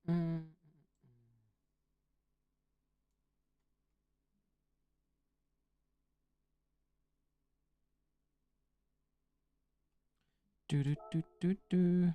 Mm. Do do do do do.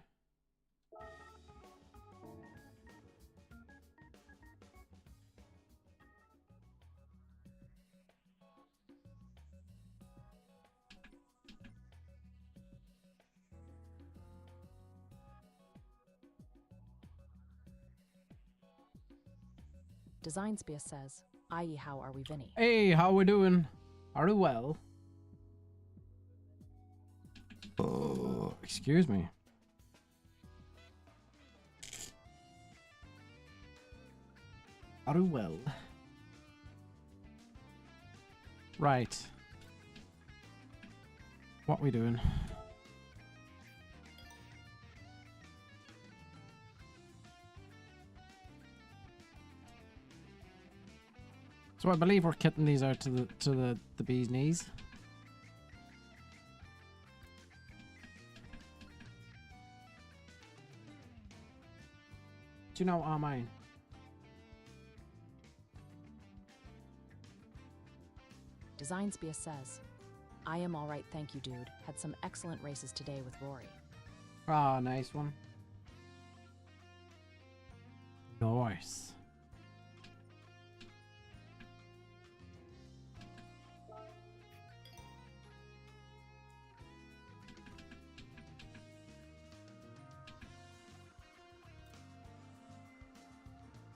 Design Space says, "I.e., how are we, Vinny?" Hey, how we doing? Are we well? Oh, excuse me. Are we well? Right. What we doing? So I believe we're kitting these out to the bee's knees. Do you know what I mean? Design Space says, "I am all right, thank you, dude. Had some excellent races today with Rory." Ah, nice one. Nice.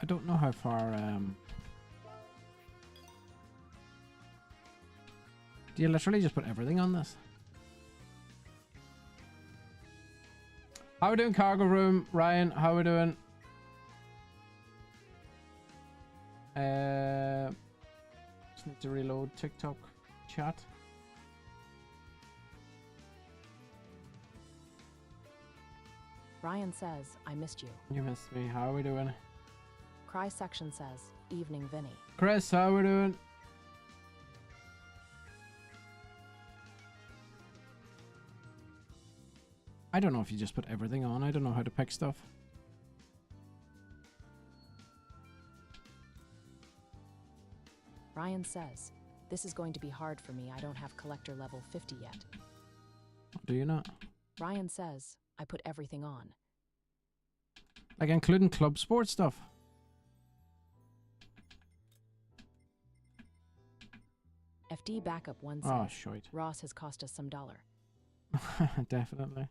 I don't know how far, do you literally just put everything on this? How we doing, cargo room? Ryan, how we doing? Just need to reload TikTok chat. Ryan says, "I missed you." You missed me. How are we doing? Cry Section says, "Evening, Vinny." Chris, how we doing? I don't know if you just put everything on. I don't know how to pick stuff. Ryan says, "This is going to be hard for me. I don't have collector level 50 yet." Do you not? Ryan says, "I put everything on." Like including club sport stuff. FD Backup 1 Oh, says, shite. "Ross has cost us some dollar." Definitely.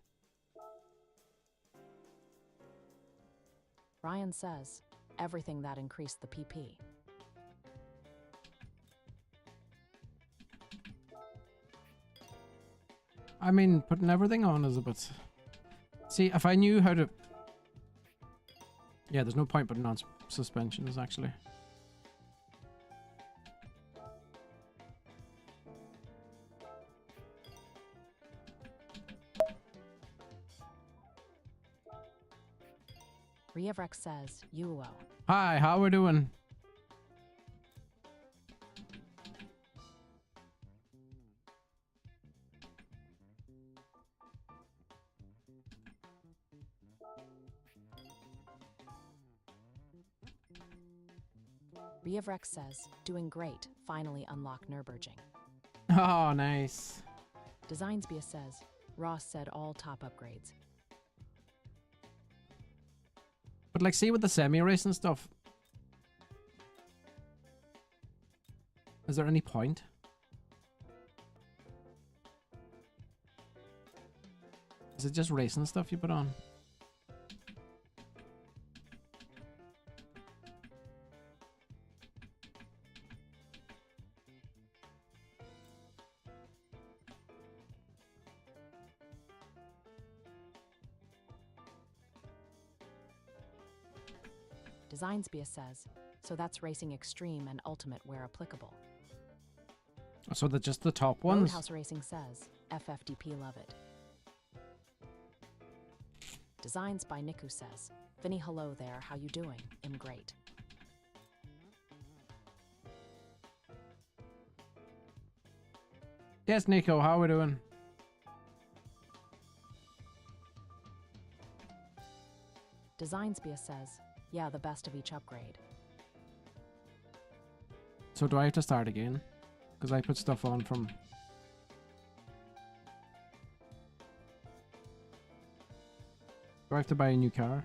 Ryan says, "Everything that increased the PP." I mean, putting everything on is a bit... See, if I knew how to... Yeah, there's no point putting on suspensions, actually. Rievrex says, "UO." Hi, how we doing? Rievrex says, "Doing great. Finally unlock Nürburgring." Oh, nice. Designsbia says, "Ross said all top upgrades." But like, see with the semi-race and stuff, is there any point? Is it just racing stuff you put on? Designsbia says, "So that's racing extreme and ultimate where applicable." So that just the top ones? Roadhouse Racing says, "FFDP love it." Designs by Niku says, "Vinny, hello there, how you doing? I'm great." Yes, Nico, how we doing? Designsbia says, Yeah, the best of each upgrade. So do I have to start again? Because I put stuff on from... Do I have to buy a new car?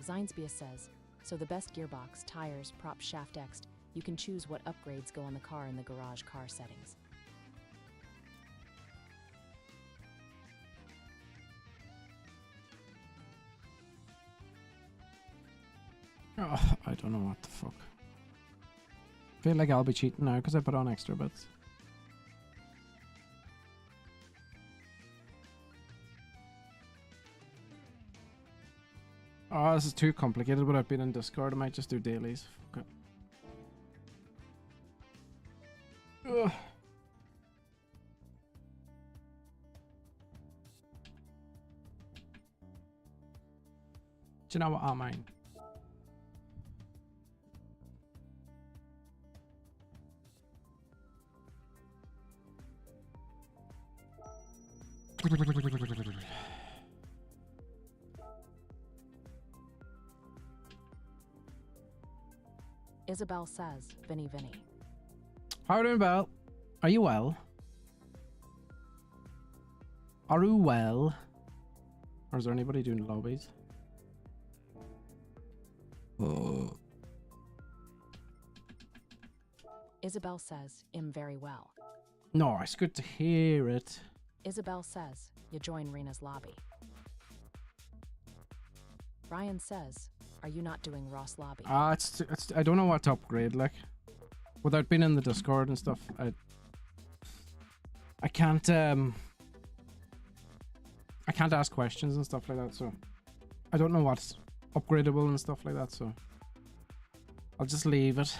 Designsbia says, so the best gearbox, tires, prop, shaft X, you can choose what upgrades go on the car in the garage car settings. Oh, I don't know what the fuck. Feel like I'll be cheating now because I put on extra bits. Oh, this is too complicated without being in Discord. I might just do dailies. Fuck it. Ugh. Do you know what I mean? Isabel says, Vinny. How are you doing, Belle? Are you well? Are you well? Or is there anybody doing lobbies? Oh. Isabel says, very well. No, it's good to hear it. Isabel says, you join Rena's lobby. Ryan says, are you not doing Ross lobby? It's I don't know what to upgrade, like. Without being in the Discord and stuff, I can't ask questions and stuff like that, so I don't know what's upgradable and stuff like that, so I'll just leave it.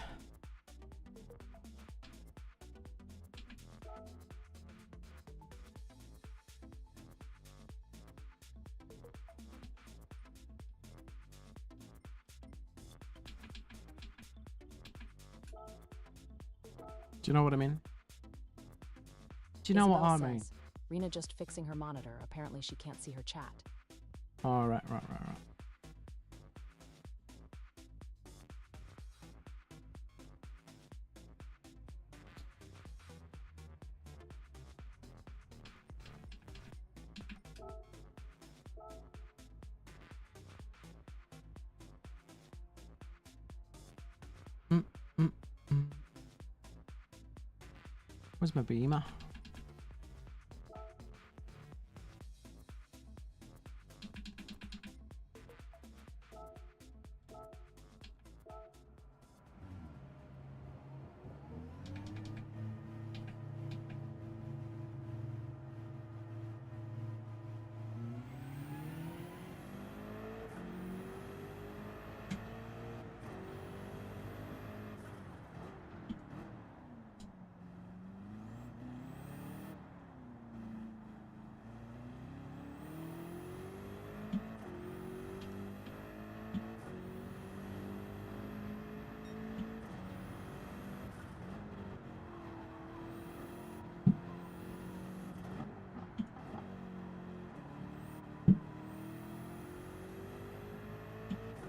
Do you know what I mean? Do you know what I mean? Rena just fixing her monitor. Apparently she can't see her chat. Oh, right. Where's my beamer?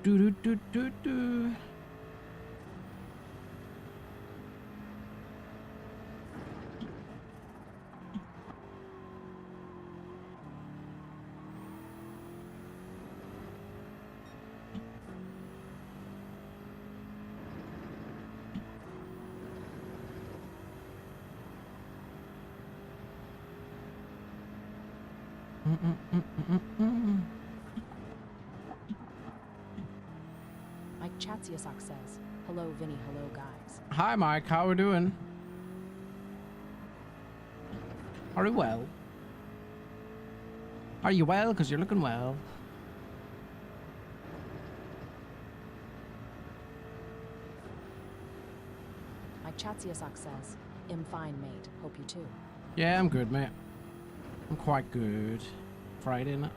Do. Mike Chatsiasak says, hello Vinny, hello guys. Hi Mike, how are we doing? Are you well? Are you well? Because you're looking well. Mike Chatsiasak says, I'm fine mate, hope you too. Yeah, I'm good, mate. I'm quite good. Friday, innit?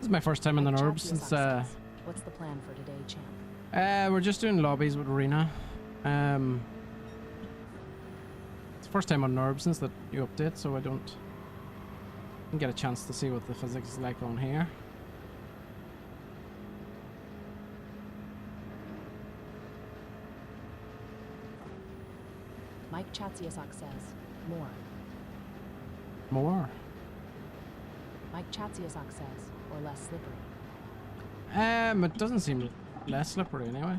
is my first time in the Mike NURBS Chatsiasak since says, what's the plan for today, champ? we're just doing lobbies with Arena. It's the first time on NURBS since that you update, so I didn't get a chance to see what the physics is like on here. Mike Chatsiasak says, more. More? Mike Chatsiasak says, or less slippery. It doesn't seem less slippery anyway.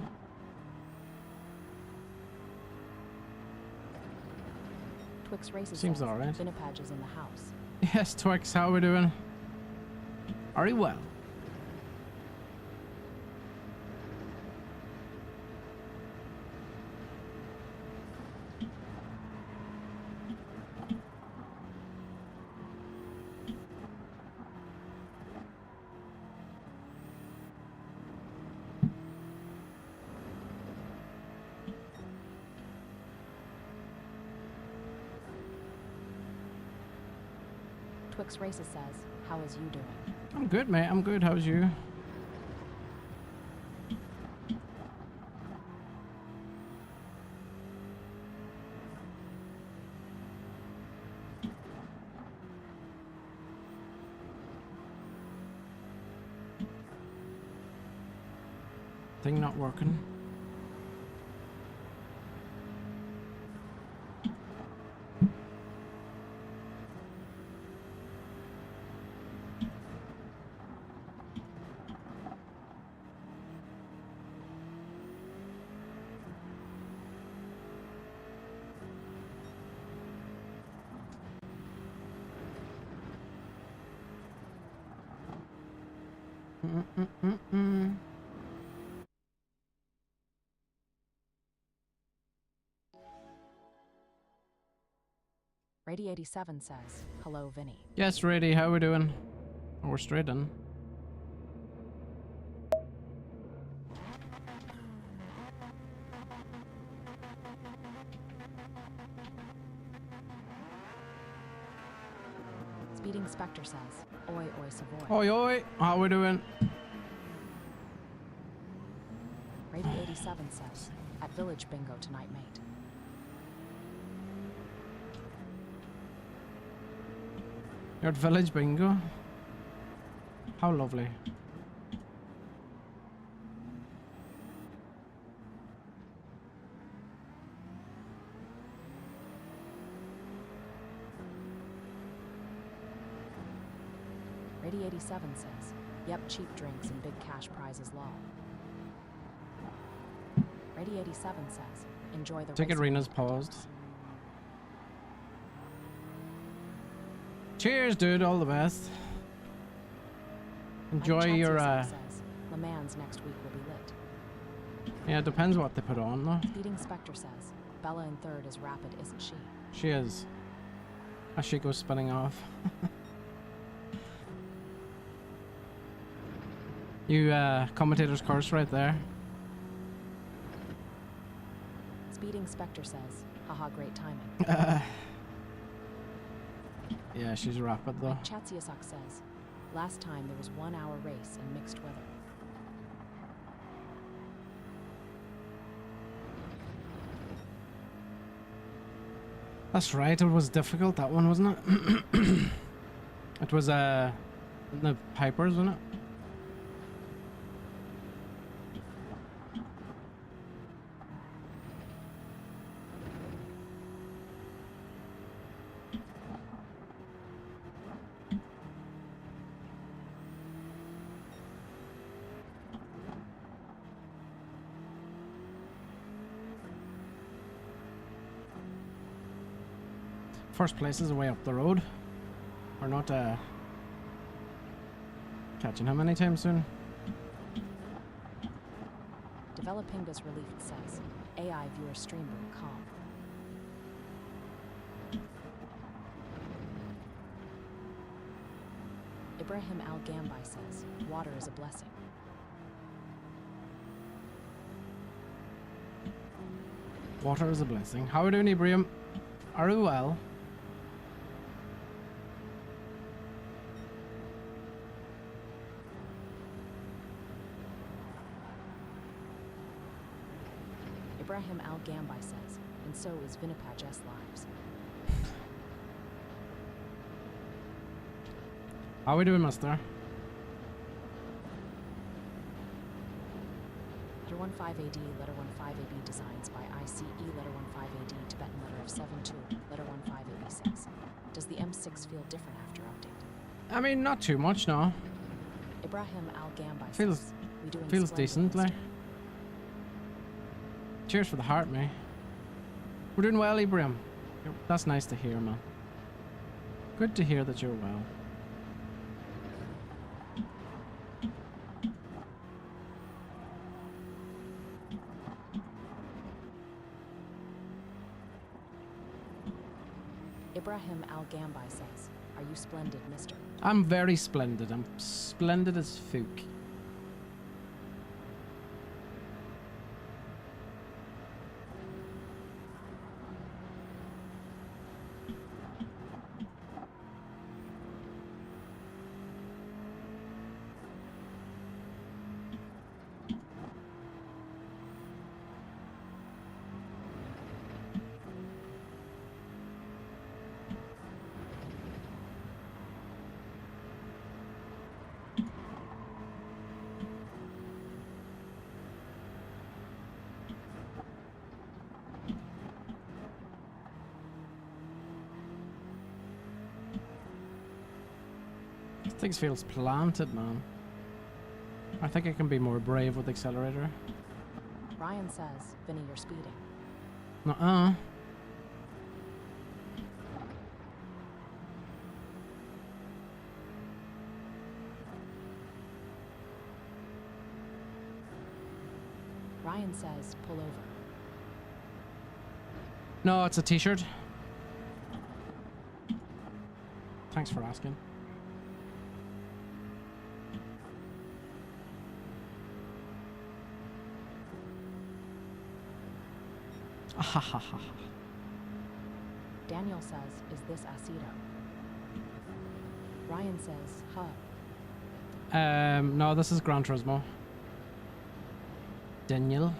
Twix Races Seems says, alright. Vinipage is in the house. Yes, Twix, how are we doing? Are you well? Twix Races says, how is you doing? I'm good, mate. I'm good. How's you? Thing not working. Rady 87 says, hello, Vinny. Yes, ready. How we doing? Oh, we're straight in. Speeding Spectre says, oi, oi, Savoy. Oi, oi. How we doing? Rady 87 says, at Village Bingo tonight, mate. You're at Village Bingo? How lovely. Rady 87 says, yep, cheap drinks and big cash prizes lol. Rady 87 says, enjoy the Ticket racing arena's weekend." paused. Cheers, dude. All the best. Mike Enjoy your, Chatsiasak says, Le Mans next week will be lit. yeah, it depends what they put on, though. Speeding Spectre says, Bella in third is rapid, isn't she? She is. As she goes spinning off. You, commentator's curse right there. Speeding Spectre says, haha, great timing. Yeah, she's rapid, though. Mike Chatsiasak says, last time there was 1 hour race in mixed weather. That's right, it was difficult, that one, wasn't it? It was, the Pipers, wasn't it? First place is way up the road. We're not catching him anytime soon. Developingus Relief says, AI viewer stream room calm. Ibrahim Al Gambai says, water is a blessing. Water is a blessing. How are we doing, Ibrahim? Are you well? Ibrahim Al Gambi says, and so is Vinipaj S. Lives. How we doing, mister? Letter 15AD, letter 15AB designs by ICE, letter 15AD, Tibetan letter of 72, letter 15AB says, does the M6 feel different after update? I mean, not too much, no. Ibrahim Al Gambi Feels says, we doing feels splendid, decent, mister. like. Cheers for the heart, mate. We're doing well, Ibrahim. That's nice to hear, man. Good to hear that you're well. Ibrahim Al Gambi says, are you splendid, mister? I'm very splendid. I'm splendid as fook. Things feels planted, man. I think I can be more brave with the accelerator. Ryan says, Vinny, you're speeding. Nuh-uh. Ryan says, pull over. No, it's a t-shirt. Thanks for asking. Daniel says, is this Aceto? Ryan says, huh. No, this is Gran Turismo. Daniel.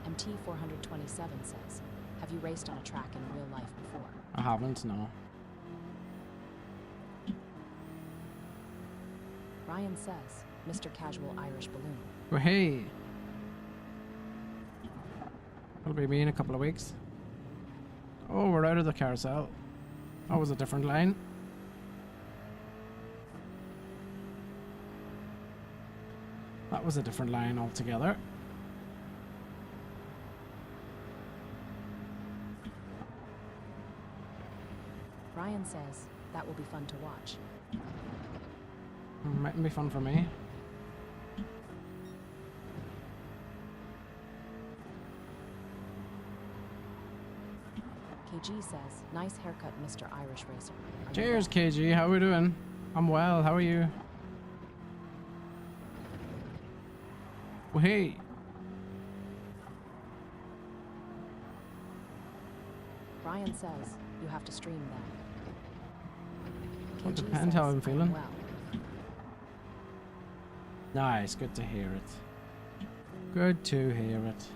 MT427 says, have you raced on a track in real life before? I haven't, no. Ryan says, Mr. Casual Irish Balloon. Well, hey. It'll be me in a couple of weeks. Oh, we're out of the carousel. That was a different line. That was a different line altogether. Ryan says, that will be fun to watch. Mightn't be fun for me. KG says, nice haircut, Mr. Irish Racer. Are you Cheers, well? KG. How are we doing? I'm well. How are you? Well, hey. Ryan says, you have to stream that. Well, KG depends says, how I'm feeling. well. Nice. Good to hear it. Good to hear it.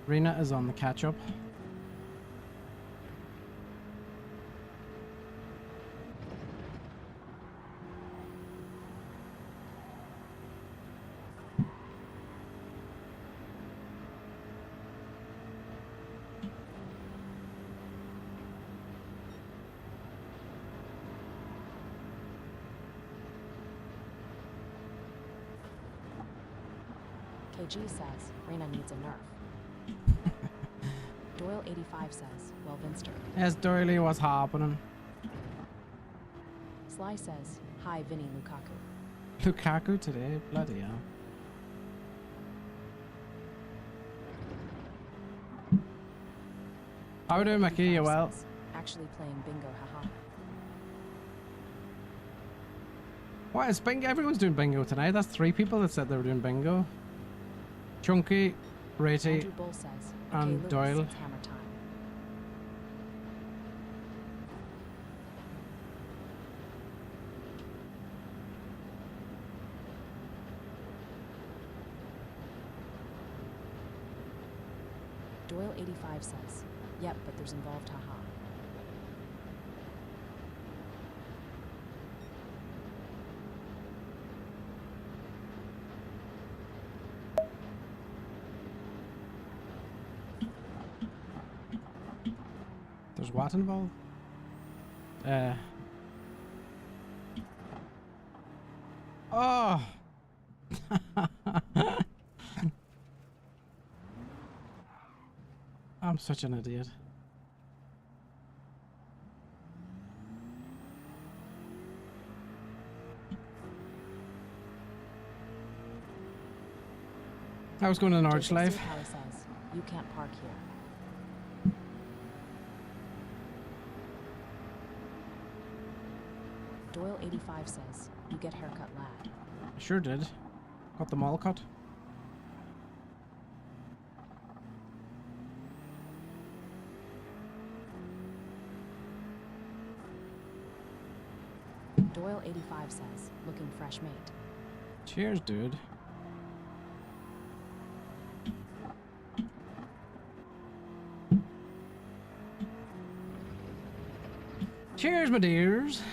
Rena is on the catch-up. KG says, Rena needs a nerf. Doyle 85 says, well, Vinster. Yes, Doily, what's happening? Sly says, hi, Vinny Lukaku. Lukaku today? Bloody hell. How we doing, Mickey? You well? Says, actually playing bingo, haha. Why is bingo? Everyone's doing bingo tonight. That's 3 people that said they were doing bingo. Chunky, Ratey, Andrew Bull says, and Lewis, Doyle. it's hammer time. Doyle 85 says, yep, but there's involved, haha. There's what involved? Oh! I'm such an idiot. I was going to Norwich Joseph Live. Seacali says, you can't park here. Doyle 85 says, you get haircut lad. Sure did. Got them all cut. Doyle 85 says, looking fresh mate. Cheers, dude. Cheers, my dears.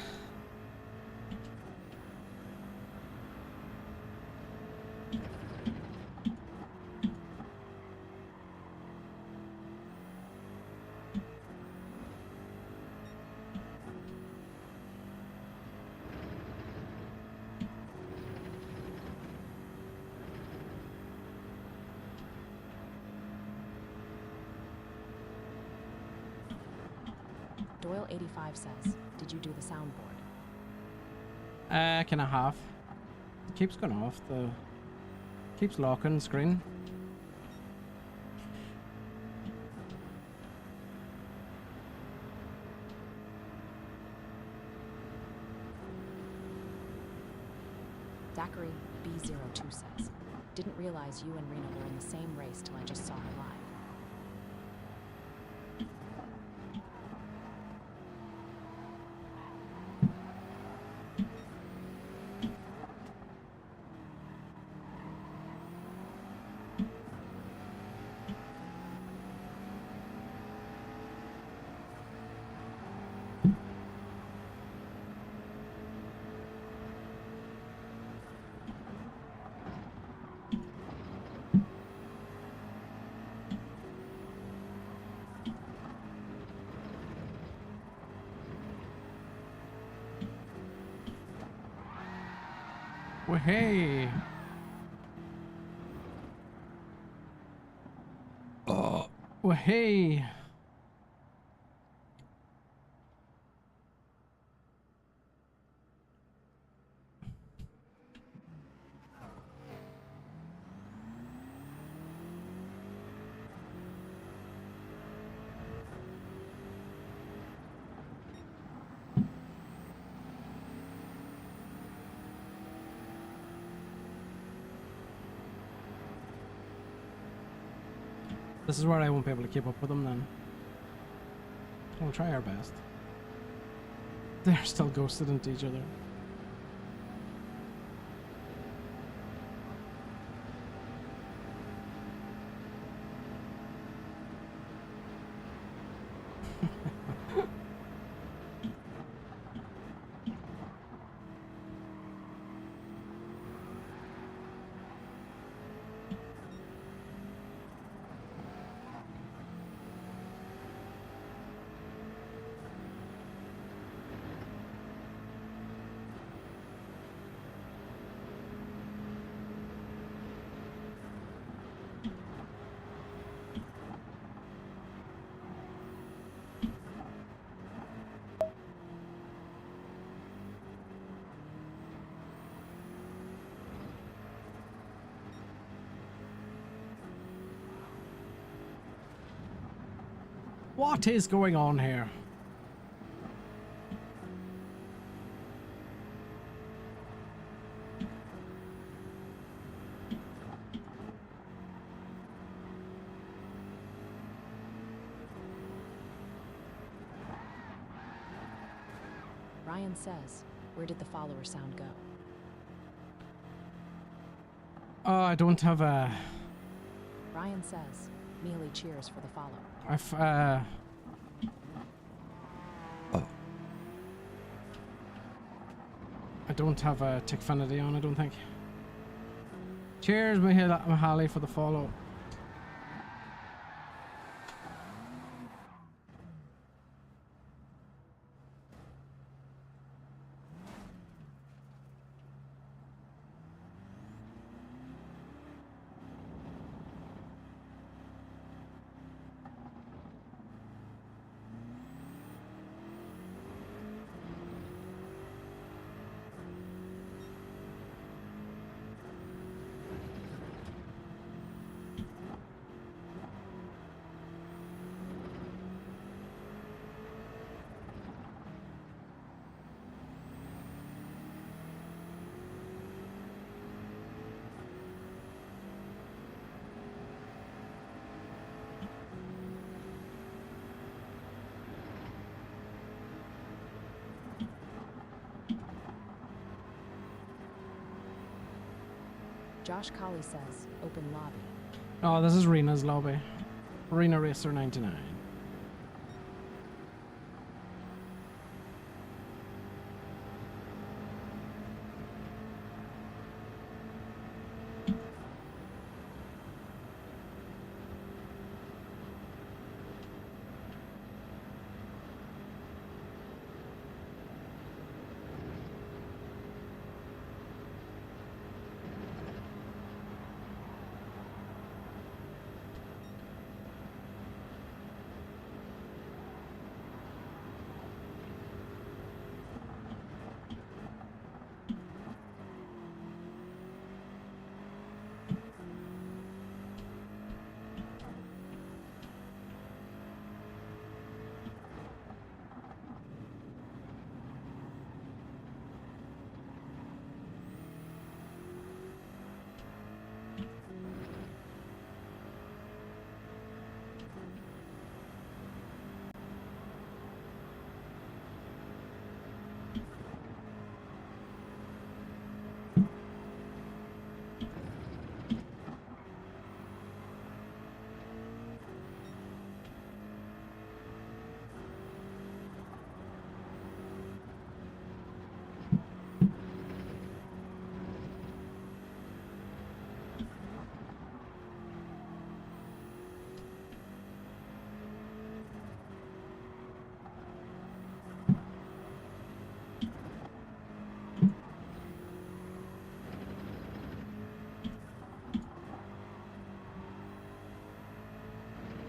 Doyle 85 says, did you do the soundboard? Can I have? It keeps going off the... Keeps locking the screen. Zachary B02 says, didn't realize you and Rena were in the same race till I just saw her live. Well, hey. Oh, well, hey. This is where I won't be able to keep up with them then. We'll try our best. They're still ghosted into each other. What is going on here? Ryan says, where did the follower sound go? Oh, I don't have a... Ryan says, Mealy cheers for the follow. I don't have a Tickfinity on, I don't think. Cheers, Mahali, for the follow. Josh Colley says, open lobby. Oh, this is Rena's lobby. Rena Racer 99.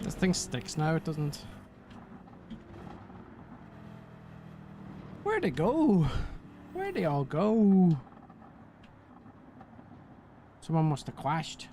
This thing sticks now, it doesn't. Where'd they go? Where'd they all go? Someone must have crashed.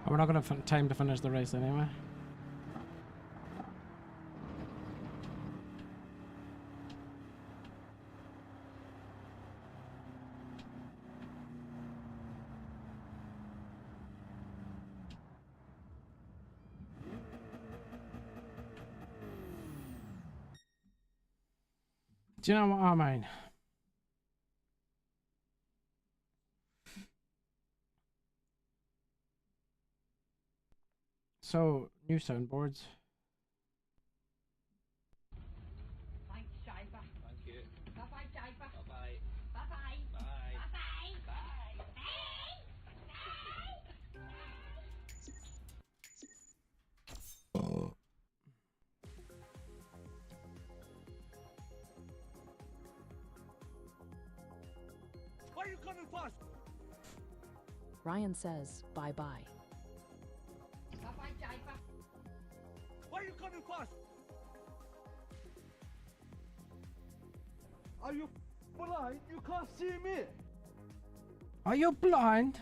We're not going to have time to finish the race anyway. Do you know what I mean? So, new soundboards. Thanks, Shiver. Thank you. Bye-bye, Shiver. Bye-bye. Bye-bye. Bye. Bye-bye. Oh. Why are you coming fast? Ryan says, bye-bye. Bye-bye, Shiver. Why are you coming fast? Are you blind? You can't see me. Are you blind?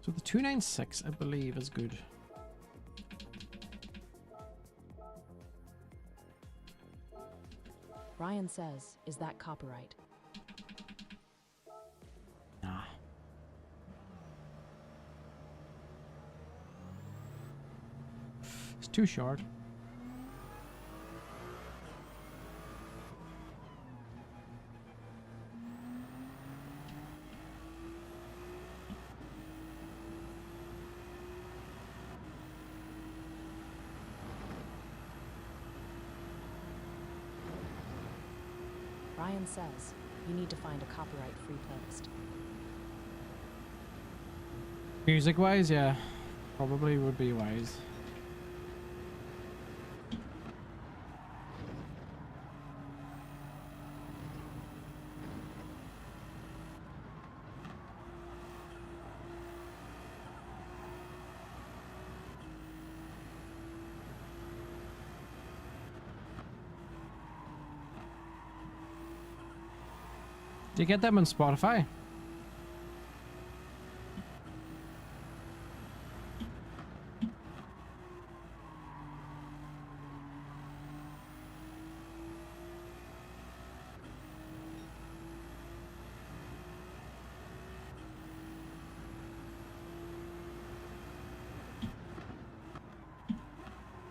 So the 296, I believe, is good. Ryan says, is that copyright? Nah. It's too short. Ryan says, you need to find a copyright-free playlist. Music-wise, yeah. Probably would be wise. Do you get them on Spotify?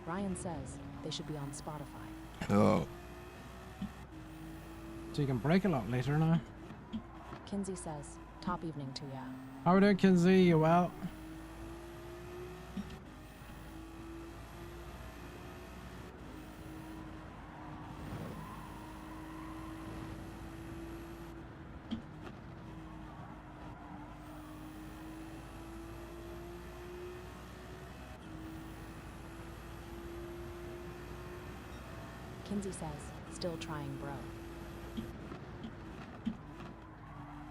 Ryan says they should be on Spotify. Oh. So you can break a lot later now. Kinsey says, top evening to ya. How are we doing, Kinsey? You well? Kinsey says, still trying, bro.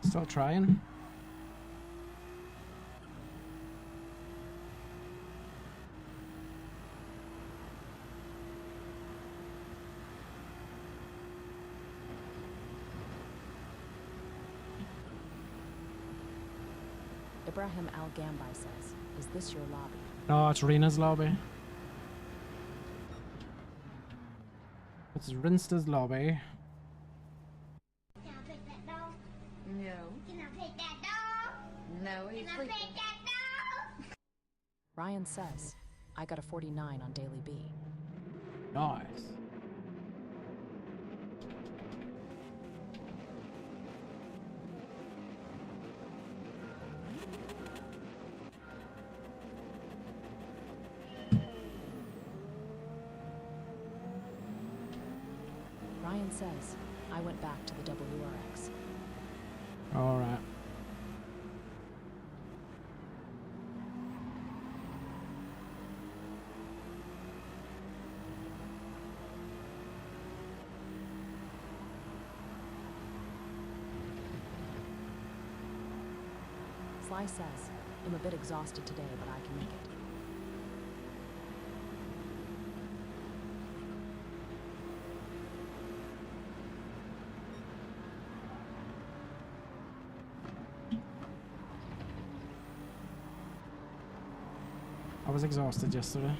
Still trying? Ibrahim Al-Gambai says, is this your lobby? No, it's Rena's lobby. It's Rinsta's lobby. Can I pet that dog? No. Can I pet that dog? No, he's Can I sleeping. pet that dog? Ryan says, I got a 49 on Daily B. Nice. Ryan says, I went back to the WRX. Alright. Sly says, I'm a bit exhausted today, but I can make it. I was exhausted yesterday.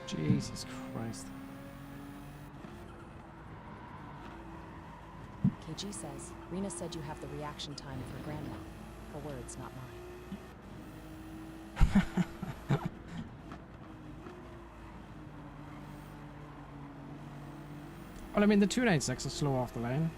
Jesus Christ. KG says, Rena said you have the reaction time of her grandma. Her words, not mine. Well, I mean, the 296 is slow off the line.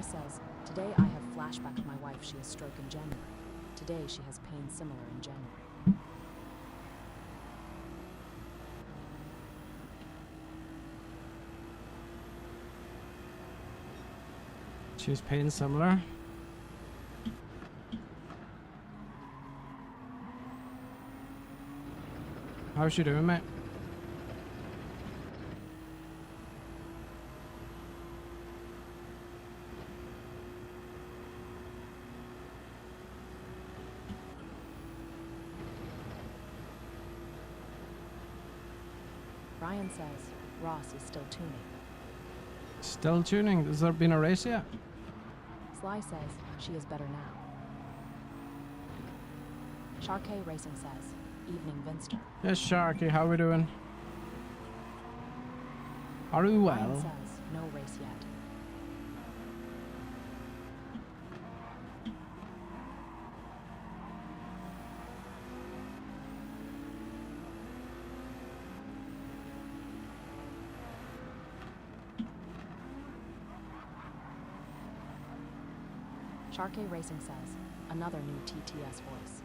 Sly says, today I have flashback of my wife. She has stroke in January. Today she has pain similar in January. She's pain similar. How's she doing, mate? Ryan says, Ross is still tuning. Still tuning? Has there been a race yet? Sly says, she is better now. Sharkey Racing says, evening Vinster. Yes, Sharky, how we doing? Are we Ryan well? says, no race yet. Sharkey Racing says, another new TTS voice.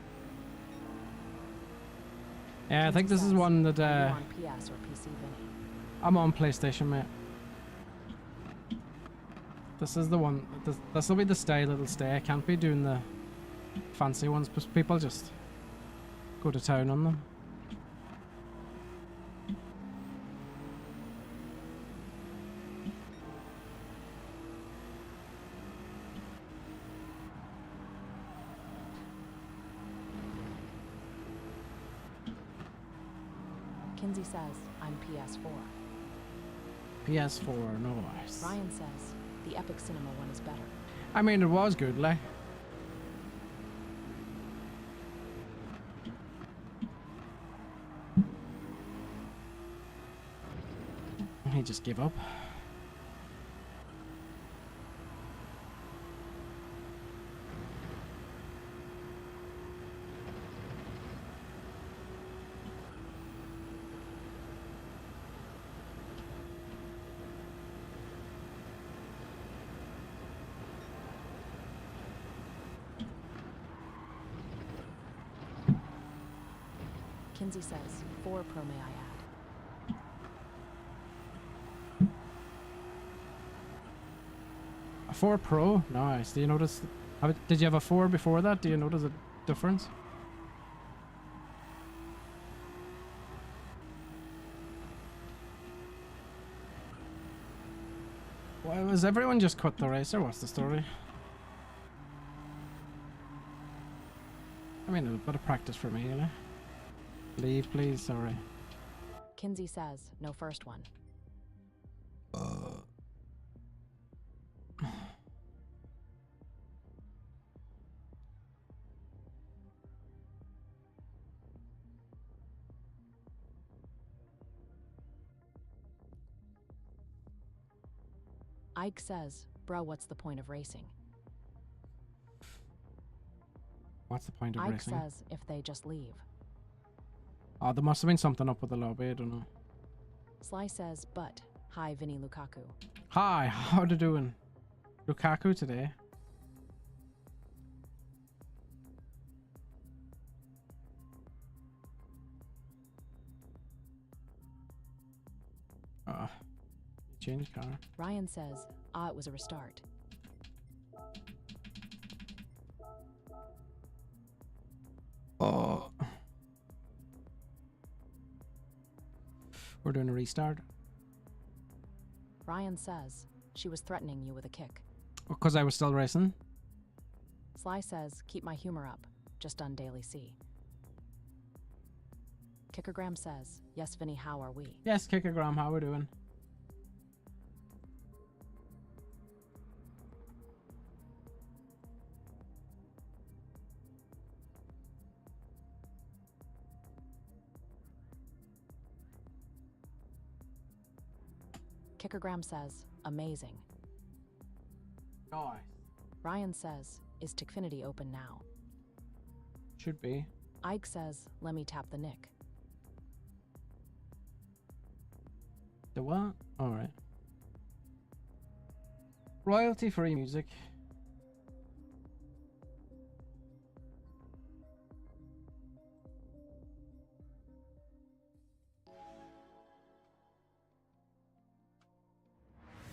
Yeah, I think this is Says, one that are you on PS or PC, Vinny? I'm on PlayStation, mate. This is the one. This will be the style it'll stay. I can't be doing the fancy ones because people just go to town on them. Kinsey says, I'm PS4. PS4, nice. Ryan says, the Epic Cinema one is better. I mean, it was good, like. He just give up. Kinsey says, 4 Pro may I add. A 4 Pro? Nice. Do you notice? Did you have a 4 before that? Do you notice a difference? Why was everyone just quit the race, or what's the story? I mean, a bit of practice for me, you know? Leave, please. Sorry. Kinsey says, no first one. Ike says, bro, what's the point of racing? What's the point of Ike racing? says, if they just leave. Oh, there must have been something up with the lobby. I don't know. Sly says, but, hi, Vinny Lukaku. Hi, how you doing? Lukaku today. Change car. Ryan says, it was a restart. Oh. We're doing a restart. Ryan says, she was threatening you with a kick. Because I was still racing. Sly says, keep my humor up. Just done Daily C. Kickergram says, yes, Vinny, how are we? Yes, Kickergram, how we doing? Kickergram says, amazing. Nice. Ryan says, is Tickfinity open now? Should be. Ike says, let me tap the Nick. The what? Alright. Royalty-free music.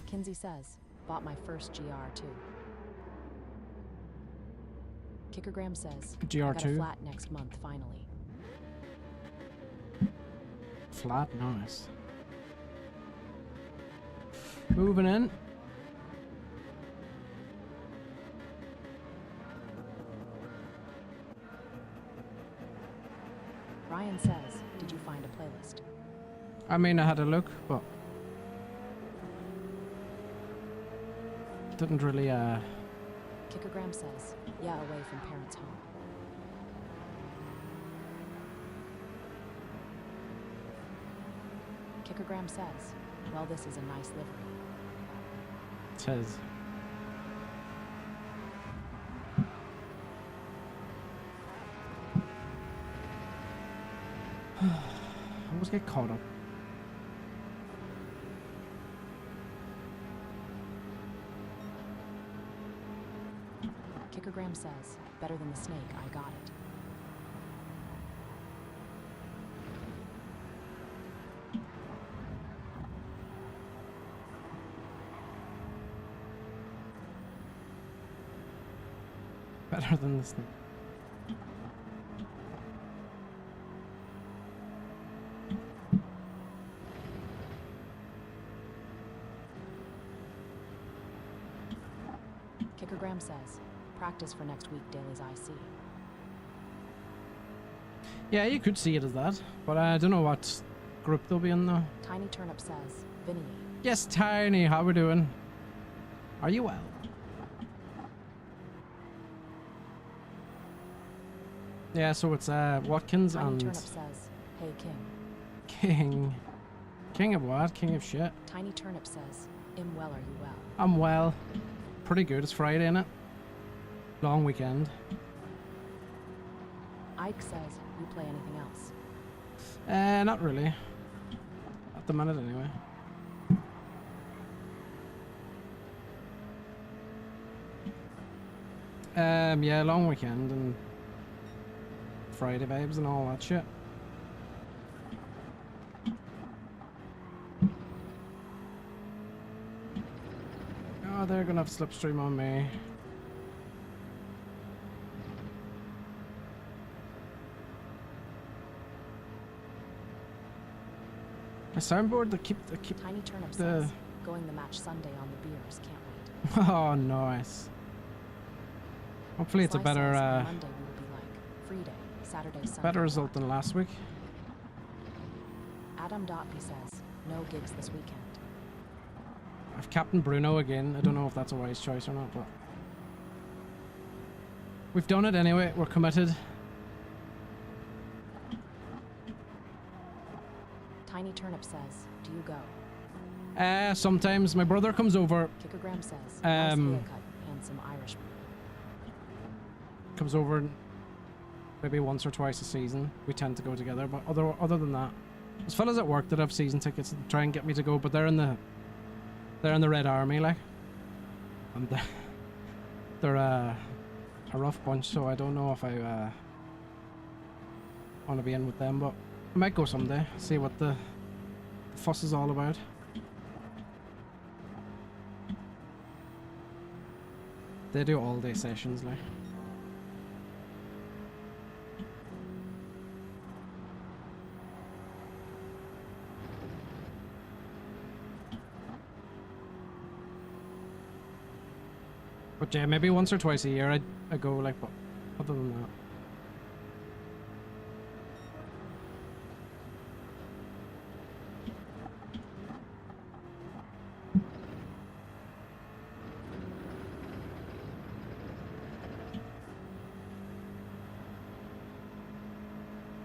Kinsey says, bought my first GR too. Kickergram says, I got a GR2. flat next month finally. Flat, nice. Moving in. Ryan says, did you find a playlist? I mean, I had a look, but didn't really, Kickergram says, yeah, away from parents' home. Kickergram says, well, this is a nice livery. says. I always get caught up. Kickergram says, better than the snake, I got it. Better than this thing. Kickergram says, practice for next week, Daly's IC. Yeah, you could see it as that, but I don't know what group they'll be in though. Tiny Turnip says, Vinny. Yes, Tiny, how we doing? Are you well? Yeah, so it's Watkins Tiny and Turnip says, hey King. King. King of what? King of shit. Tiny Turnip says, Im well, are you well? I'm well. Pretty good. It's Friday, innit? Long weekend. Ike says, you play anything else? Not really. At the minute, anyway. Yeah, long weekend and Friday vibes and all that shit. Oh, they're gonna have slipstream on me. My soundboard, they keep Tiny Turnip the... says, going the match Sunday on the beers, can't wait. Oh, nice. Hopefully it's a Sly better, says, Monday we will be like, free day, Saturday, Sunday. better result what? than last week. Adam Dotby says, no gigs this weekend. I've Captain Bruno again. I don't know if that's a wise choice or not, but we've done it anyway. We're committed. Tiny Turnip says, do you go? Sometimes my brother comes over. Kickergram says, nice haircut, handsome Irishman. Comes over maybe once or twice a season. We tend to go together, but other than that, there's fellas at work that have season tickets and try and get me to go, but they're in the Red Army, like, and they're a rough bunch. So I don't know if I want to be in with them, but I might go someday. See what the fuss is all about. They do all-day sessions, like. But yeah, maybe once or twice a year I go, like, but other than that.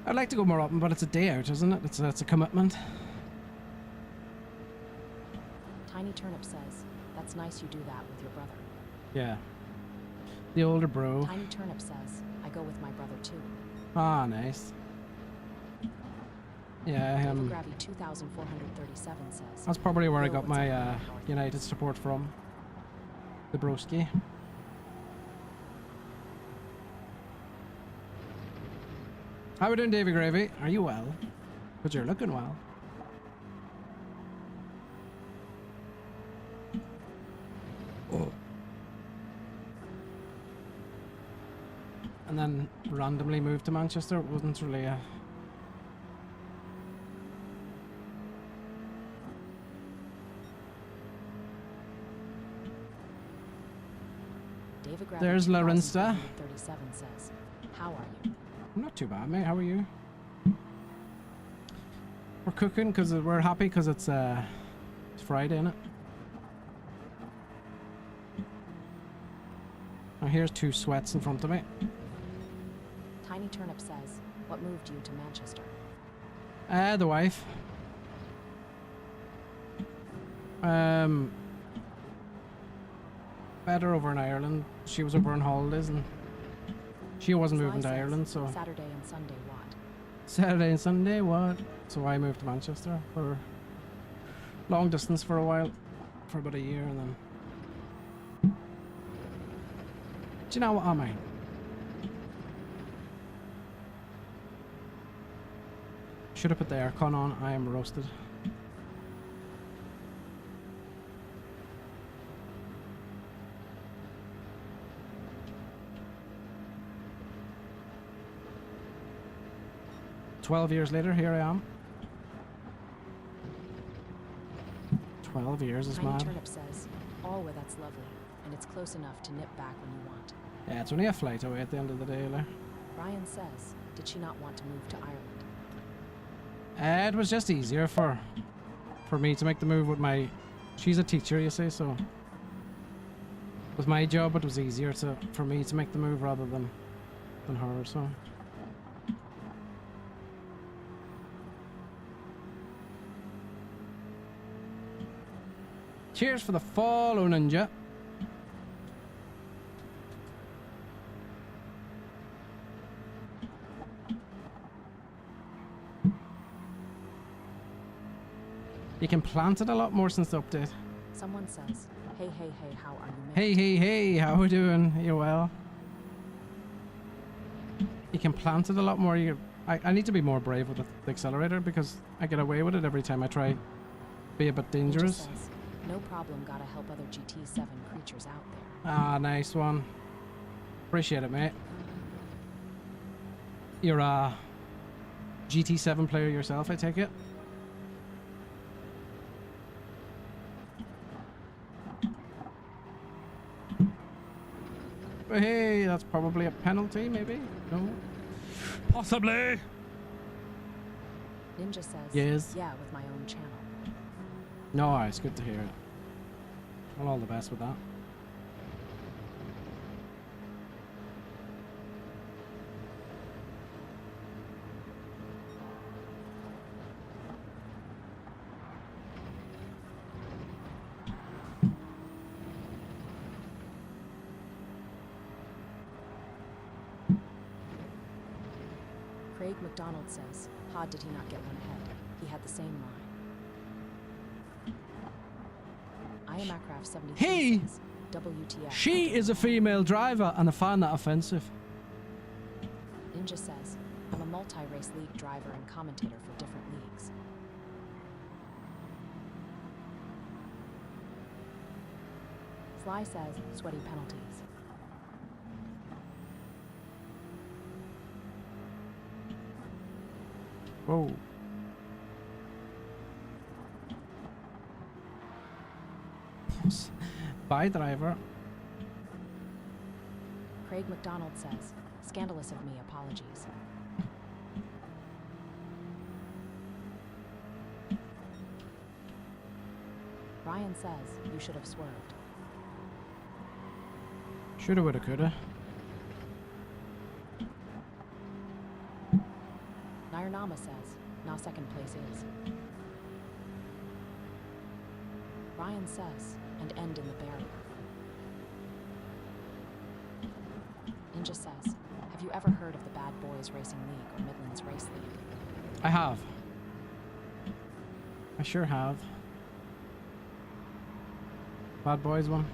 I'd like to go more often, but it's a day out, isn't it? It's a commitment. Tiny Turnip says, that's nice you do that with your brother. Yeah. The older bro. Tiny Turnip says, I go with my brother too. Ah, nice. Yeah, Gravy 2437 says, that's probably where I Yo, got what's up, my North? United support from. the broski. How we doing, Davy Gravy? Are you well? But you're looking well. Oh. And then randomly moved to Manchester. It wasn't really a... David There's Larinsta. 37 says, "How are you?" I'm not too bad, mate. How are you? We're cooking because we're happy because it's Friday, innit? Now here's two sweats in front of me. Tiny Turnip says, "What moved you to Manchester?" The wife. Better over in Ireland. She was over on holidays and she wasn't Sly moving to says, Ireland, so Saturday and Sunday what? Saturday and Sunday, what? So I moved to Manchester for long distance for a while, for about a year, and then. Do you know what I mean? Should have put the aircon on. I am roasted. $12 years later, here I am. 12 years is Tiny mad. Turnip says, "Always that's lovely, and it's close enough to nip back when you want." Yeah, it's only a flight away at the end of the day. Like. Ryan says, "Did she not want to move to Ireland?" It was just easier for me to make the move with my... She's a teacher, you see, so... With my job, it was easier for me to make the move rather than her, so... Cheers for the follow, Ninja. You can plant it a lot more since the update. Someone says, "Hey, hey, hey, how are you, mate?" Hey, hey, hey, how we doing? You well? You can plant it a lot more. I need to be more brave with the accelerator because I get away with it every time I try be a bit Ninja dangerous. says, "No problem, gotta help other GT7 creatures out there." Ah, nice one. Appreciate it, mate. You're a GT7 player yourself, I take it? Hey, that's probably a penalty, maybe? No? Possibly! Ninja says, Yes. "Yeah, with my own channel." No, it's good to hear it. Well, all the best with that. Craig McDonald says, "How did he not get one ahead? He had the same line." I am Acraft 73 Hey! says, "WTF." She is a female driver, and I find that offensive. Ninja says, "I'm a multi-race league driver and commentator for different leagues." Sly says, "Sweaty penalties." Whoa. Bye, driver. Craig McDonald says, "Scandalous of me, apologies." Ryan says, "You should have swerved." Shoulda, woulda, coulda. Nairnama says, "Now second place is." Ryan says, "And end in the barrier." Ninja says, "Have you ever heard of the Bad Boys Racing League or Midlands Race League?" I have. I sure have. Bad Boys one.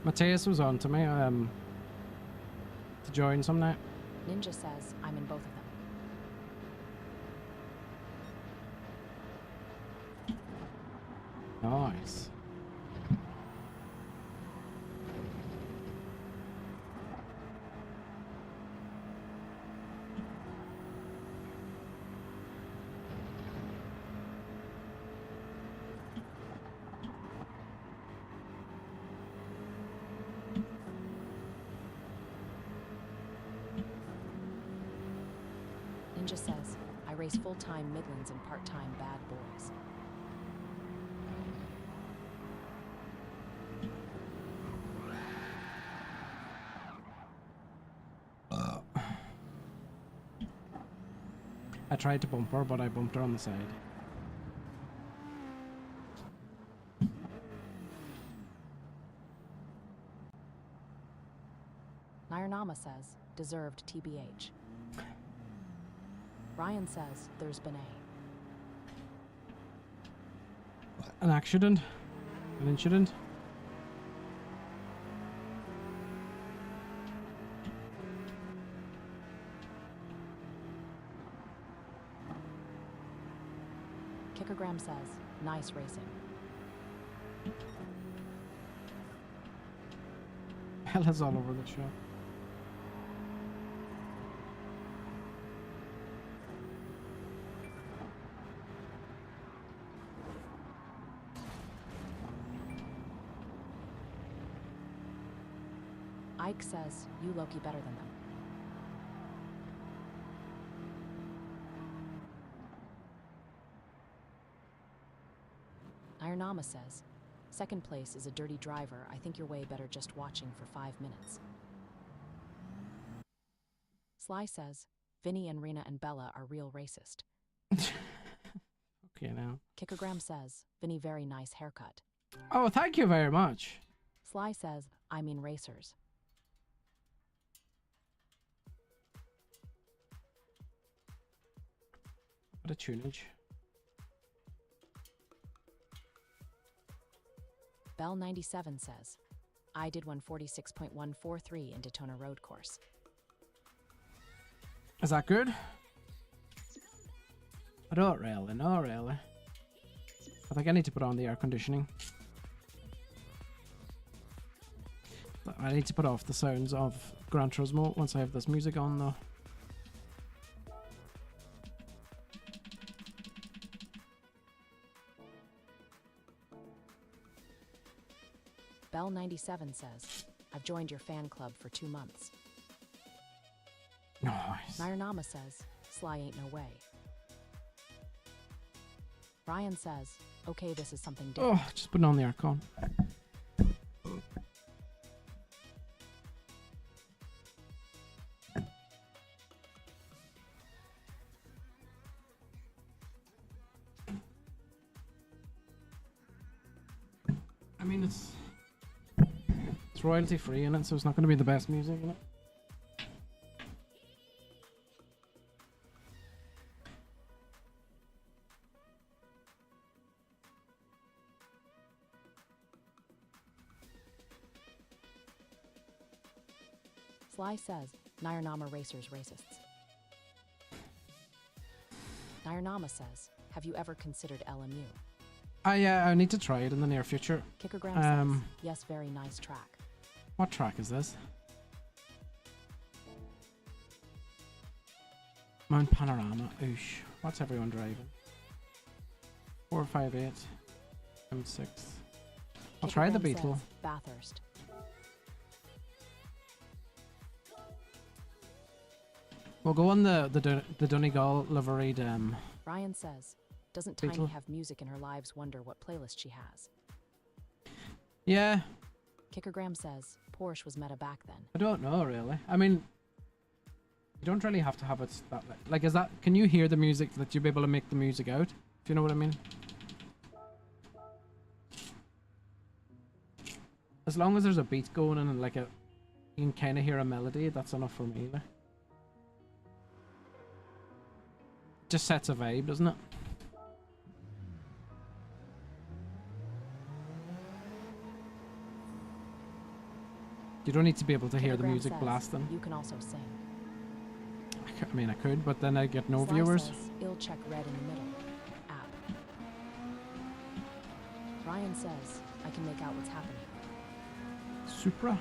Matthias was on to me to join some night. Ninja says I'm in both of them. Nice. Ninja says I race full-time Midlands and part-time Bad Boys. I tried to bump her, but I bumped her on the side. Nairnama says deserved TBH. Ryan says there's been An accident? An incident? Kickergram says nice racing. Hell is all over the show. Ike says you Loki better than them. Ironama says, second place is a dirty driver. I think you're way better just watching for 5 minutes. Sly says, Vinny and Rena and Bella are real racist. Okay, now. Kickergram says, Vinny very nice haircut. Oh, thank you very much. Sly says, I mean racers. What a tunage. Bell97 says, I did 146.143 in Daytona Road Course. Is that good? I don't really, no really. I think I need to put on the air conditioning. I need to put off the sounds of Gran Turismo once I have this music on though. Bell97 says, I've joined your fan club for 2 months. Nice. Nairnama says, Sly ain't no way. Ryan says, okay, this is something different. Oh, just putting on the aircon. I mean, it's royalty free in it, so it's not going to be the best music in it. Sly says, Nairnama racers racists. Nairnama says, have you ever considered LMU? I need to try it in the near future. Kickergram says, yes, very nice track. What track is this? Mount Panorama. Oosh. What's everyone driving? 458. M6. I'll try the Kickergram Beetle. says, Bathurst. We'll go on the Donegal liveried Ryan says, doesn't Beetle. Tiny have music in her lives? Wonder what playlist she has. Yeah, Kickergram says, Porsche was meta back then. I don't know really. I mean, you don't really have to have it that like is that, can you hear the music that you'll be able to make the music out? Do you know what I mean? As long as there's a beat going and like you can kind of hear a melody, that's enough for me. Like. Just sets a vibe, doesn't it? You don't need to be able to hear the Kilogram music says, blasting. You can also sing. I mean, I could, but then I'd get no Sly viewers. says, ill check red in the middle. App. Ryan says, I can make out what's happening. Supra.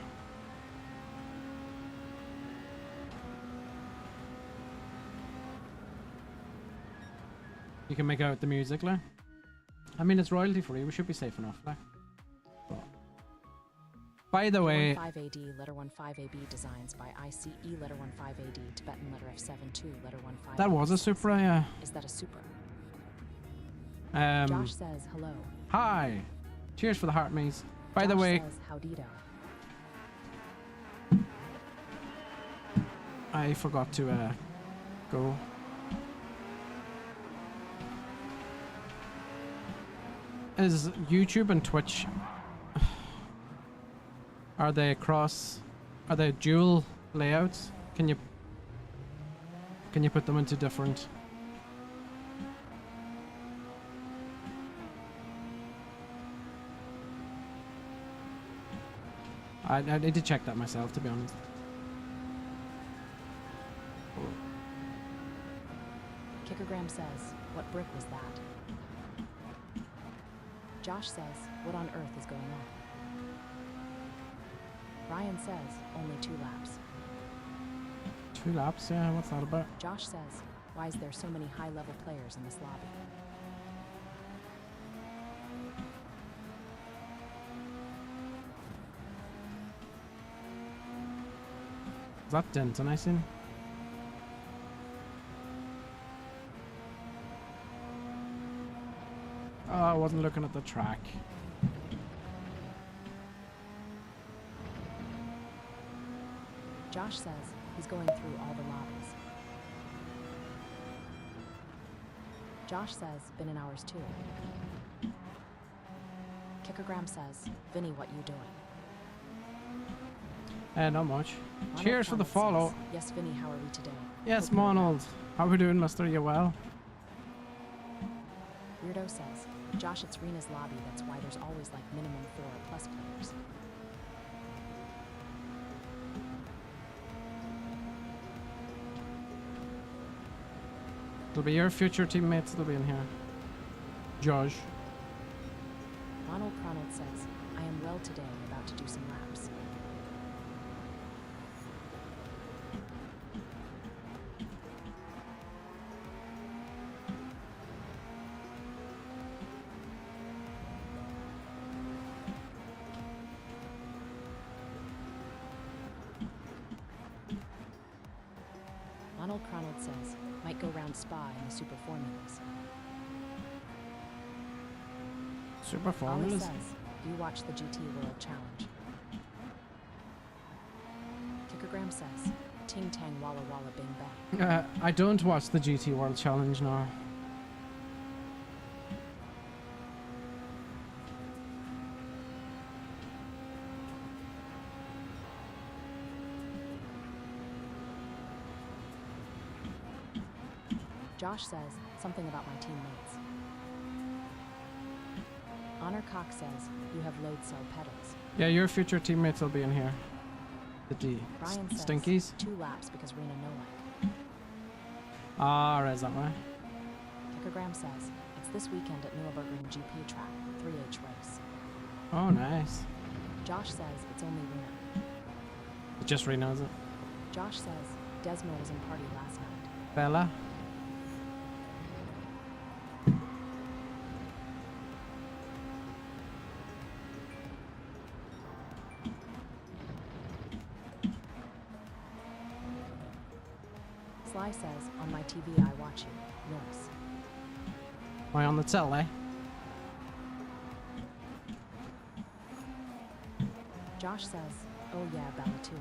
You can make out the music, like. I mean, it's royalty free. We should be safe enough, like. But- By the way, 15AD, letter 15AB designs by ICE, letter 15AD, Tibetan letter F72, letter 15. that was a Supra, yeah. Is that a Supra? Um, Josh says, hello. hi. Cheers for the heart maze. By the Josh way, says, howdido. I forgot to go. Is YouTube and Twitch, are they dual layouts? Can you put them into different? I need to check that myself, to be honest. Kickergram says, what brick was that? Josh says, what on earth is going on? Ryan says, only 2 laps. 2 laps, yeah, what's that about? Josh says, why is there so many high-level players in this lobby? Is that Denton I seen? Oh, I wasn't looking at the track. Josh says he's going through all the lobbies. Josh says, been in ours too. Kickergram says, Vinny, what you doing? Not much. Ronald Cheers for the Clement follow. says, yes, Vinny, how are we today? Yes, Hope you're well." Monald. How we doing, mister? You well? Weirdo says, Josh, it's Rena's lobby, that's why there's always like minimum 4 plus players. It'll be your future teammates that'll be in here. Josh. Ronald Cronald says, I am well today, about to do some laps. Ronald Cronald says, might go round Spa in the Super Formulas. Super Ollie formulas. says, do you watch the GT World Challenge? Kickergram says, ting tang walla walla bing bang. I don't watch the GT World Challenge now. Josh says, something about my teammates. Honor Cox says, you have load cell pedals. Yeah, your future teammates will be in here. The Ryan says, Stinkies. 2 laps because Rena no like. Ah, right, is that why? Kickergram says, it's this weekend at Nürburgring GP track, 3H race. Oh, nice. Josh says, it's only Rena. It just reknows it. Josh says, Desmo was in party last night. Bella. Sly says, on my TV I watch you. Nice. Why on the telly? Josh says, oh yeah, Bella too.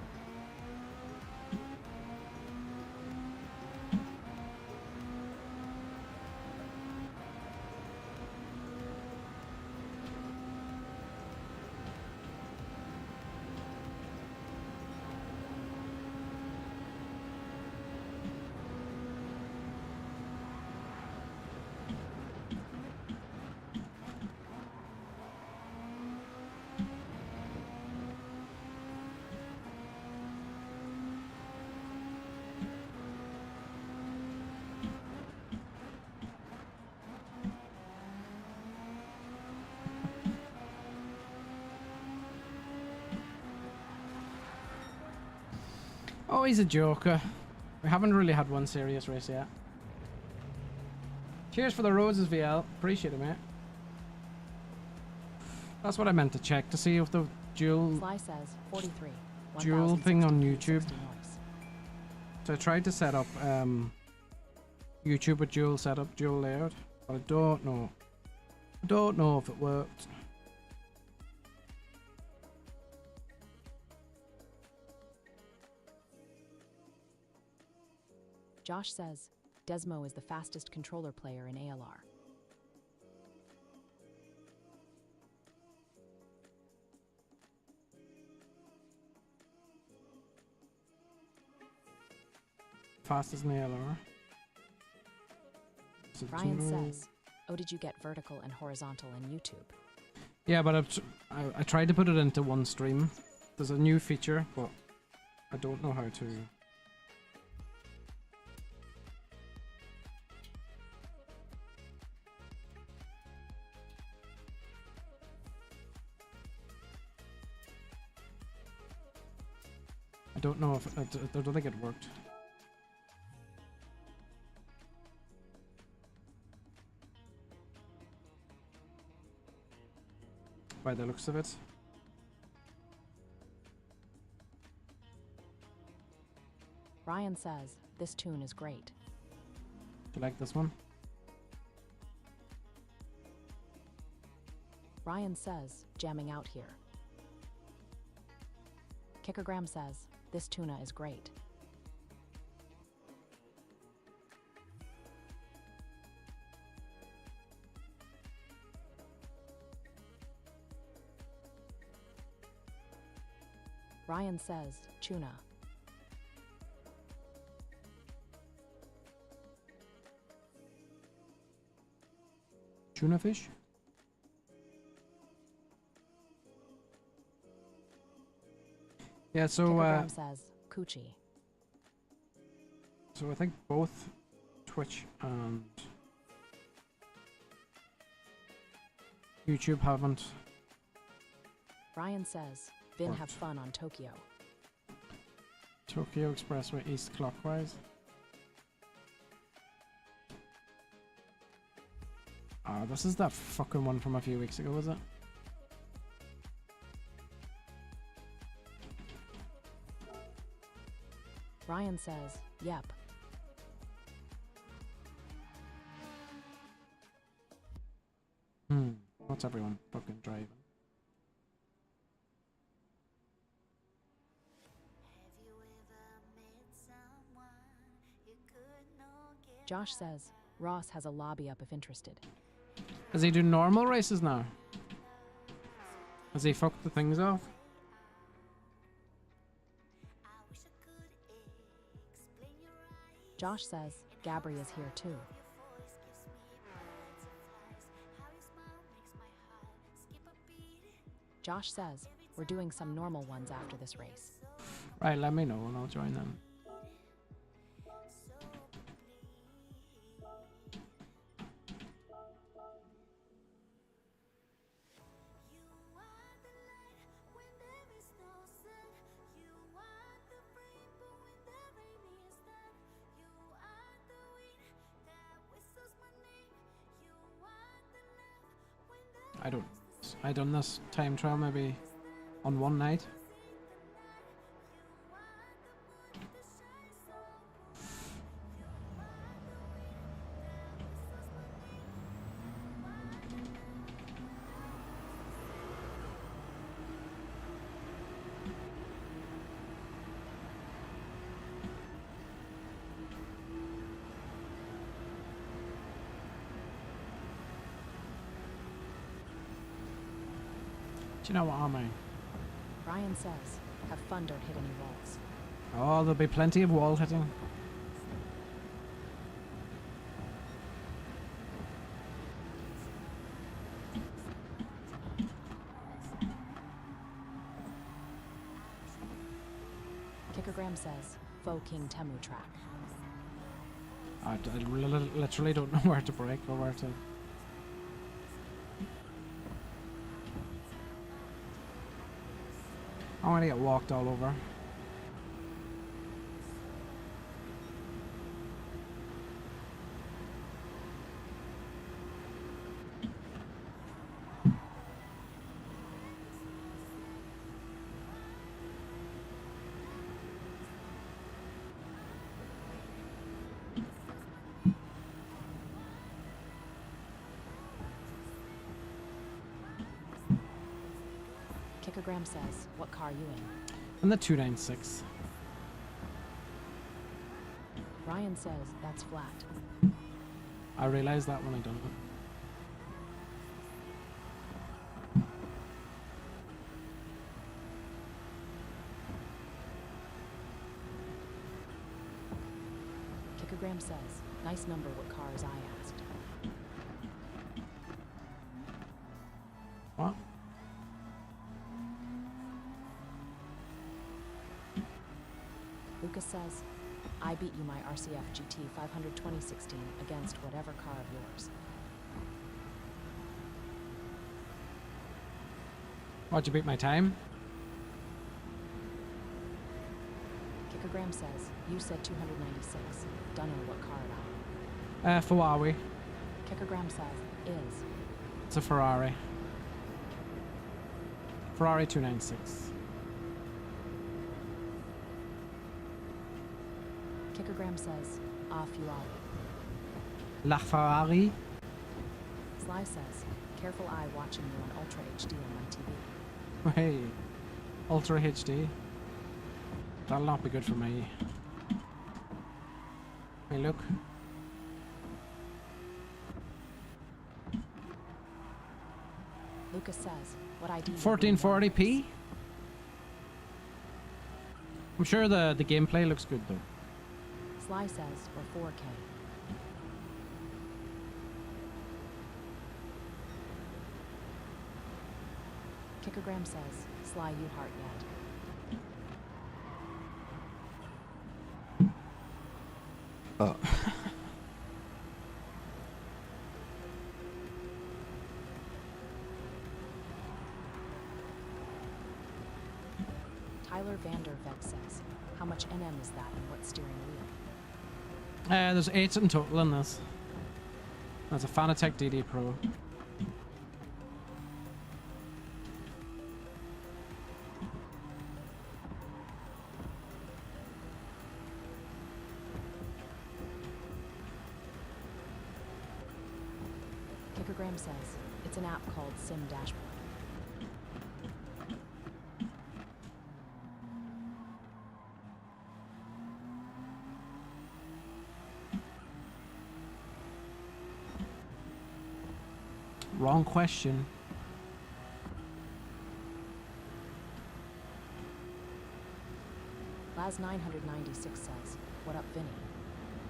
Oh, he's a joker. We haven't really had one serious race yet. Cheers for the roses, VL. Appreciate it, mate. That's what I meant to check, to see if the dual Sly says 43. thing on 1060 YouTube. noise. So I tried to set up YouTube with dual setup, dual layout, but I don't know. I don't know if it worked. Josh says Desmo is the fastest controller player in ALR. Fastest in ALR. Is it Ryan dual? says, oh, did you get vertical and horizontal in YouTube? Yeah, but I tried to put it into one stream. There's a new feature, but I don't know how to. I don't know if I don't think it worked. By the looks of it. Ryan says, this tune is great. Do you like this one? Ryan says, jamming out here. Kickergram says, this tuna is great. Ryan says, tuna. Tuna fish? Yeah, so Kickergram says, coochie. so I think both Twitch and YouTube haven't. Ryan says, Vin have Worked. fun on Tokyo. Tokyo Expressway east clockwise. Ah, this is that fucking one from a few weeks ago, is it? Ryan says, yep. What's everyone fucking driving? Josh says, Ross has a lobby up if interested. Does he do normal races now? Has he fucked the things off? Josh says, Gabri is here too. Josh says, we're doing some normal ones after this race. Right, let me know and I'll join them. I done this time trial maybe on one night. Do you know what I mean? Ryan says, have fun, don't hit any walls. Oh, there'll be plenty of wall hitting. Kickergram says, faux King Temu track. I literally don't know where to brake or where to. I'm gonna get walked all over. Kickogram says, what car are you in? And the 296. Ryan says, that's flat. I realized that when I done it. Kickogram says, nice number, what cars I asked. What? Lucas says, I beat you my RCF GT 500 2016 against whatever car of yours. Why'd you beat my time? Kickogram says, you said 296. Dunno what car it I. Ferrari. Kickogram says, is. It's a Ferrari. Ferrari 296. Kickogram says, off you are. La Ferrari. Sly says, careful eye watching you on Ultra HD on my TV. Hey. Ultra HD. That'll not be good for me. Hey, look. Lucas says, what ID? 1440p. I'm sure the gameplay looks good though. Sly says, or 4K. Kickogram says, Sly, you heart yet. Oh. Tyler Vandervet says, how much NM is that and what steering wheel? There's 8 in total in this. That's a Fanatec DD Pro. Kickogram says, it's an app called Sim Dashboard. Wrong question. Laz 996 says, what up, Vinny?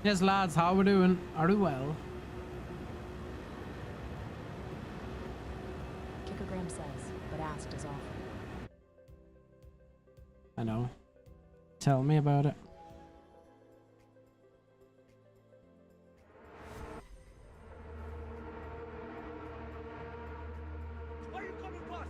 Yes, lads, how we doing? Are we well? Kickogram says, but asked is often. I know. Tell me about it. Why are you coming past?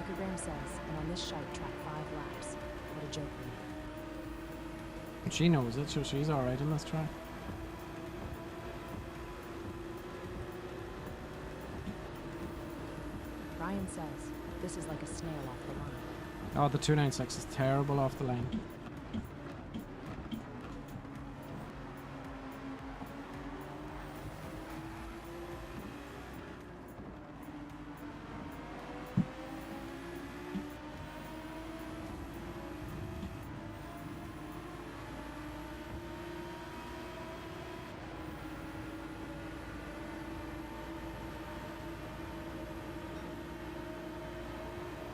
Kickogram says, and on this shite track 5 laps. What a joke, Vinny. She knows it, so she's alright in this track. Ryan says, this is like a snail off the line. Oh, the 296 is terrible off the line.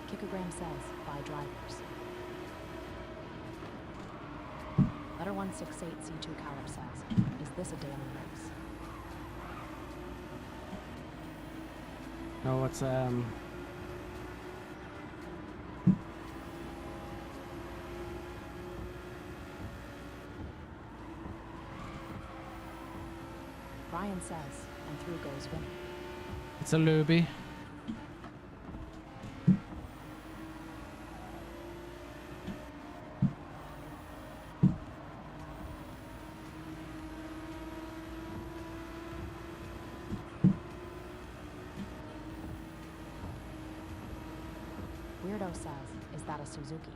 Kickogram says, by drivers. Letter 168C2 Calip says, is this a daily race? No, it's Ryan says, and through goes Vinny. it's a looby. Weirdo says, is that a Suzuki?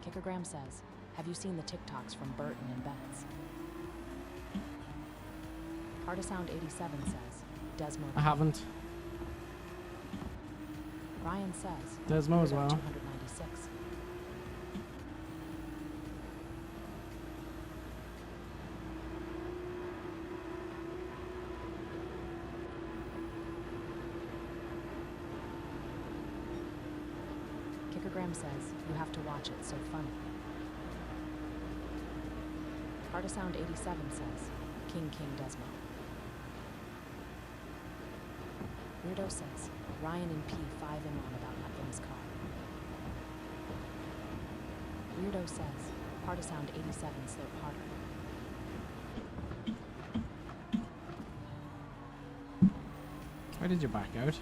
Kickergram says, have you seen the TikToks from Burton and Betts? Partisound87 says, Desmo. I haven't. Ryan says, Desmo as Weirdo well. 296. Kickergram says, you have to watch it, so funny. Partisound87 says, King Desmo. Weirdo says, Ryan and P5 him on about Nutham's car. Weirdo says, Partisound87 slope harder. Why did you back out?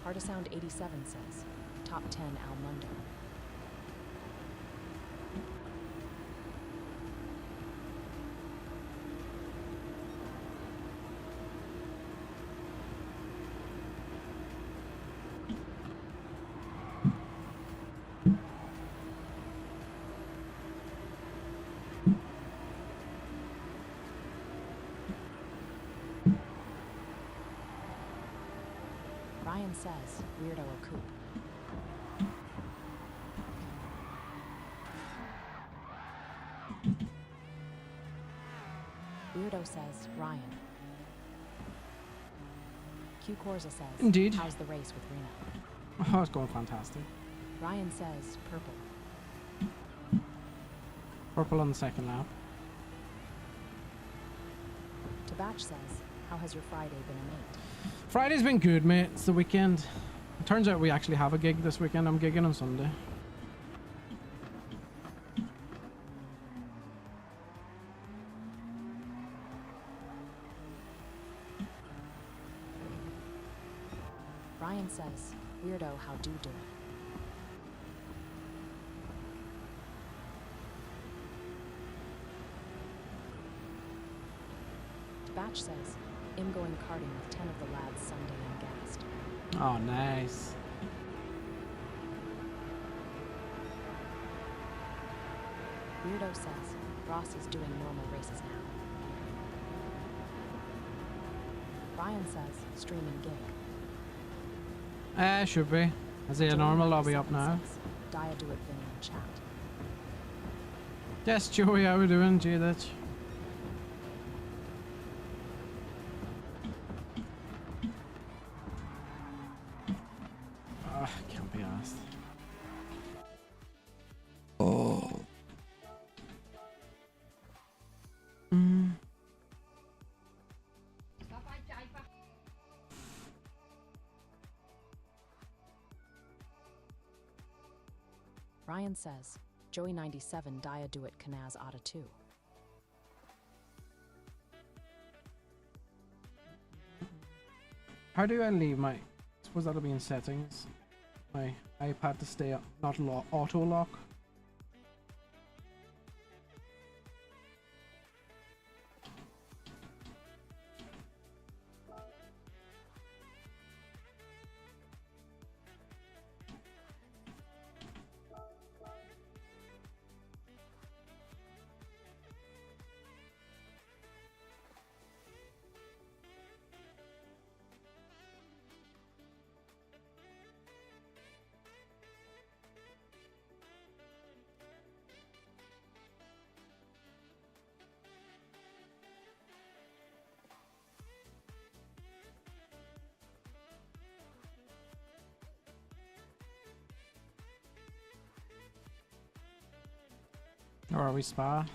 Partisound87 says, top 10 Al Mundo. Ryan says, Weirdo a coupe. Weirdo says, Ryan. Q Corza says, Indeed. how's the race with Rena? Oh, it's going fantastic. Ryan says, purple. Purple on the second lap. Tabach says, how has your Friday been a mate? Friday's been good, mate. It's the weekend. It turns out we actually have a gig this weekend. I'm gigging on Sunday. Ryan says, Weirdo, how do it? Batch says, I'm going karting with 10 of the lads Sunday and gassed. Oh, nice. Weirdo says, Ross is doing normal races now. Ryan says, streaming gig. Should be. Is it a normal lobby up now? Dia do it Vinny in chat. Yes, Joey, how we doing? Gee, that's... Can't be asked. Oh. Ryan says, Joey 97 Dia do it Kanaz Ada 2. How do I leave my... I suppose that'll be in settings. My iPad to stay up, not auto lock. Or are we spa?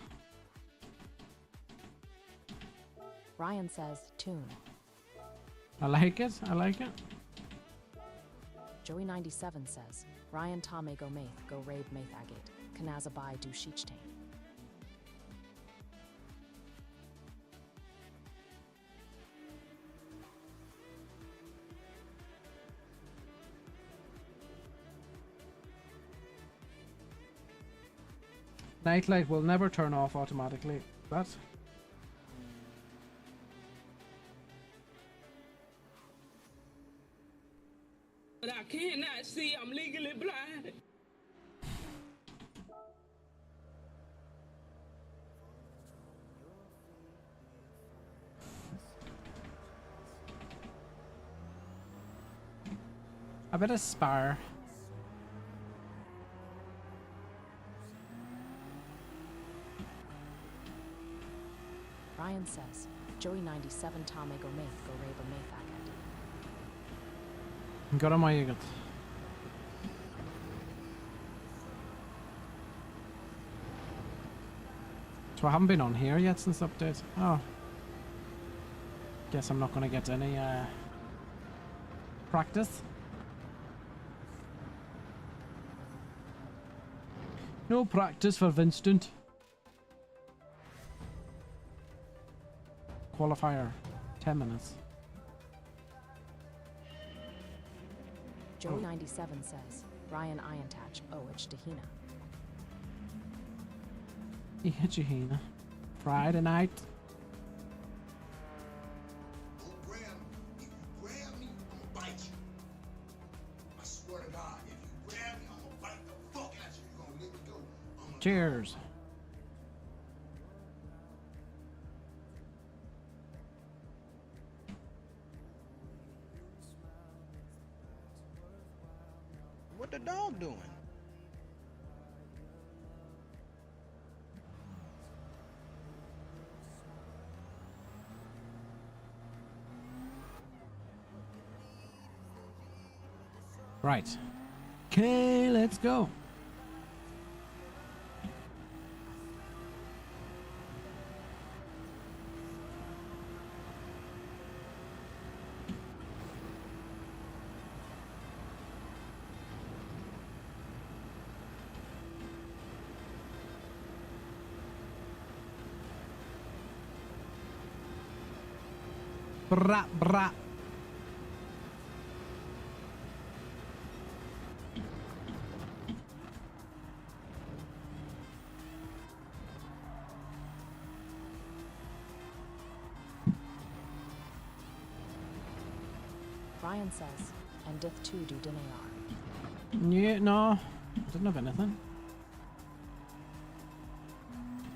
Ryan says, tune. I like it. I like it. Joey 97 says, Ryan Tame go Maith, go raid Maith agate. Kanazabai do Sheechtain. Nightlight will never turn off automatically. That. But I cannot see. I'm legally blind. A bit of spar. Ryan says, Joey 97 Tom Ego Maith go Reba Maithak Got on my egot. So I haven't been on here yet since update. Oh. Guess I'm not gonna get any practice. No practice for Vincent. Qualifier. 10 minutes. Joey 97 says, Ryan Iontach, Owich Dahina. Yeah, Jahina. Friday night. Don't grab me. If you grab me, I'm gonna bite you. I swear to God, if you grab me, I'm gonna bite the fuck out you. You're gonna let me go. Cheers. What the dog doing? Right. Okay, let's go. Bra bra. Ryan says, and Dith 2 do Dinar. Yeah, no. I didn't have anything.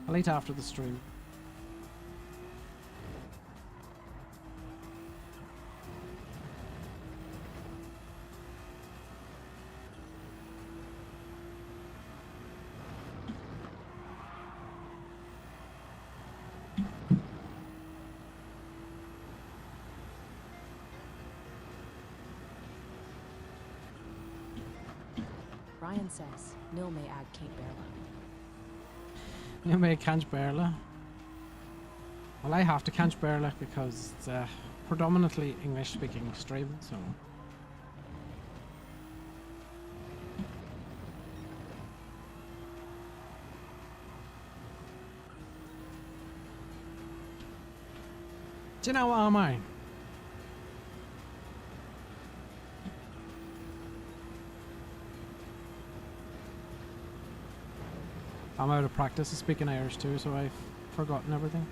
I'll eat after the stream. Ryan says, Nil may ag Kate Berla. You may catch Berla. Well, I have to catch Berla because it's a predominantly English speaking stream, so. Do you know what am I? I'm out of practice of speaking Irish too, so I've forgotten everything.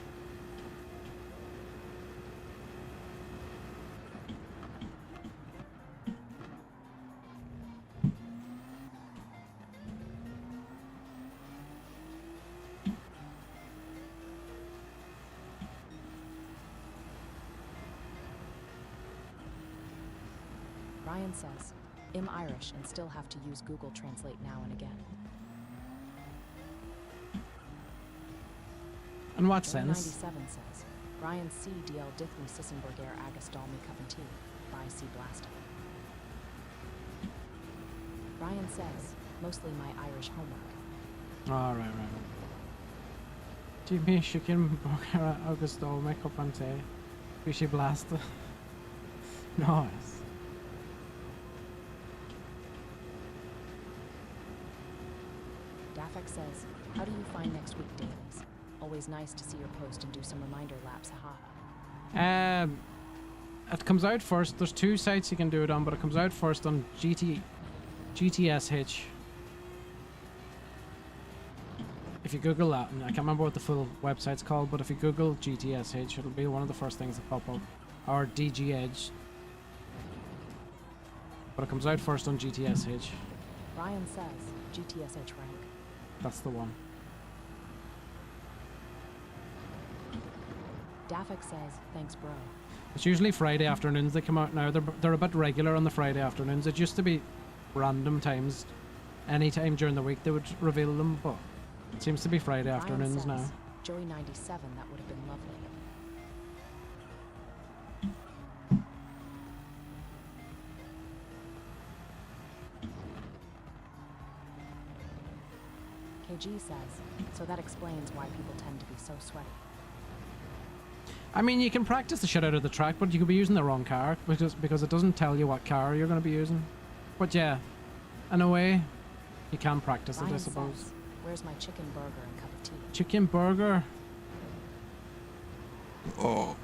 Ryan says, I'm Irish and still have to use Google Translate now and again. In what Joey sense? 97 says, Ryan C. DL Dithmi Sissenberg Air Agastolmi Coventy by C. Blasta. Ryan says, mostly my Irish homework. Oh, right. Jimmy Chicken Burger Augusto Makeup and Tay. Fishy Blast. Nice. Dafek says, how do you find next week dailies? Always nice to see your post and do some reminder laps, haha. It comes out first. There's two sites you can do it on, but it comes out first on GTSH. if you Google that, and I can't remember what the full website's called, but if you Google GTSH, it'll be one of the first things that pop up. Or DG Edge. But it comes out first on GTSH. Ryan says, GTSH rank. That's the one. Dafik says, thanks bro. It's usually Friday afternoons they come out now. They're a bit regular on the Friday afternoons. It used to be random times. Any time during the week they would reveal them, but it seems to be Friday Ryan afternoons says, now. Joey 97, that would have been lovely. KG says, so that explains why people tend to be so sweaty. I mean, you can practice the shit out of the track, but you could be using the wrong car because it doesn't tell you what car you're going to be using. But yeah, in a way, you can practice Ryan it, I suppose. says, where's my chicken burger and cup of tea? Chicken burger. Oh.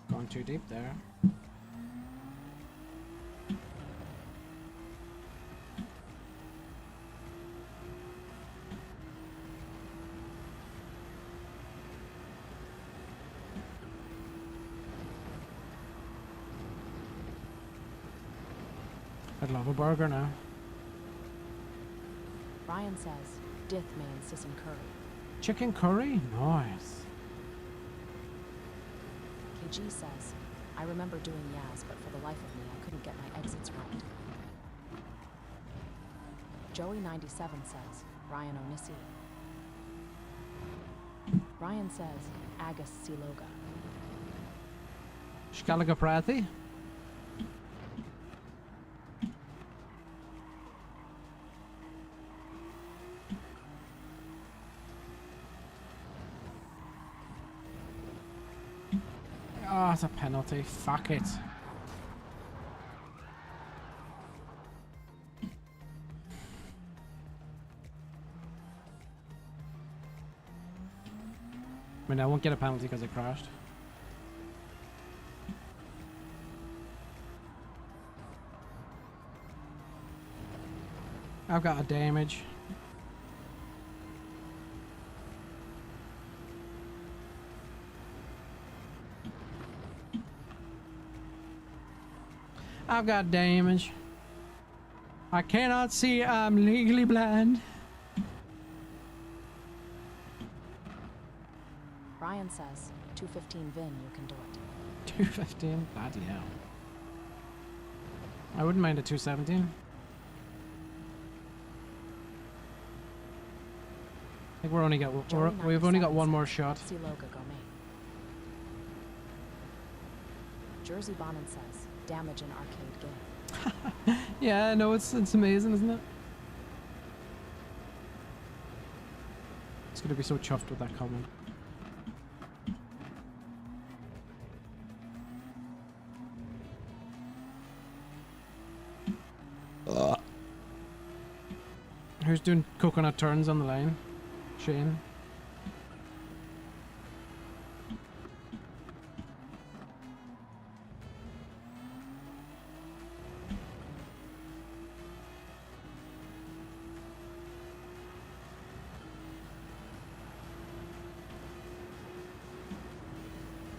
Going too deep there. I'd love a burger now. Ryan says, Dith man sissin curry. Chicken curry? Nice. KG says, I remember doing Yaz, but for the life of me, I couldn't get my exits right. Joey 97 says, Ryan Onisi. Ryan says, Agus Siloga. Shkalaga Prathi? Oh, it's a penalty. Fuck it. I mean, I won't get a penalty because it crashed. I've got a damage. I've got damage. I cannot see. I'm legally blind. Ryan says, 215 Vin, you can do it. 215? Bloody hell. I wouldn't mind a 217. I think we've only got one more shot. See Loga go me. Jersey Bonnet says, damage an arcade game. Yeah, I know, it's amazing, isn't it? It's gonna be so chuffed with that comment. Who's doing coconut turns on the line? Shane.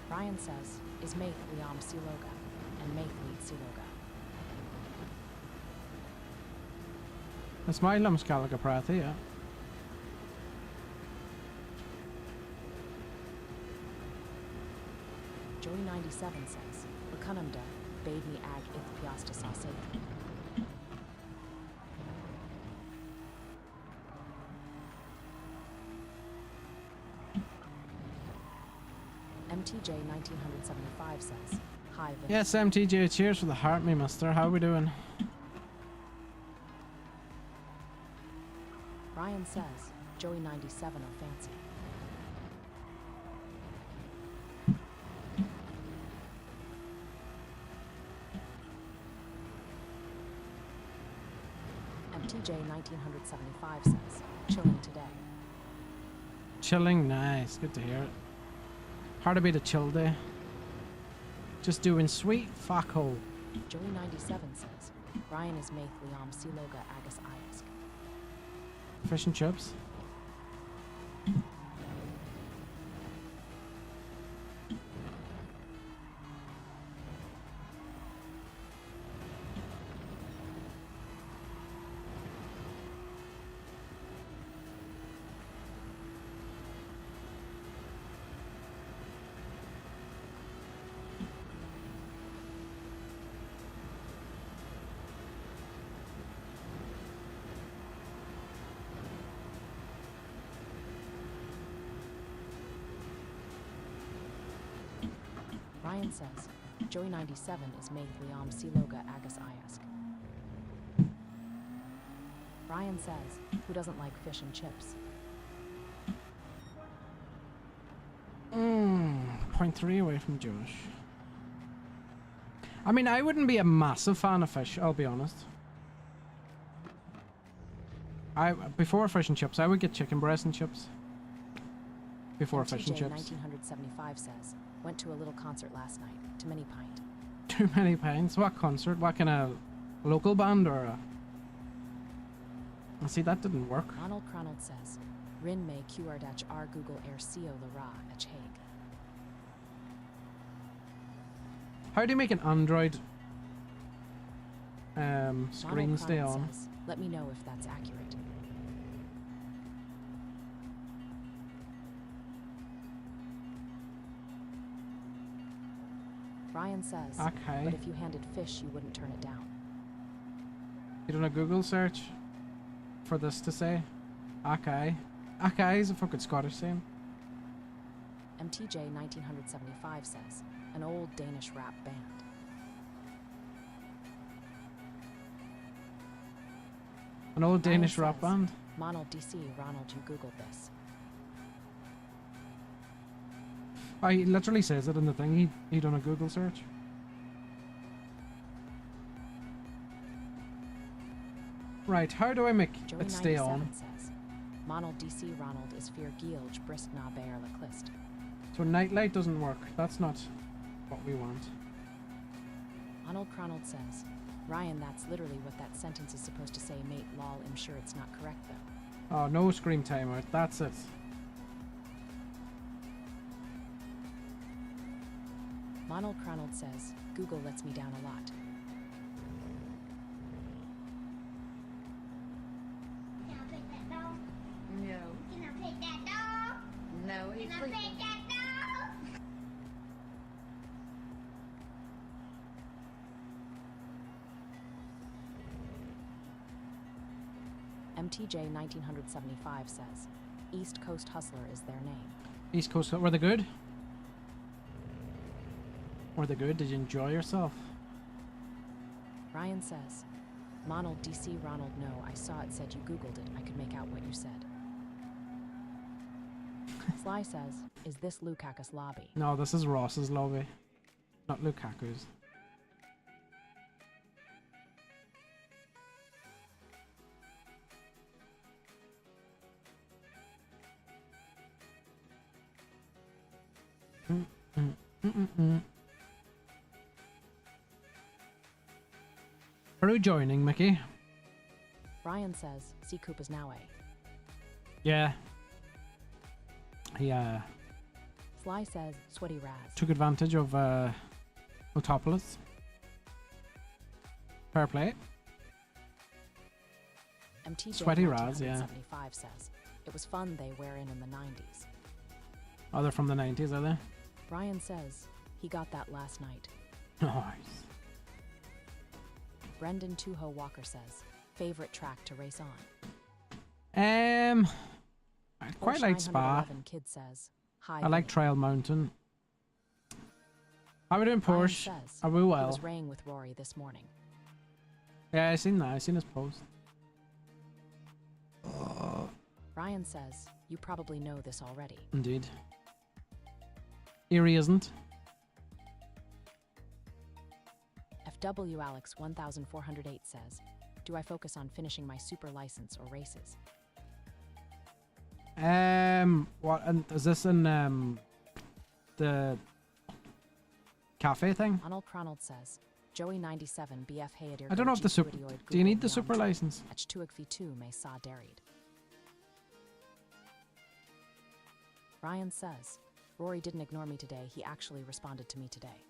Ryan says, is Maith Liam Siloga, and Maith leads Siloga. That's my Lamskalaga Prathi, yeah. Joey 97 says, Lakunamda, bade me ag ith piasta sausage. MTJ 1975 says, hi Vin. Yes, MTJ, cheers for the heart, me mister. How are we doing? Ryan says, Joey 97 are fancy. MTJ 1975 says, chilling today. Chilling, nice. Good to hear it. Hard to beat a chill day. Just doing sweet fuck hole. Joey 97 says, Ryan is Maith Liam Siloga Agus Iask. Fish and chips. Ryan says, Joey 97 is Maith Liam Siloga Agus Iask. Ryan says, who doesn't like fish and chips? 0.3 away from Josh. I mean, I wouldn't be a massive fan of fish, I'll be honest. Before fish and chips, I would get chicken breast and chips. Before fish and TJ chips. 1975 says, went to a little concert last night. Too many pint. Too many pints? What concert? What kind of local band or a... See, that didn't work. Ronald Cronald says, Rin May QR R Google Air CO Lara Ach Hague. How do you make an Android screen Ronald stay Cronald on? says, let me know if that's accurate. Ryan says, Okay. but if you handed fish, you wouldn't turn it down. You done a Google search for this to say? Okay. Okay is a fucking Scottish name. MTJ 1975 says, an old Danish rap band. An old Ryan Danish rap says, band. Ronald DC, Ronald, you Googled this. Oh, he literally says it in the thing. He done a Google search. Right, how do I make Joey it stay 97 on? says, Ronald DC, Ronald is fear Gielge brisk na bear la clist. So nightlight doesn't work. That's not what we want. Ronald Cronald says, Ryan, that's literally what that sentence is supposed to say, mate, lol, I'm sure it's not correct though. Oh, no scream timeout. That's it. Ronald Cronald says, Google lets me down a lot. Can I pet that dog? No. Can I pet that dog? No, he's Can I sleeping. pet that dog? MTJ 1975 says, East Coast Hustler is their name. East Coast, were they good? Were they good? Did you enjoy yourself? Ryan says, Ronald DC, Ronald, no, I saw it said you Googled it. I could make out what you said. Sly says, is this Lukakus lobby? No, this is Ross's lobby. Not Lukaku's. Are you joining, Mickey? Ryan says, C. Coop is now A. Yeah. He Sly says, Sweaty Raz. took advantage of Otopolis. Fair play. MTJ Sweaty Raz, yeah. 1975 says, it was fun they were in the 90s. Oh, they're from the 90s, are they? Ryan says, he got that last night. Nice. Brendan Tuho Walker says, favorite track to race on. I quite like Spa. 911 Kid says, hi. I like Vinny." Trail Mountain. How we doing, Ryan Porsche? says, Are we he well? was raying with Rory this morning. Yeah, I seen that. I seen his post. Ryan says, you probably know this already. Indeed. Erie isn't. FW Alex 1408 says, Do I focus on finishing my super license or races? What? And is this in the cafe thing? Arnold Cronald says, Joey 97 BF Hayadir. I don't know if the super. Do you need the super license? H2 2 may saw daried. Ryan says, Rory didn't ignore me today. He actually responded to me today.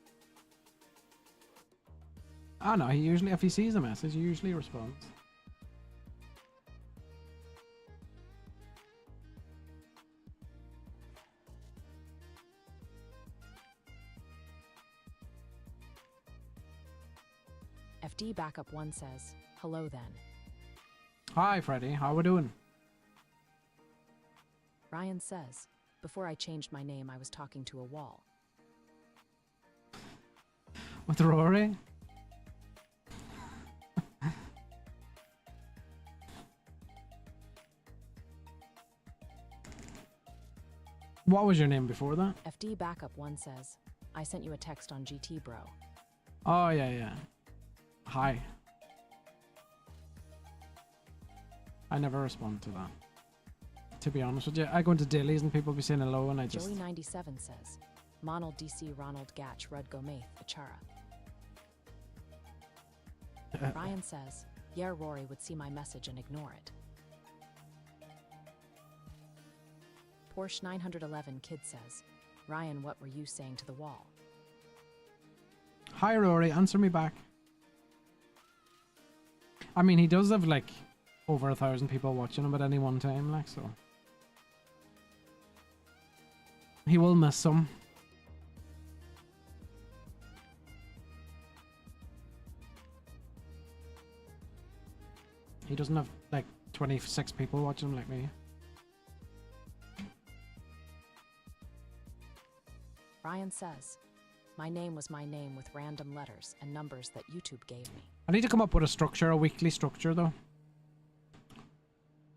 Oh no, he usually, if he sees a message, he usually responds. FD Backup 1 says, hello then. Hi Freddy, how we doing? Ryan says, before I changed my name, I was talking to a wall. With Rory? What was your name before that? FD Backup 1 says, I sent you a text on GT, bro. Oh yeah, yeah. Hi. I never respond to that. To be honest with you, I go into dailies and people be saying hello and I just... Joey 97 says, Monald DC Ronald Gatch Rud Gomaith Achara. Ryan says, yeah, Rory would see my message and ignore it. Porsche 911 Kid says, Ryan, what were you saying to the wall? Hi Rory, answer me back. I mean, he does have like over 1,000 people watching him at any one time, like, so he will miss some. He doesn't have like 26 people watching him like me. Ryan says, my name was my name with random letters and numbers that YouTube gave me. I need to come up with a structure, a weekly structure though.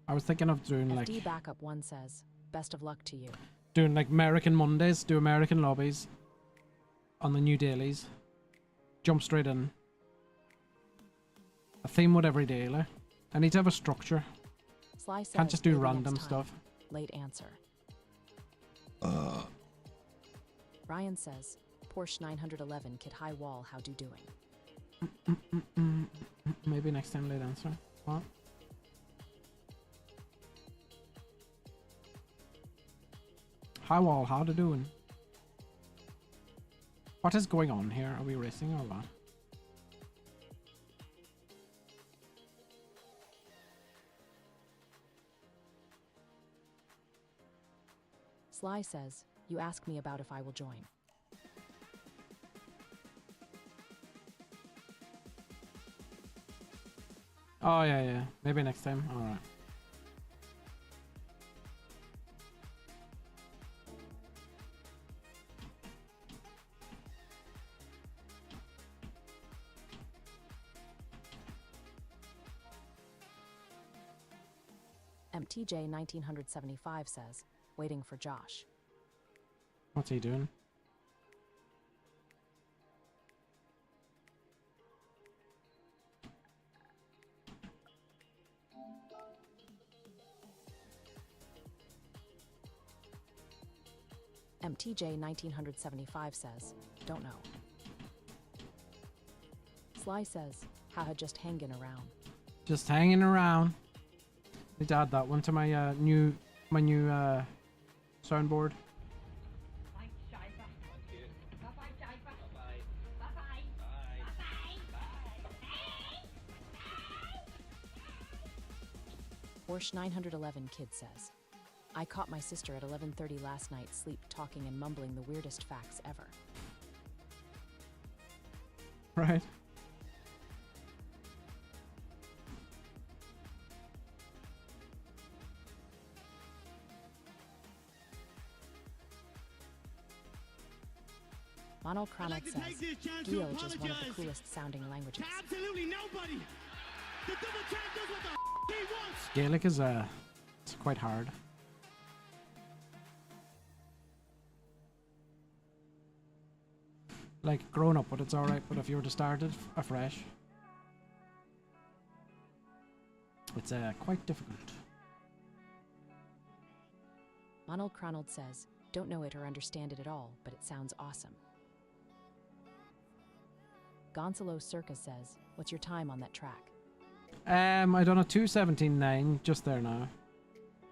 I was thinking of doing like... FD Backup 1 says, best of luck to you. Doing like American Mondays, do American lobbies on the new dailies. Jump straight in. A theme with every day, like. I need to have a structure. Sly says, Can't just do maybe random next time. stuff. Late answer. Ryan says, Porsche 911 Kid High Wall, how do doing? Maybe next time late answer. What? High wall, how to doing? What is going on here? Are we racing or what? Sly says, you ask me about if I will join. Oh yeah, yeah. Maybe next time. Alright. MTJ 1975 says, waiting for Josh. What's he doing? MTJ 1975 says, don't know. Sly says, haha, just hanging around. Just hanging around. Need to add that one to my new soundboard. Porsche 911 Kid says, I caught my sister at 11:30 last night sleep talking and mumbling the weirdest facts ever. Right. Monochronic says, Geoj is one of the coolest sounding languages. Absolutely nobody. The double champ does what the he wants. Gaelic is it's quite hard. Like growing up, but it's alright. But if you were to start it afresh, It's quite difficult. Ronald Cronald says, don't know it or understand it at all, but it sounds awesome. Gonzalo Circus says, what's your time on that track? I done a 2:17.9 just there now.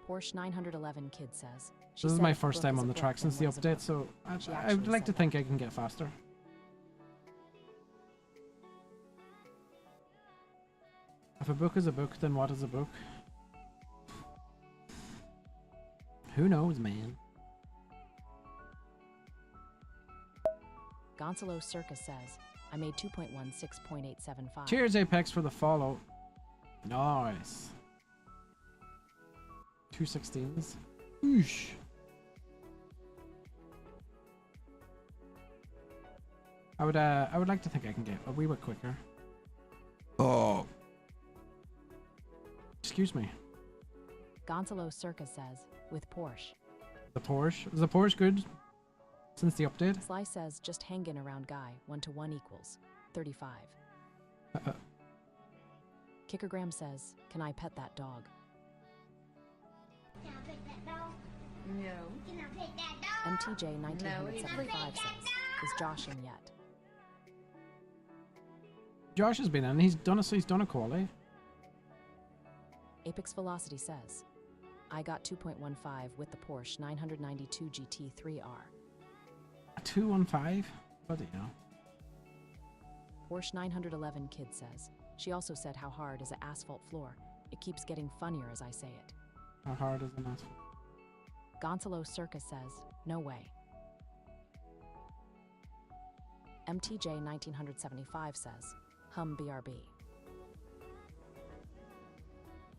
Porsche 911 Kid says, This is my first time on the track since the update, so I would like to think I can get faster. If a book is a book, then what is a book? Who knows, man? Gonzalo Circus says, I made 2.16.875. Cheers, Apex, for the follow. Nice. 216s. Oosh. I would like to think I can get a wee bit quicker. Oh. Excuse me. Gonzalo Circus says, with Porsche. The Porsche? Is the Porsche good since the update? Sly says, just hanging around guy, 1 to 1 equals 35. Kickergram says, can I pet that dog? Can I pet that dog? No. Can I pet that dog? MTJ 1975 says, is Josh in yet? Josh has been in. He's done a quality. Apex Velocity says, I got 2.15 with the Porsche 992 GT3R. A 215? Bloody hell. Porsche 911 Kid says, she also said how hard is an asphalt floor. It keeps getting funnier as I say it. How hard is an asphalt? Gonzalo Circus says, no way. MTJ 1975 says, hum BRB.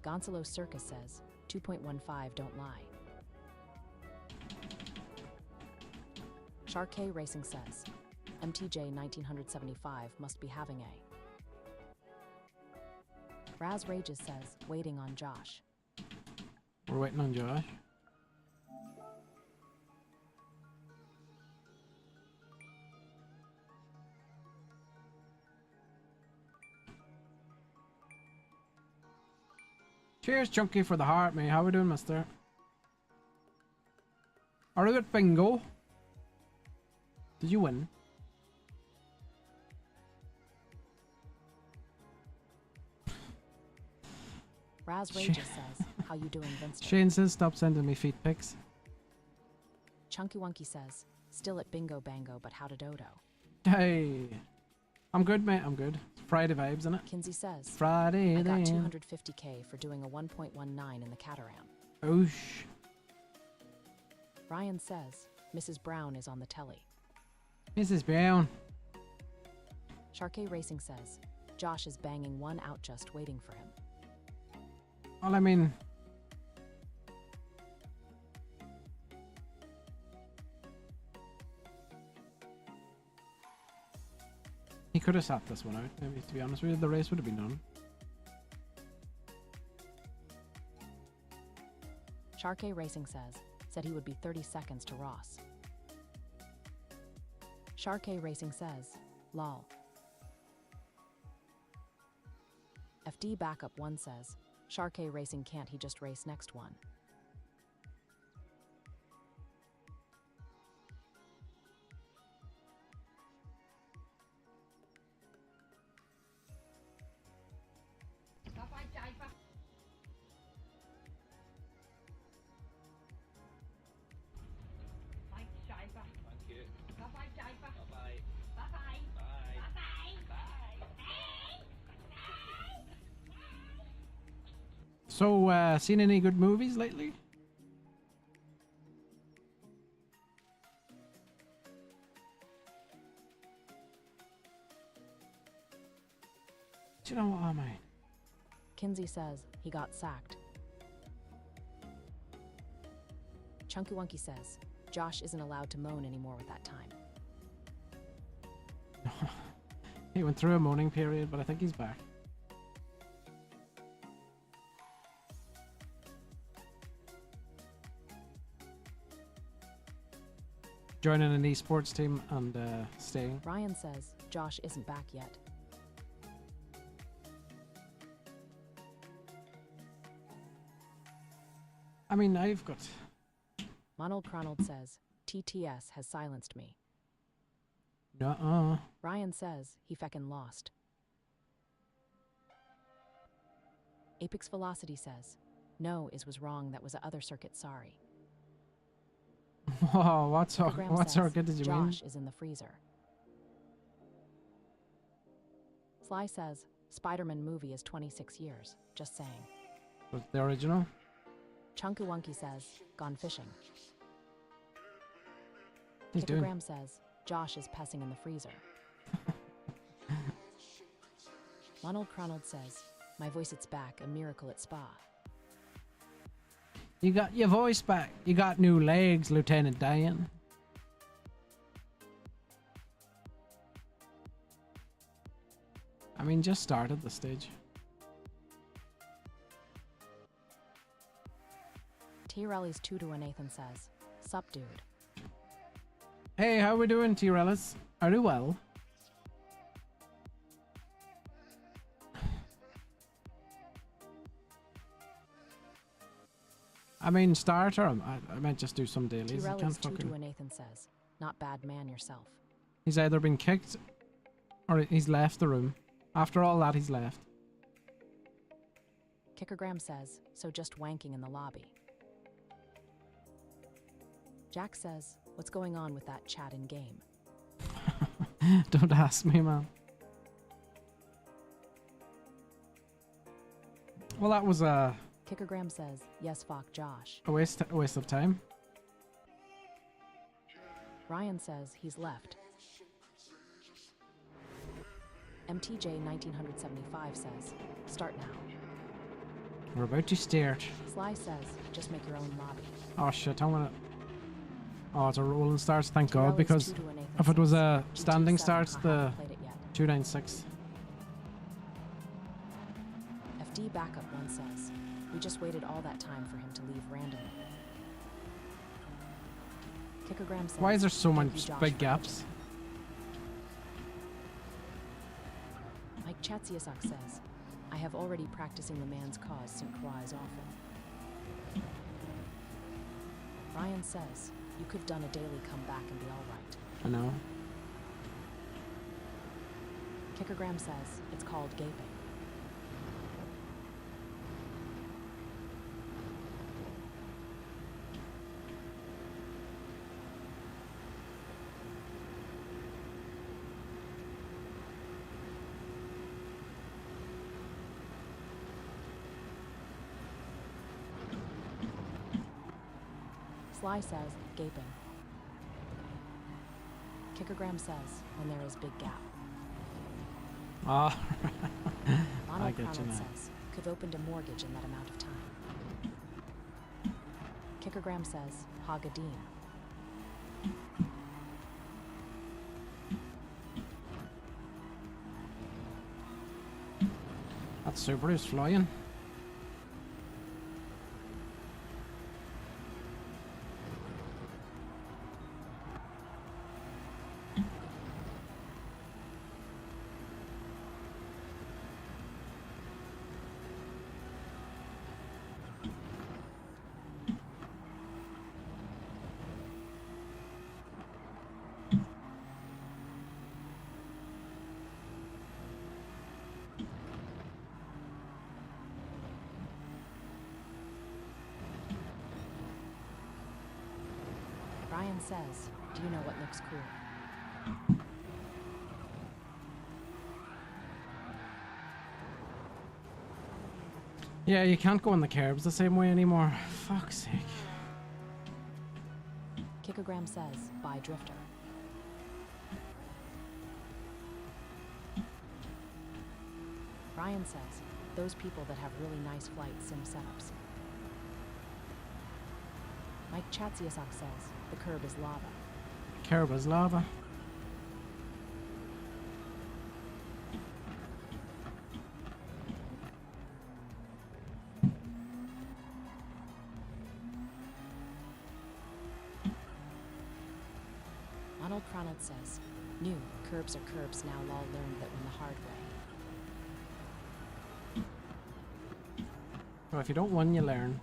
Gonzalo Circus says, 2.15 don't lie. Sharkay Racing says, MTJ 1975 must be having a. Raz Rages says, waiting on Josh. We're waiting on Josh. Cheers, Chunky, for the heart, mate. How we doing, mister? Are we at bingo? Did you win? Raz Rages says, how you doing, Vincent? Shane says, stop sending me feet pics. Chunky Wunky says, still at bingo bango, but how to dodo? Hey. I'm good, mate. I'm good. Friday vibes, innit? Kinsey says, Friday I got then. 250k for doing a 1.19 in the Cataram. Oosh. Ryan says, Mrs. Brown is on the telly. Mrs. Brown. Sharkay Racing says, Josh is banging one out just waiting for him. Well, I mean... He could have sat this one out, maybe, to be honest with you. The race would have been done. Sharkay Racing said he would be 30 seconds to Ross. Sharkay Racing says, lol. FD Backup 1 says, Sharkay Racing can't he just race next one? So, seen any good movies lately? Do you know what I mean? Kinsey says he got sacked. Chunky Wunky says, Josh isn't allowed to moan anymore with that time. He went through a moaning period, but I think he's back. Joining an esports team and staying. Ryan says Josh isn't back yet. I mean, I've got... Ronald Cronald says, TTS has silenced me. Nuh-uh. Ryan says he feckin' lost. Apex Velocity says, no, is was wrong, that was a other circuit, sorry. Whoa, what Kilogram says, circuit did you mean? Josh is in the freezer. Sly says, Spider-Man movie is 26 years, just saying. Was the original? Chunky Wunky says, gone fishing. He's doing... Kilogram says, Josh is pessing in the freezer. Ronald Cronald says, my voice it's back, a miracle at spa. You got your voice back. You got new legs, Lieutenant Dan. I mean, just started the stage. T-Rally's 2 to a Nathan says, sup dude. Hey, how we doing, T-Rellis? Are you well? I mean, start or I might just do some dailies. I T-Rally's can't 2 to fucking... a Nathan says, not bad man yourself. He's either been kicked or he's left the room. After all that, he's left. Kickergram says, so just wanking in the lobby. Jack says, what's going on with that chat in game? Don't ask me, man. Well, that was a Kickergram says, yes, fuck Josh. waste of time. Ryan says he's left. MTJ 1975 says, start now. We're about to start. Sly says, just make your own lobby. Oh shit, I'm gonna... Oh, it's a rolling start, thank God, Rally's because 2 to a Nathan if it was says, a standing GT7 start, the haven't played it yet. 296. FD Backup 1 says, we just waited all that time for him to leave randomly. Kickergram says, Why is there so "Thank you, much Josh, big for gaps? watching." Mike Chatsiasak says, I have already practicing the man's cause since Cries often. Ryan says, you could have done a daily comeback and be alright. I know. Kickergram says, it's called gaping. Sly says, gaping. Kickergram says, when there is big gap. Ah, I Ronald get you Cronald now. says, could have opened a mortgage in that amount of time. Kickergram says, Hagadeen. That Subaru's flying. Ryan says, do you know what looks cool? Yeah, you can't go on the curbs the same way anymore. Fuck's sake. Kickergram says, buy Drifter. Ryan says, those people that have really nice flight sim setups. Mike Chatsiasak says, the curb is lava. Curb is lava. Ronald Cronald says, new, curbs are curbs now, lol learned that one the hard way. Well, if you don't win, you learn.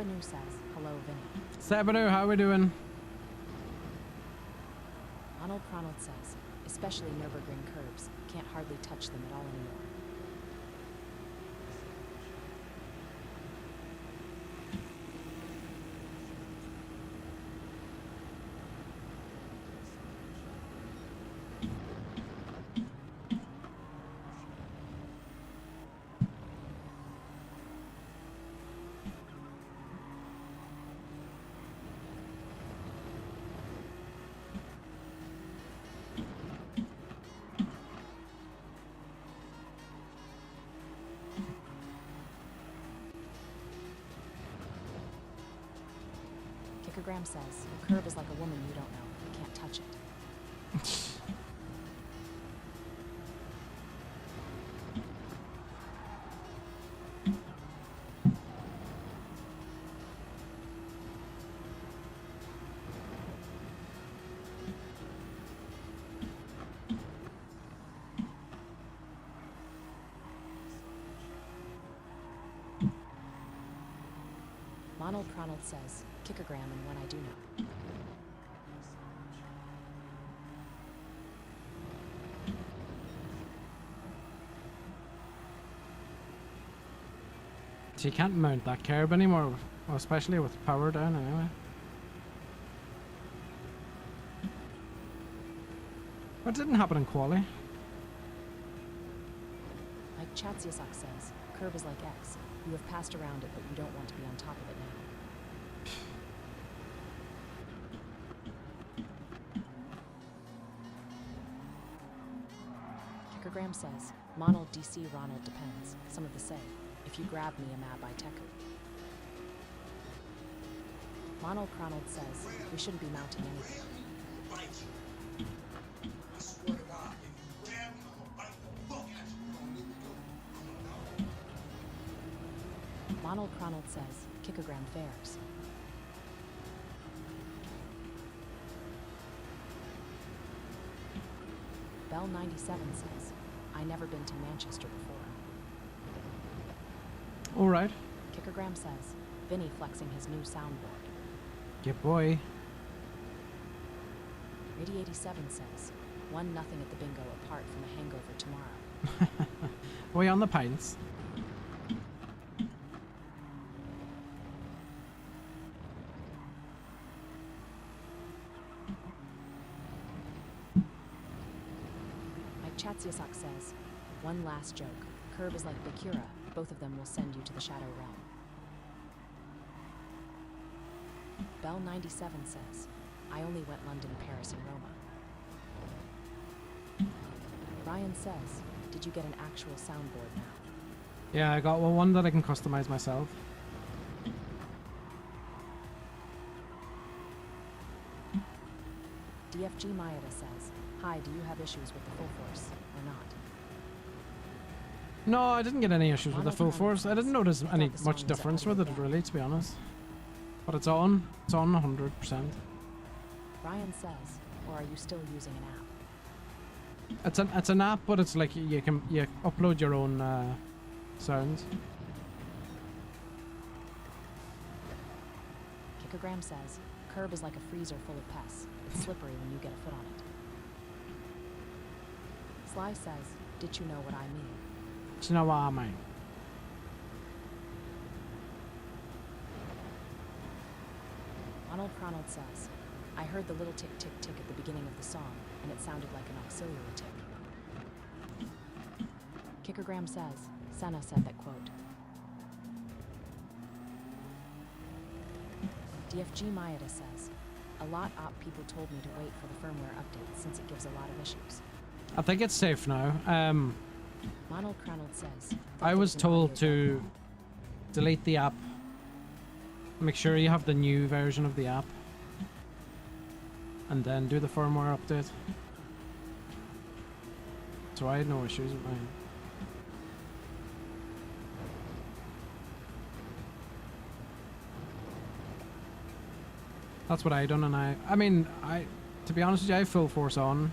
Sebanu says, hello, Vinny. Sabadoo, how we doing? Ronald says, especially Nürburgring curbs. Can't hardly touch them at all anymore. Kickogram says, a curb is like a woman you don't know. You can't touch it. Ronald says, Kickogram and when I do know. So you can't mount that curb anymore, well, especially with power down anyway. What didn't happen in quali? Like Chatsiasak says, curb is like X. You have passed around it, but you don't want to be on top of it now. Kickogram says, Monald DC Ronald depends. Some of the say, if you grab me, am I Teku. Monald says, we shouldn't be mounting anything. Grab me, I'm gonna bite you. I swear to God, if you grab me, I'm gonna bite the fuck out you. You don't need to do. I'm a dog. Ronald says, Kickogram fares. Bell 97 says, I never been to Manchester before. Alright. Kickogram says, Vinny flexing his new soundboard. Yeah, boy. Radi 87 says, 1-0 at the bingo apart from a hangover tomorrow. Way on the pints. Mike Chatsiasak says, one last joke. Curb is like Bakura. Both of them will send you to the Shadow Realm. Bell 97 says, I only went London, Paris, and Roma. Ryan says, did you get an actual soundboard now? Yeah, I got one that I can customize myself. DFG Mayada says, hi, do you have issues with the full force or not? No, I didn't get any issues with the full force. I didn't notice any much difference with it, really, to be honest. But it's on 100%. Ryan says, or are you still using an app? It's an app, but it's like you upload your own sounds. Kickogram says, curb is like a freezer full of pests. It's slippery when you get a foot on it. Sly says, did you know what I mean? Do you know what I mean? Ronald says, I heard the little tick tick tick at the beginning of the song, and it sounded like an auxiliary tick. Kickogram says, Senna said that quote. DFG Mayada says, a lot op people told me to wait for the firmware update since it gives a lot of issues. I think it's safe now. Ronald says, I was told to delete the app. Make sure you have the new version of the app. And then do the firmware update. So I had no issues with mine. That's what I done, and I mean, to be honest with you, I have full force on.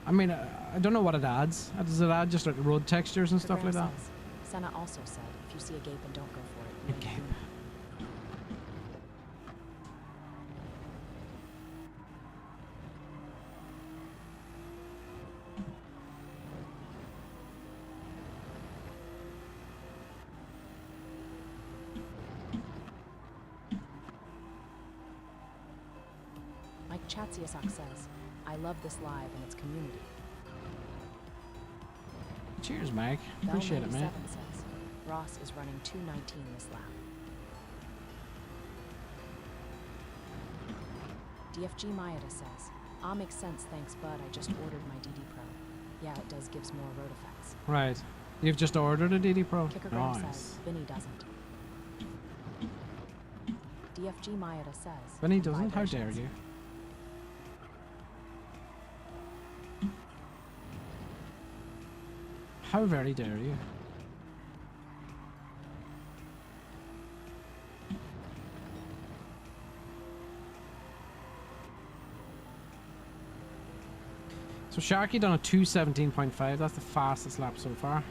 I mean, I don't know what it adds. Does it add just like road textures and stuff like that? Senna also said, if you see a gape and don't go for it, A gape. Chatsiasak says, I love this live and its community. Cheers, Mike. Appreciate it, Bell97 mate. says, Ross is running 2:19 this lap. DFG Mayada says, Ah, makes sense, thanks, bud. I just ordered my DD Pro. Yeah, it does gives more road effects. Right. You've just ordered a DD Pro? Kickergram Nice. says, Vinny doesn't. DFG Mayada says, Vinny doesn't? How dare vibrations. you? How very dare you? So Sharky done a 2:17.5. That's the fastest lap so far.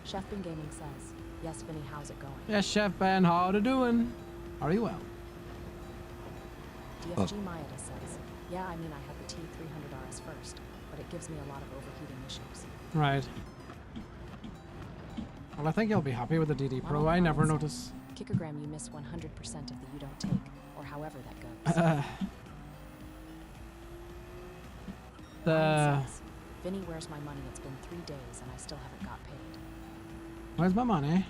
Chef Bin Gaming says, Yes, Vinny, how's it going? Yes, Chef Ben, how are you doing? Are you well? DFG Mayada says, Yeah, I mean, I had the T300 RS first, but it gives me a lot of overheating issues. Right. Well, I think you'll be happy with the DD Pro. I never notice. Kickergram, you miss 100% of the you don't take, or however that goes. Ryan says, Vinny, where's my money? It's been 3 days and I still haven't got paid. Where's my money?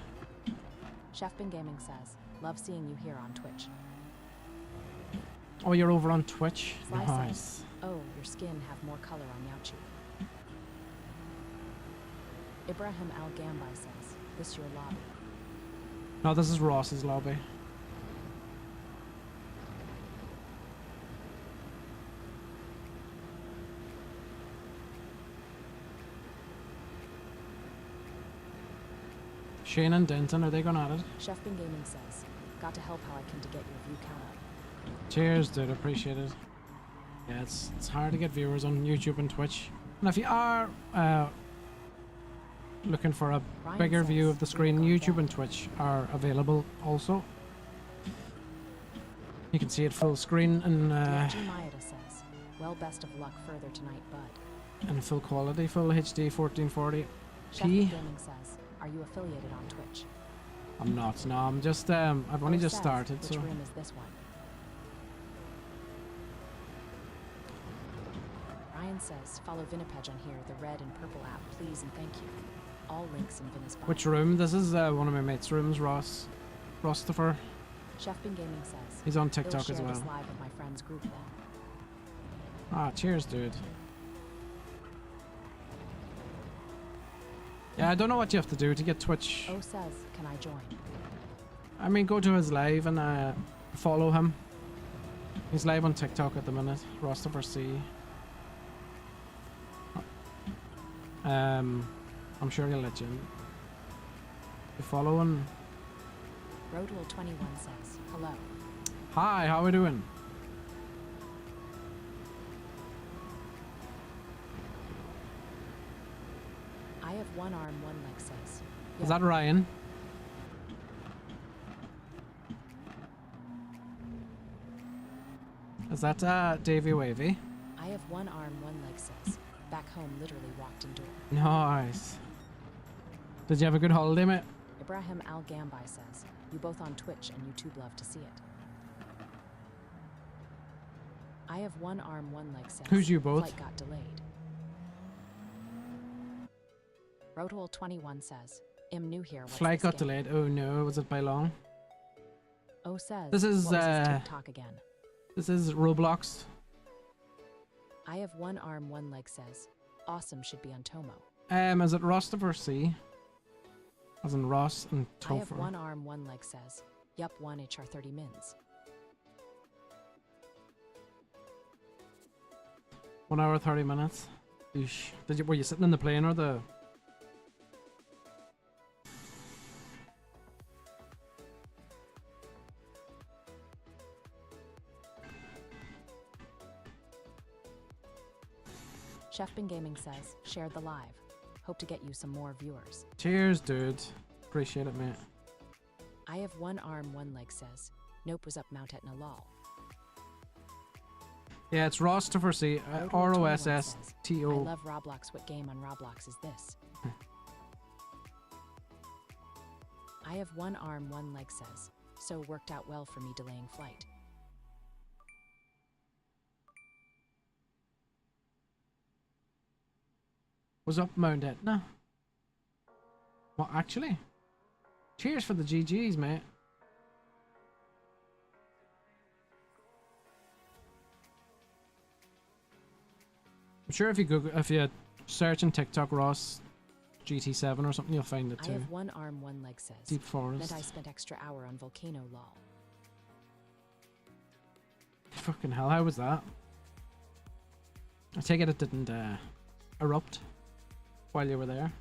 Chef Bin Gaming says, Love seeing you here on Twitch. Oh, you're over on Twitch? Sly Nice. says, Oh, your skin have more color on Yauchi. Ibrahim Al Gambai says, This your lobby. No, this is Ross's lobby. Shane and Denton, are they going at it? Chef Bin Gaming says, Got to help how I can to get your view count up. Cheers, dude. Appreciate it. Yeah, it's hard to get viewers on YouTube and Twitch. And if you are looking for a Ryan bigger view says, of the screen, "You're YouTube gone and Twitch are available also. You can see it full screen and DFG Mayada says, Well, best of luck further tonight, bud. in full quality, full HD 1440p. Chef Bin Gaming says, Are you affiliated on Twitch? I'm not. No, I'm just. I've only Oh, just says, started, Which so. room is this one? Ryan says, Follow Vinipeg on here, the red and purple app, please and thank you. All links in Vini's bio. Which room? This is one of my mates' rooms, Ross. Rostopher. Chef Bin Gaming says, He's on "He'll TikTok share as this well. live with my friends group then. Ah, cheers, dude. Yeah, I don't know what you have to do to get Twitch. O says, Can I join? I mean, go to his live and follow him. He's live on TikTok at the minute. Rostopher C. I'm sure he'll let you in. You following? Roadwell21 says, Hello. Hi, how are we doing? I have one arm, one leg says. Is that Ryan? Is that Davy Wavy? I have one arm, one leg says. Back home literally walked and door. Nice. Did you have a good holiday, mate? Ibrahim Al Gambai says, You both on Twitch and YouTube love to see it. I have one arm, one leg says. Who's you both? Flight got delayed. Roadhole21 says, Im new here. What's Flight this got game?" delayed. Oh no, was it by long? O says, This is, what was his TikTok again? This is Roblox. I have one arm, one leg says. Awesome should be on Tomo. Is it Rostopher C? As in Ross and I have Topher. one arm, one leg says. Yup, one HR 30 mins. 1 hour 30 minutes. Eesh. Were you sitting in the plane or the? Chef Bin Gaming says, shared the live. Hope to get you some more viewers. Cheers, dude. Appreciate it, mate. I have one arm, one leg says. Nope was up Mount Etna lol. Yeah, it's Rostopher C. Roadwall21 R-O-S-S says, I T-O. love Roblox. What game on Roblox is this? I have one arm, one leg says. So worked out well for me delaying flight. Was up Mount Etna. What, actually? Cheers for the GGs, mate. I'm sure if you search in TikTok Ross GT7 or something, you'll find it I too. have one arm, one leg says. Deep forest. Meant I spent extra hour on volcano lol. Fucking hell, how was that? I take it didn't erupt while you were there.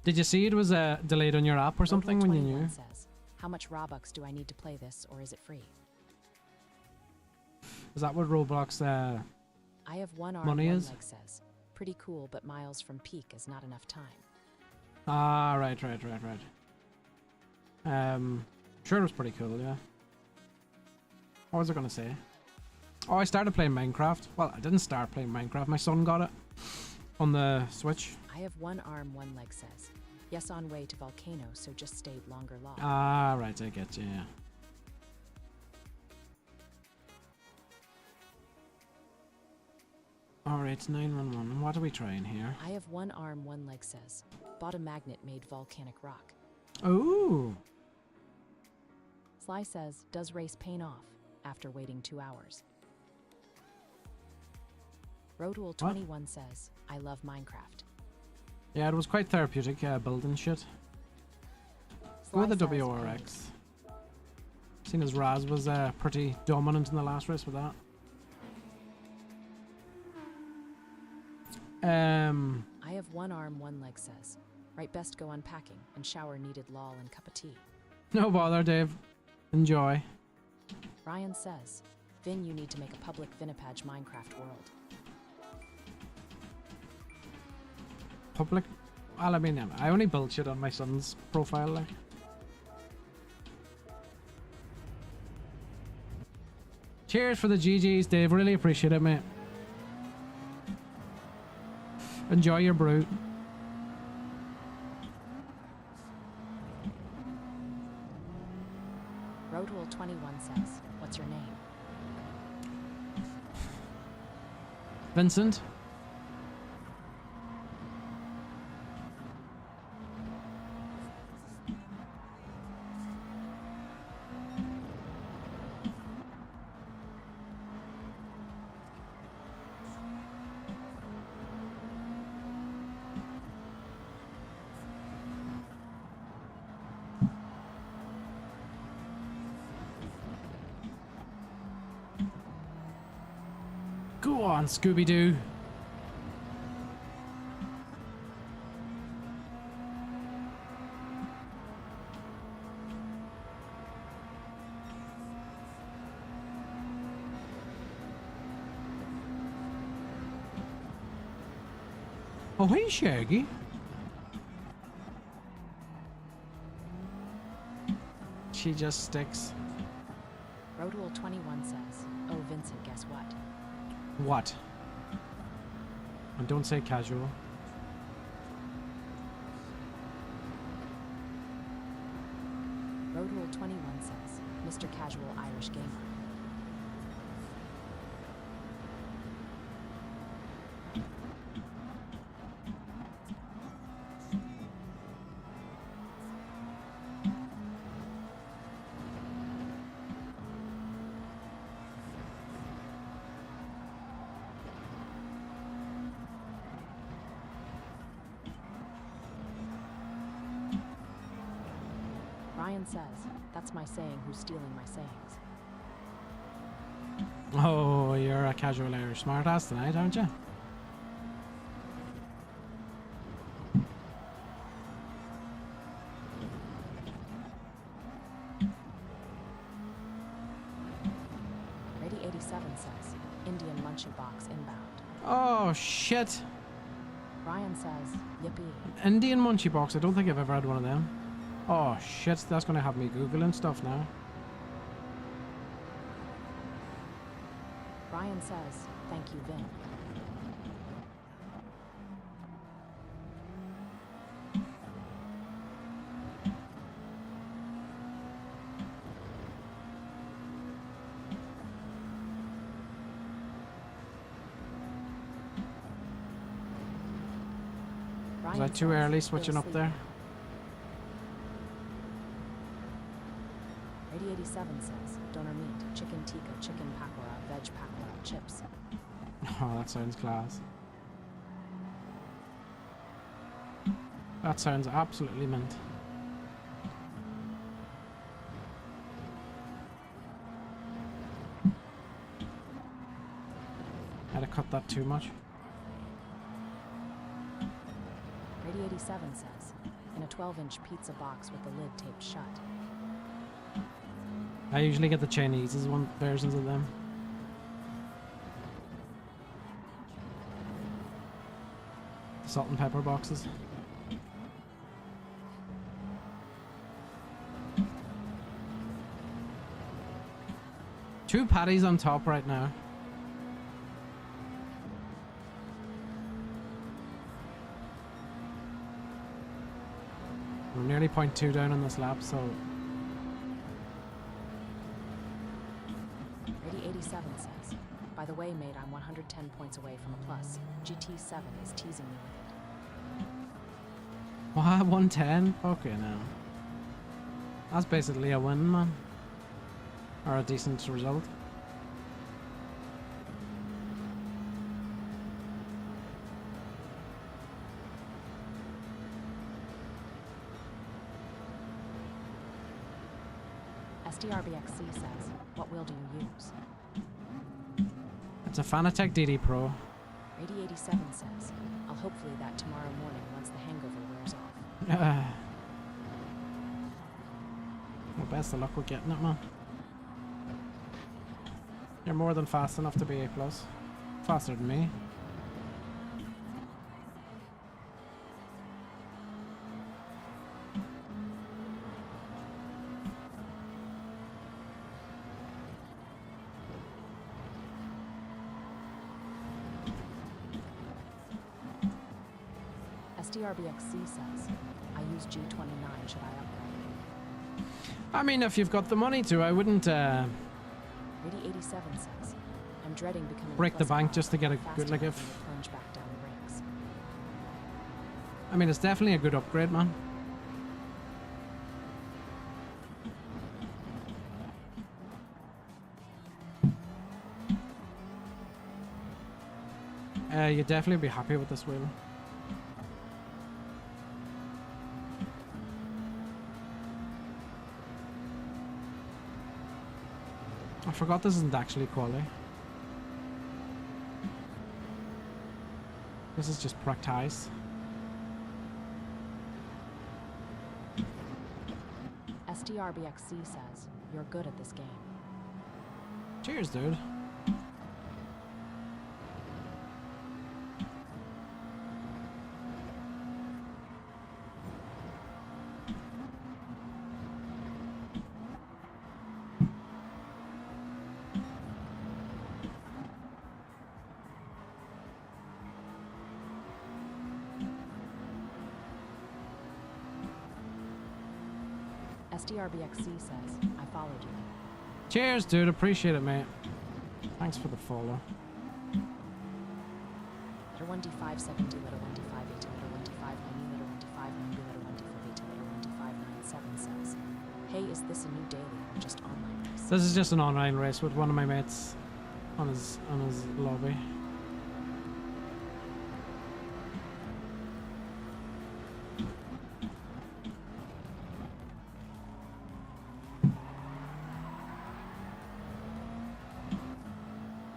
Did you see it was delayed on your app or something when you knew? Says, how much Robux do I need to play this, or is it free? Is that what Roblox I have one arm, money one is? leg says. Pretty cool, but miles from peak is not enough time. Ah, right. Sure it was pretty cool, yeah. What was I gonna say? Oh, I started playing Minecraft. Well, I didn't start playing Minecraft. My son got it on the Switch. I have one arm, one leg says. Yes, on way to volcano, so just stayed longer lol. Ah, right, I get you, yeah. Alright, 911. What are we trying here? I have one arm, one leg says. Bought a magnet made volcanic rock. Ooh! Sly says, does race pain off after waiting 2 hours? Roadrule21 says, I love Minecraft. Yeah, it was quite therapeutic, building shit. Go Sly with the says, WRX. Seeing as Raz was pretty dominant in the last race with that. I have one arm, one leg says. Right, best go unpacking and shower needed lol and cup of tea. No bother, Dave. Enjoy. Ryan says, Vin, you need to make a public Vinipage Minecraft world. Public? Well, I mean, I only build shit on my son's profile, like. Cheers for the GGs, Dave. Really appreciate it, mate. Enjoy your brew. Roadrule21 says, what's your name? Vincent? Go on, Scooby-Doo. Oh, hey, Shaggy. She just sticks. Roadrule21 says, oh, Vincent, guess what? What? And don't say casual. Roadrule21 says, Mr. Casual Irish Gamer. Ryan says, that's my saying, who's stealing my sayings. Oh, you're a casual Irish smartass tonight, aren't you? Ready87 says, Indian Munchie Box inbound. Oh, shit. Ryan says, yippee. Indian Munchie Box. I don't think I've ever had one of them. Oh, shit. That's going to have me Googling stuff now. Ryan says, thank you, Vin. Ryan I too says, early "Feel switching up sleepy." there? Rady 87 says, doner meat, chicken tikka, chicken pakora, veg pakora, chips. Oh, that sounds class. That sounds absolutely mint. I'd have cut that too much. Rady 87 says, in a 12-inch pizza box with the lid taped shut. I usually get the Chinese versions of them. The salt and pepper boxes. Two patties on top right now. We're nearly 0.2 down on this lap, so Rady 87 says, by the way, mate, I'm 110 points away from a plus. GT7 is teasing me with it. what? 110? Okay, now. That's basically a win, man. Or a decent result. SDRBXC says, what wheel do you use? It's a Fanatec DD Pro. Rady 87 says, I'll hopefully that tomorrow morning once the hangover wears off. Well, best of luck with getting it, man. You're more than fast enough to be A+. Faster than me. SDRBXC says, I use G29, should I upgrade? I mean, if you've got the money to, I wouldn't Rady 87 says, I'm dreading becoming break the plus bank five, just to get a fast good, like enough if... to plunge back down the ranks. I mean, it's definitely a good upgrade, man. You'd definitely be happy with this wheel. I forgot this isn't actually quality. This is just practice. SDRBXC says, you're good at this game. Cheers, dude. SDRBXC says, I followed you. Cheers, dude. Appreciate it, mate. Thanks for the follow. Letter 1D570, letter 1D580, letter 1D590, letter 1D590, letter 1D580, letter 1D597 says, hey, is this a new daily or just online race? This is just an online race with one of my mates on his lobby.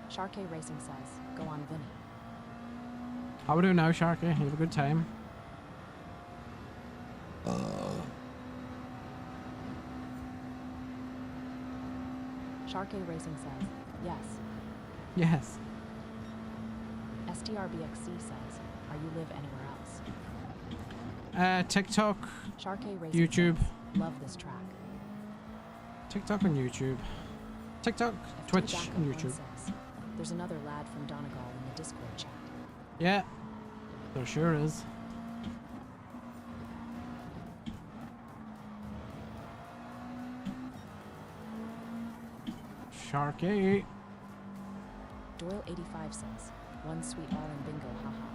Sharkey Racing says, go on Vinny. How we doing now, Sharky? You have a good time? Sharkey Racing says, yes. Yes. SDRBXC says, are you live anywhere else? TikTok, Sharkey Racing YouTube. says, love this track. TikTok and YouTube. TikTok, FT Twitch, Backup and One YouTube. says, there's another lad from Donegal in the Discord chat. Yeah, there sure is. Sharky. Doyle85 says, one sweet all in bingo, haha.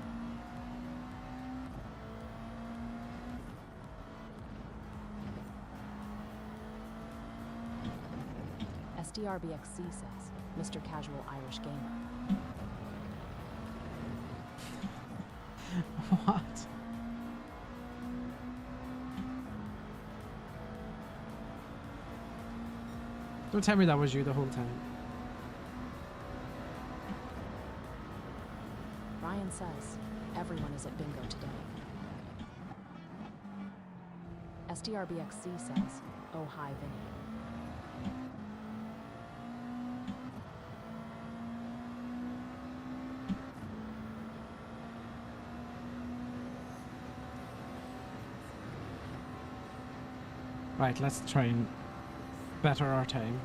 SDRBXC says, Mr. Casual Irish Gamer. What? Don't tell me that was you the whole time. Ryan says, everyone is at bingo today. SDRBXC says, oh hi Vinny. Right, let's try and better our time.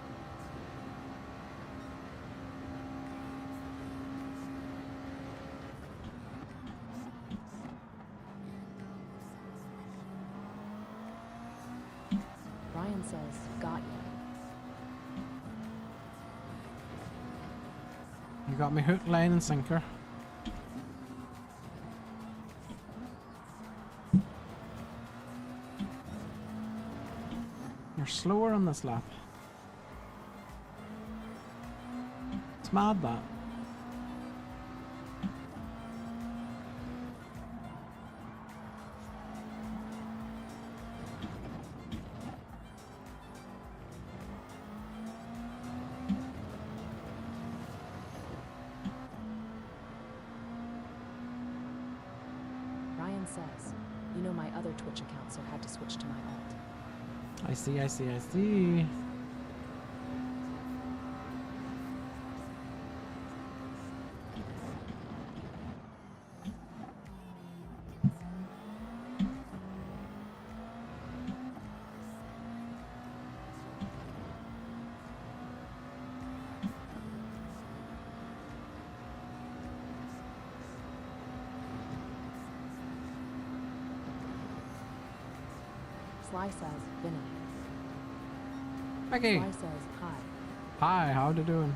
Ryan says, got you. You got me hook, line, and sinker. You're slower on this lap. It's mad that. Ryan says, you know my other Twitch account, so had to switch to my alt. I see, I see, I see. Sly says, Vinny. Okay. Sly says, hi. Hi, how you doing?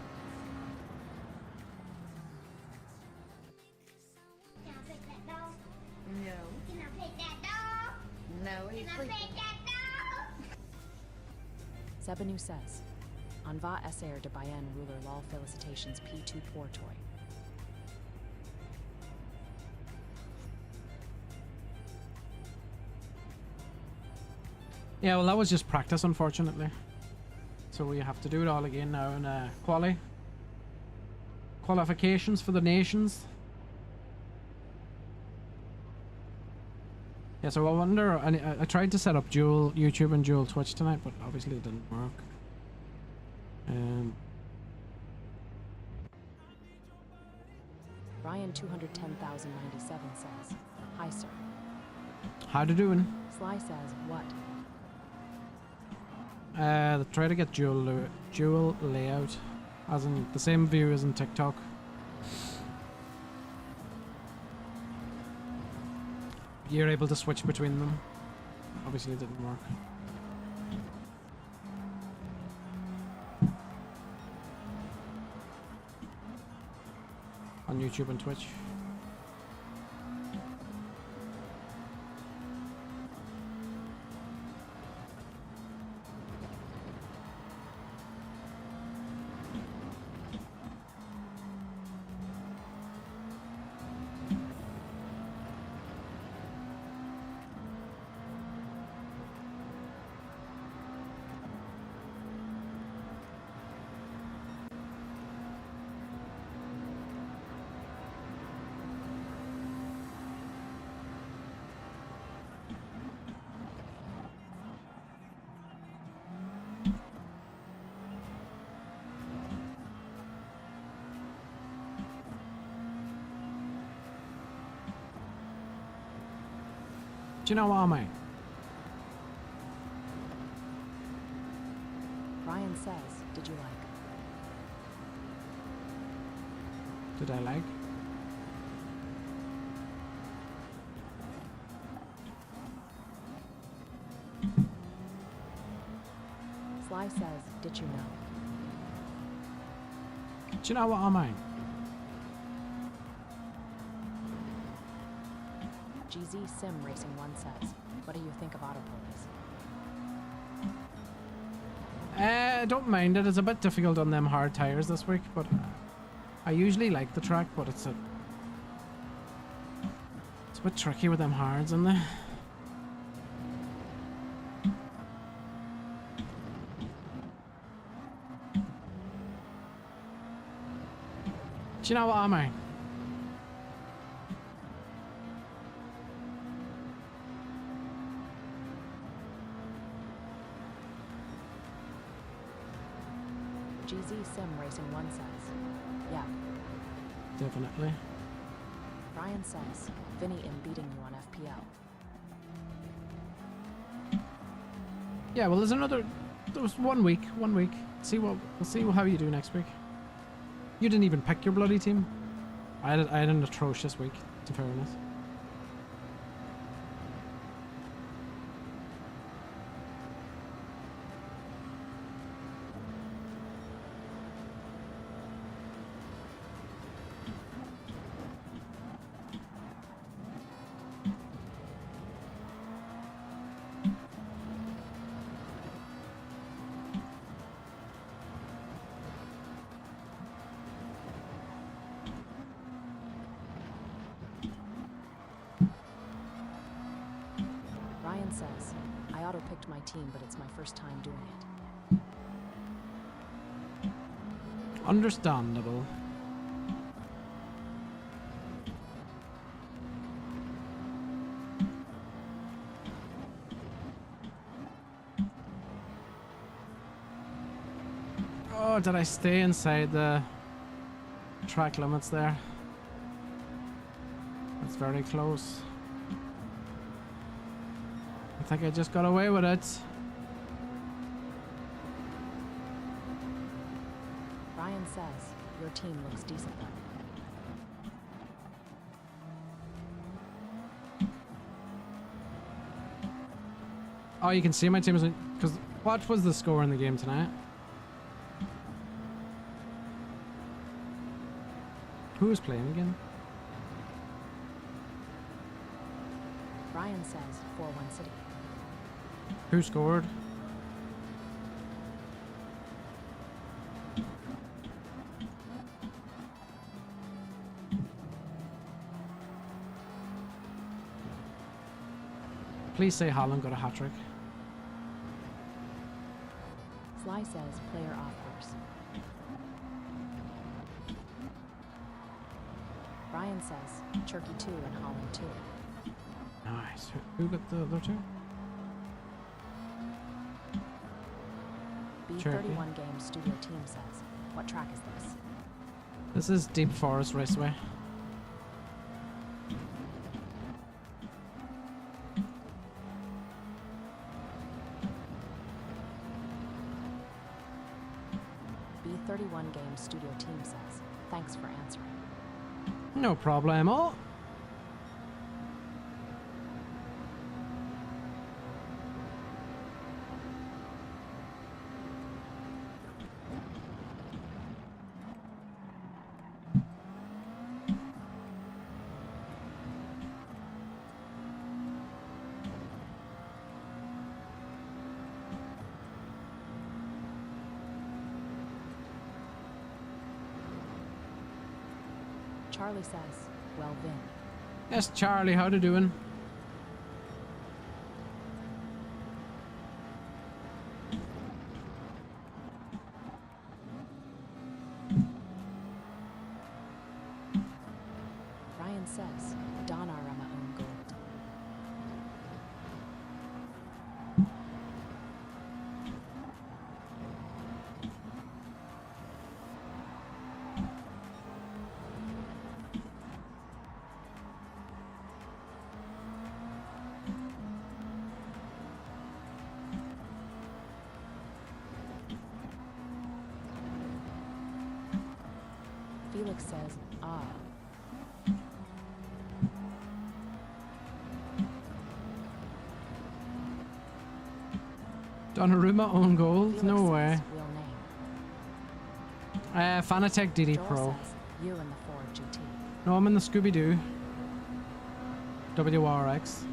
Can I pick that dog? No. Can I pick that dog? No, he's Can I sleeping. pick that dog? Sebanu says, on va essayer de Bayen ruler lol felicitations P2 poor toy. Yeah, well, that was just practice, unfortunately. So we have to do it all again now in qualifications for the nations. Yeah, so I wonder. I tried to set up dual YouTube and dual Twitch tonight, but obviously it didn't work. Ryan 210,097 says, hi sir. How you doing? Sly says, what? Try to get dual layout, as in the same view as in TikTok. You're able to switch between them. Obviously it didn't work. On YouTube and Twitch. Do you know what I mean? Ryan says, did you like? Did I like? Sly says, did you know? Do you know what I mean? GZ Sim Racing 1 says, what do you think of autoponies? I don't mind it. It's a bit difficult on them hard tires this week, but I usually like the track, but it's a bit tricky with them hards, isn't it? Do you know what I mean? GZ Sim Racing 1 says, yeah. Definitely. Brian says, Vinny in beating you on FPL. Yeah, well, there was 1 week. We'll see how you do next week. You didn't even pick your bloody team. I had an atrocious week, in fairness. Ryan says, I auto-picked my team, but it's my first time doing it. Understandable. Oh, did I stay inside the track limits there? That's very close. I think I just got away with it. Ryan says, your team looks decent though. Oh, you can see my team is because what was the score in the game tonight? Who was playing again? Ryan says, 4-1 City. Who scored? Please say Haaland got a hat-trick. Sly says, player offers. Ryan says, Turkey 2 and Holland 2. Nice. Who got the other two? B31 Games Studio Team says, what track is this? This is Deep Forest Raceway. B31 Games Studio Team says, thanks for answering. No problemo. Charlie says, well, Vin. Yes, Charlie, how you doing? Ryan says, Don Arama own gold. Felix says, ah. Donnarumma own gold? Felix No says, way. real name. Fanatec DD Joel Pro. says, you in the Ford GT. No, I'm in the Scooby-Doo. WRX.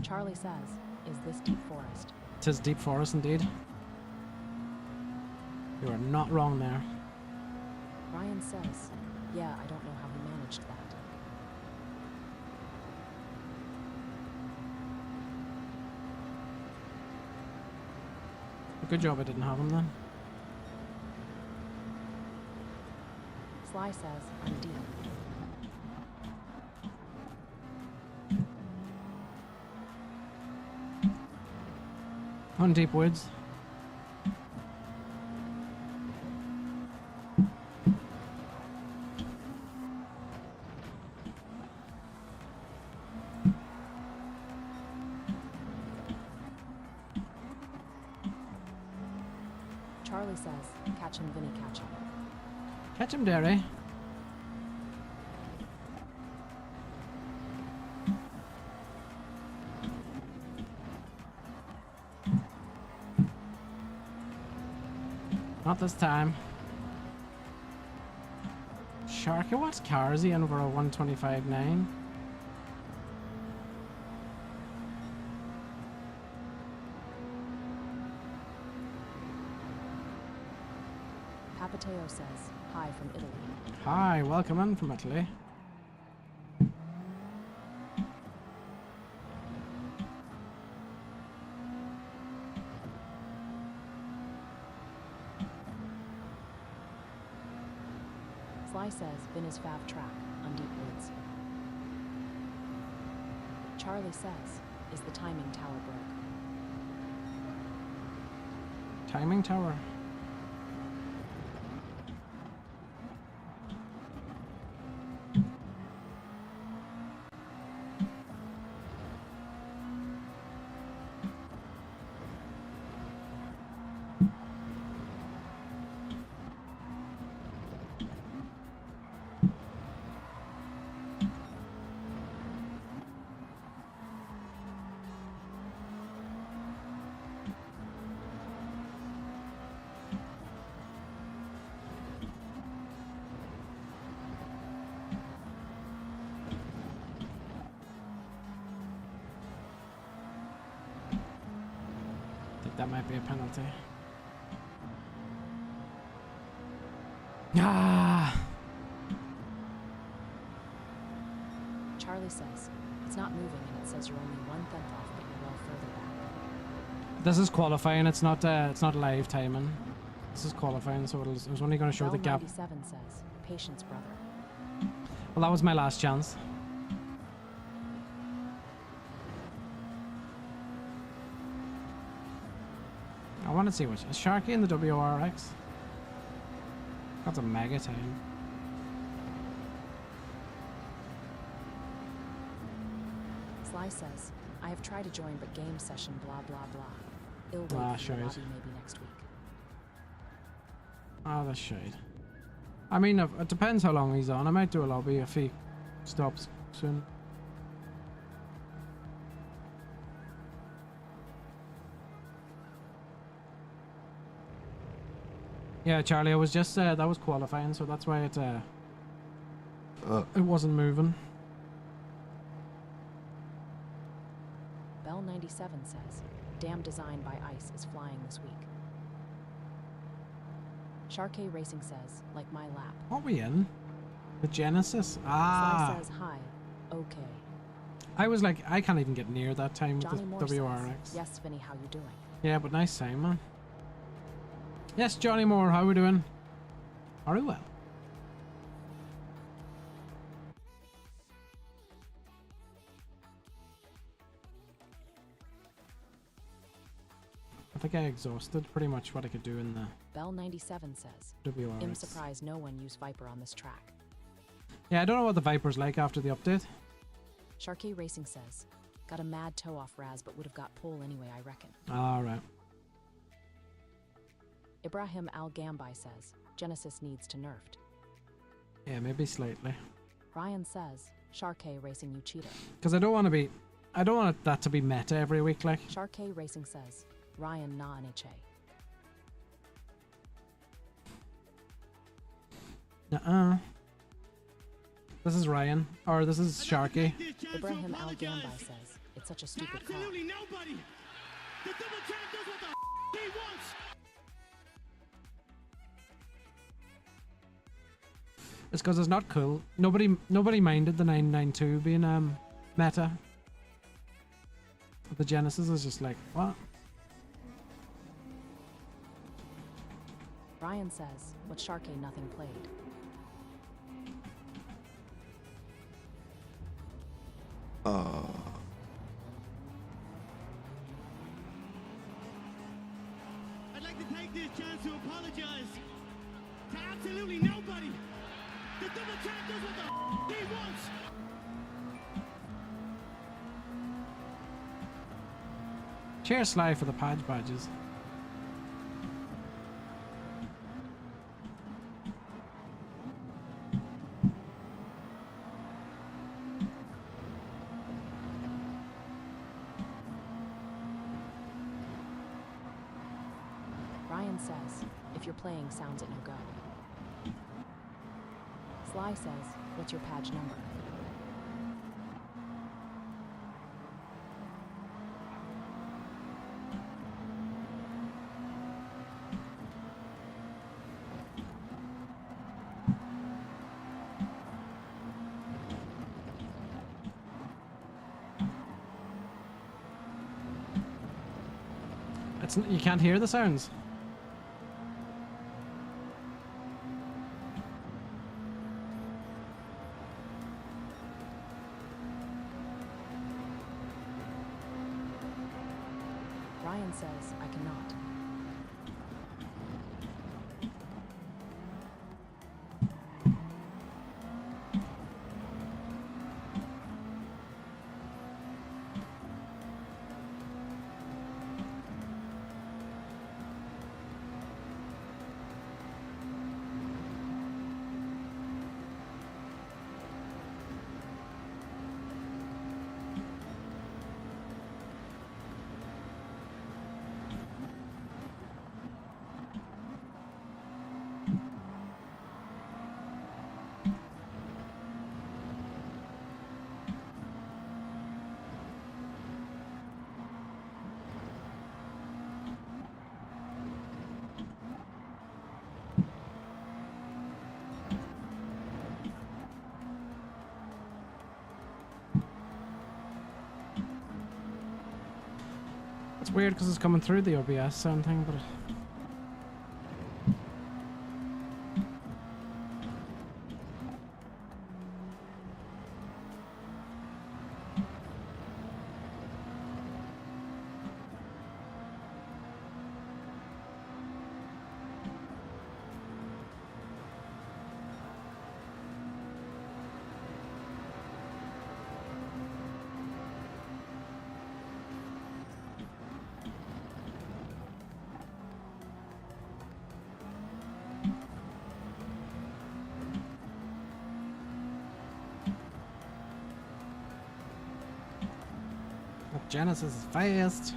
Charlie says, is this deep forest? Tis deep forest indeed. You are not wrong there. Ryan says, yeah, I don't know how he managed that. Good job I didn't have him then. Sly says, I'm deep. On deep woods. Charlie says, catch him, Vinny, catch him. Catch him, Derry. Not this time. Sharky, what car is he in over a 125.9? Papateo says, hi from Italy. Hi, welcome in from Italy. Sly says, Vin is Fav track on deep woods. Charlie says, is the timing tower broke? Timing tower. That might be a penalty. Ah! Charlie says, it's not moving and it says you're only 1/10 off, but you're well further back. This is qualifying. It's not live timing. This is qualifying, so it was only going to show the gap. Bell 97 says, patience, brother. Well, that was my last chance. I want to see which is Sharky in the WRX. That's a mega time. Sly says, I have tried to join, but game session, blah, blah, blah. Ill wait Ah, for the shite. lobby maybe next week. Oh, that's shade. I mean, it depends how long he's on. I might do a lobby if he stops soon. Yeah, Charlie, I was just that was qualifying, so that's why it wasn't moving. Bell 97 says, dam designed by ICE is flying this week. Sharkey Racing says, like my lap. What are we in? The Genesis? Ah! Sly says, hi. Okay. I was like, I can't even get near that time with Johnny the Moore WRX. says, yes, Vinny, how you doing? Yeah, but nice time, man. Yes, Johnny Moore, how we doing? Very well. I think I exhausted pretty much what I could do in the Bell 97 says, WRX. I'm surprised no one used Viper on this track. Yeah, I don't know what the Viper's like after the update. Sharkey Racing says, got a mad toe off Raz, but would have got pole anyway, I reckon. Alright. Ibrahim Al Gambai says, Genesis needs to nerfed. Yeah, maybe slightly. Ryan says, Sharkey Racing, you cheater. Because I don't want that to be meta every week, like. Sharkey Racing says, Ryan na NHA. Nuh-uh. This is Ryan. Or this is Sharky. Ibrahim Al Gambai says, It's such a To stupid car. absolutely nobody. The double champ does what the he wants. It's because it's not cool. Nobody minded the 992 being meta. But the Genesis is just like, what? Ryan says, what Sharkey nothing played. I'd like to take this chance to apologize to absolutely nobody. The double champ does what the he wants. Cheers, Sly, for the badges. Ryan says, if you're playing sounds at no go. Sly says, what's your badge number? You can't hear the sounds. Ryan says, I cannot. It's weird because it's coming through the OBS sound thing, but that Genesis is fast.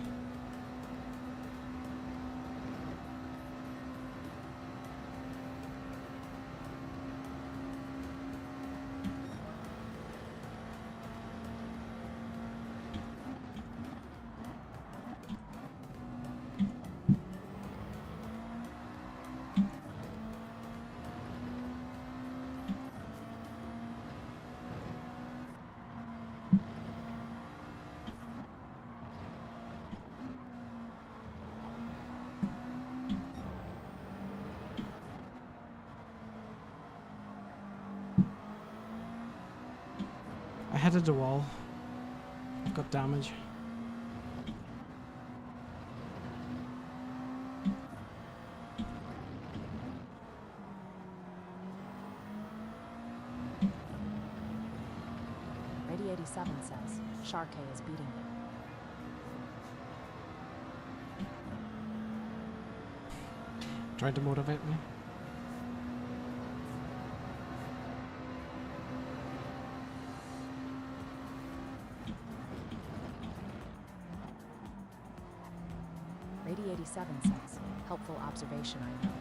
I headed the wall. I've got damage. Ready 87 says, Sharkey is beating you. Trying to motivate me. Ready 87 says, helpful observation, I know.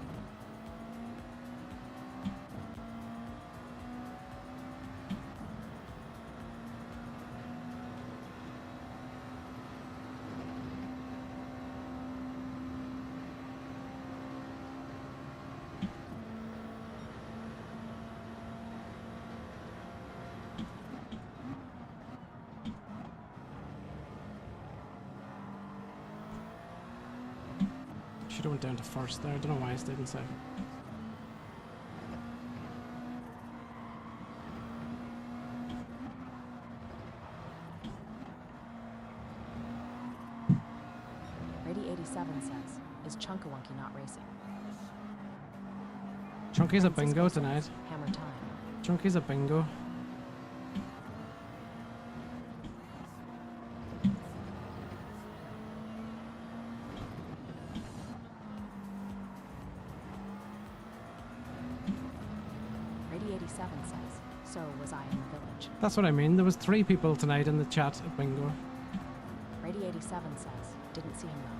Should have went down to first there. I don't know why I stayed in second. Brady 87 says, is Chunkawunky not racing? Chunky's a Francisco bingo says, tonight. Hammer time. Chunky's a bingo. Brady 87 says, so was I in the village. That's what I mean. There was 3 people tonight in the chat at bingo. Brady 87 says, didn't see him though.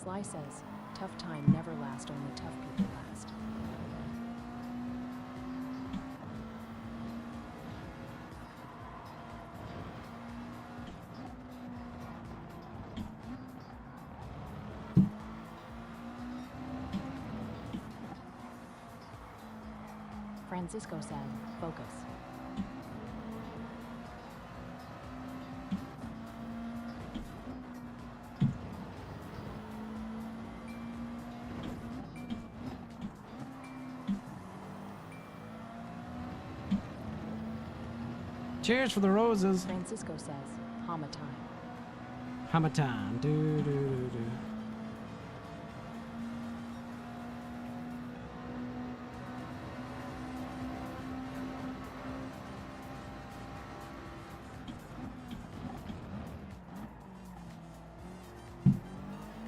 Sly says, tough time never lasts, only tough people last. Francisco said, focus. Cheers for the roses. Francisco says, Hama time. Hamatan. Do do do do.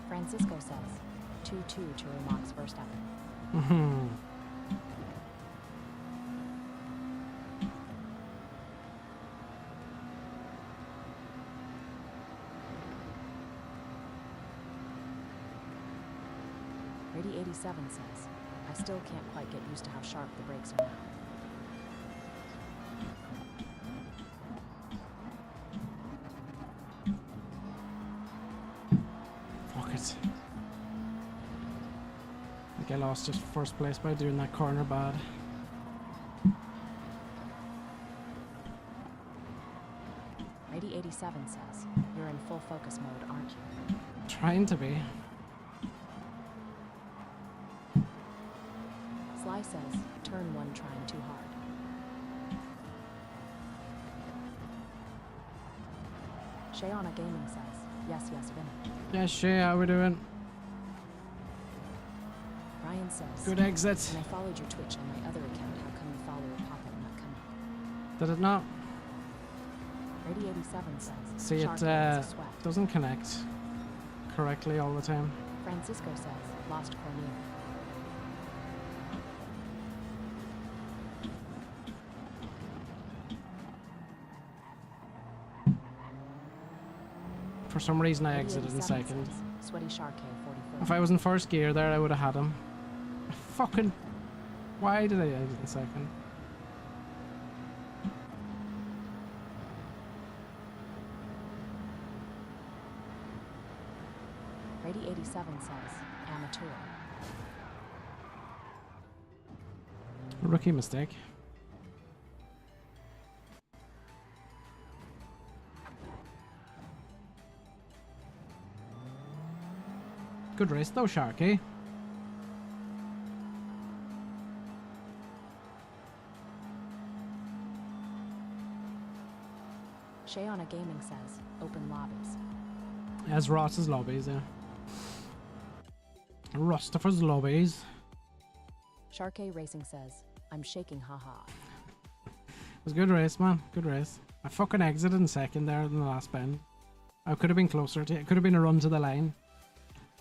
Francisco says, 2-2 to Max Verstappen. Mm-hmm. Brady 87 says, I still can't quite get used to how sharp the brakes are now. Fuck it. I think I lost just first place by doing that corner bad. Brady 87 says, you're in full focus mode, aren't you? Trying to be. Sly says, turn 1 trying too hard. Shayana Gaming says, yes, yes, Vinny. Yeah, Shay, how we doing? Ryan says, Good exit. when I followed your Twitch on my other account, how come the follower pop-up not come up? Did it not? Brady 87 says, See, Shark it Man's a sweat. doesn't connect correctly all the time. Francisco says, lost Cormier. For some reason, I Brady exited in 87 second. says, Sweaty Shark K44. If I was in first gear there, I would have had him. Fucking... Why did I exit in second? Brady 87 says, amateur. Rookie mistake. Good race though, Sharky. Shayana Gaming says, open lobbies. As Ross's lobbies, yeah. Rostaffer's lobbies. Sharkey Racing says, I'm shaking haha. It was a good race, man. Good race. I fucking exited in second there in the last bend. I could have been closer to it. It could have been a run to the line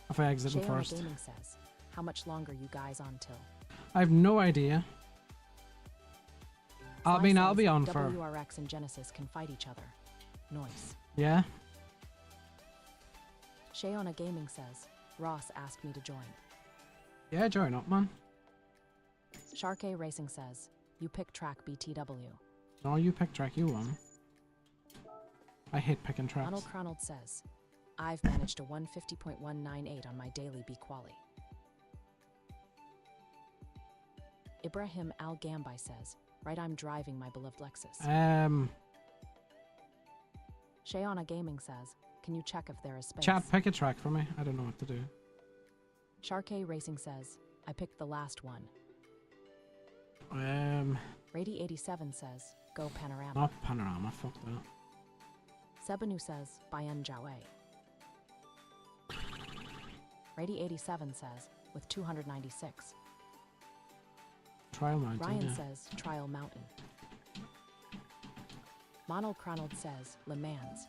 if I exited Shayana first. Gaming says, how much longer you guys on till? I have no idea. I Sly mean, I'll says be on for... WRX and Genesis can fight each other. Noise. Yeah? Shayona Gaming says, Ross asked me to join. Yeah, join up, man. Sharkay Racing says, you pick track BTW. No, you pick track, you won. I hate picking tracks. Donald Cronald says, I've managed a 150.198 on my daily B quali. Ibrahim Al Gambai says, right, I'm driving my beloved Lexus. Shayona Gaming says, can you check if there is space? Chat, pick a track for me. I don't know what to do. Sharkay Racing says, I picked the last one. Not Rady87 says, go Panorama. Panorama, fuck that. Sebanu says, Bayan Jawe. Rady87 says, with 296. Trial Mountain, Ryan yeah. says, Trial Mountain. Monal Cronald says, Le Mans.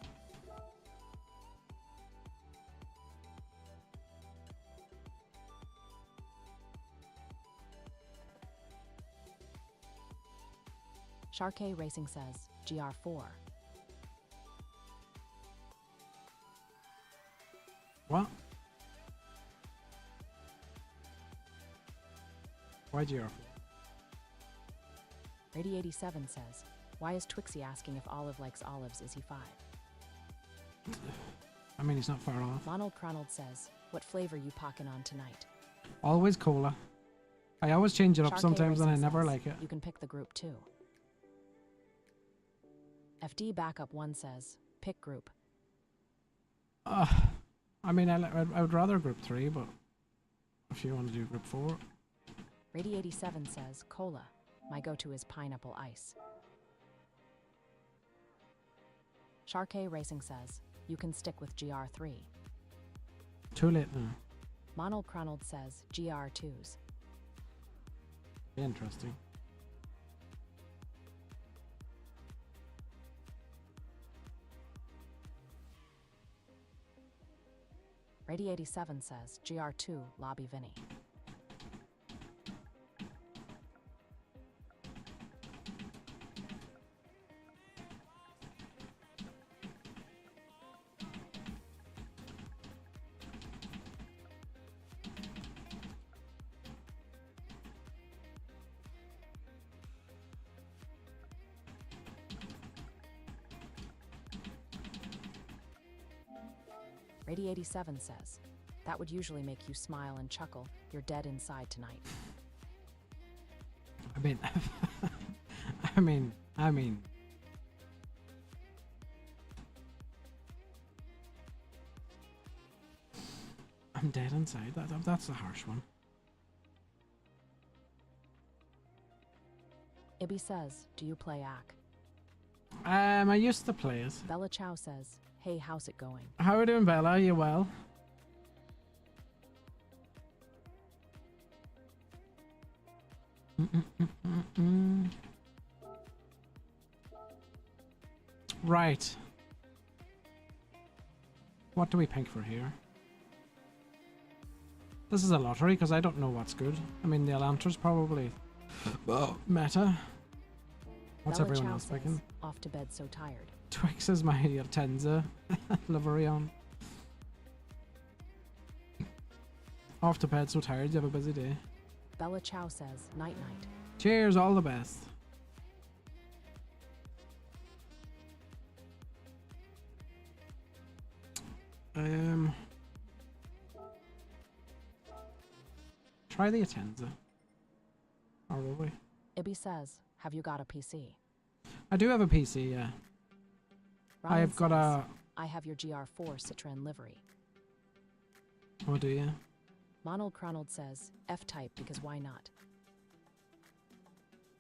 Sharkay Racing says, GR4. What? Why GR4? Rady87 says, why is Twixie asking if Olive likes olives? Is he 5? I mean, he's not far off. Ronald Cronald says, what flavor you pockin' on tonight? Always cola. I always change it up Sharkay sometimes and I Racing never says, like it. You can pick the group too. FD Backup 1 says, pick group. I mean, I would rather group 3, but if you want to do group 4. Rady87 says, cola. My go-to is pineapple ice. Sharkay Racing says, you can stick with GR3. Too late now. Monal Cronald says, GR2s. Interesting. Rady87 says, GR2, Lobby Vinny. Rady87 says, that would usually make you smile and chuckle. You're dead inside tonight. I mean, I mean. I'm dead inside. That's a harsh one. Ibby says, do you play AC? I used to play it. Bella Chow says, hey, how's it going? How are you doing, Bella? Are you well? Right. What do we pick for here? This is a lottery because I don't know what's good. I mean, the Elantra's probably meta. What's Bella everyone Chow else says, picking? off to bed so tired. Twix is my Tenza livery on. Off to bed so tired, you have a busy day. Bella Chow says, night night. Cheers, all the best. Try the Atenza. Or will we? Ibby says, have you got a PC? I do have a PC, yeah. Ryan I've got says, a... I have your GR4 Citroen livery. Oh, do you? Monald Cronald says, F-type because why not?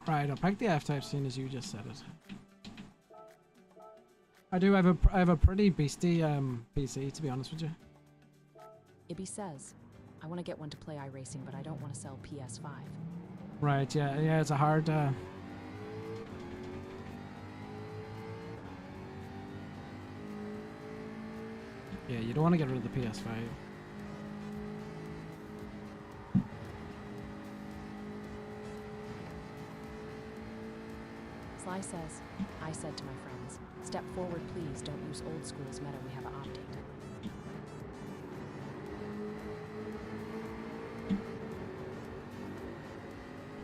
Right, I'll pick the F-type seeing as you just said it. I have a pretty beastie PC, to be honest with you. Ibby says, I want to get one to play iRacing, but I don't want to sell PS5. Right, yeah, it's a hard... Yeah, you don't want to get rid of the PS5. Sly says, I said to my friends, step forward please, don't use old school's meta, we have an update.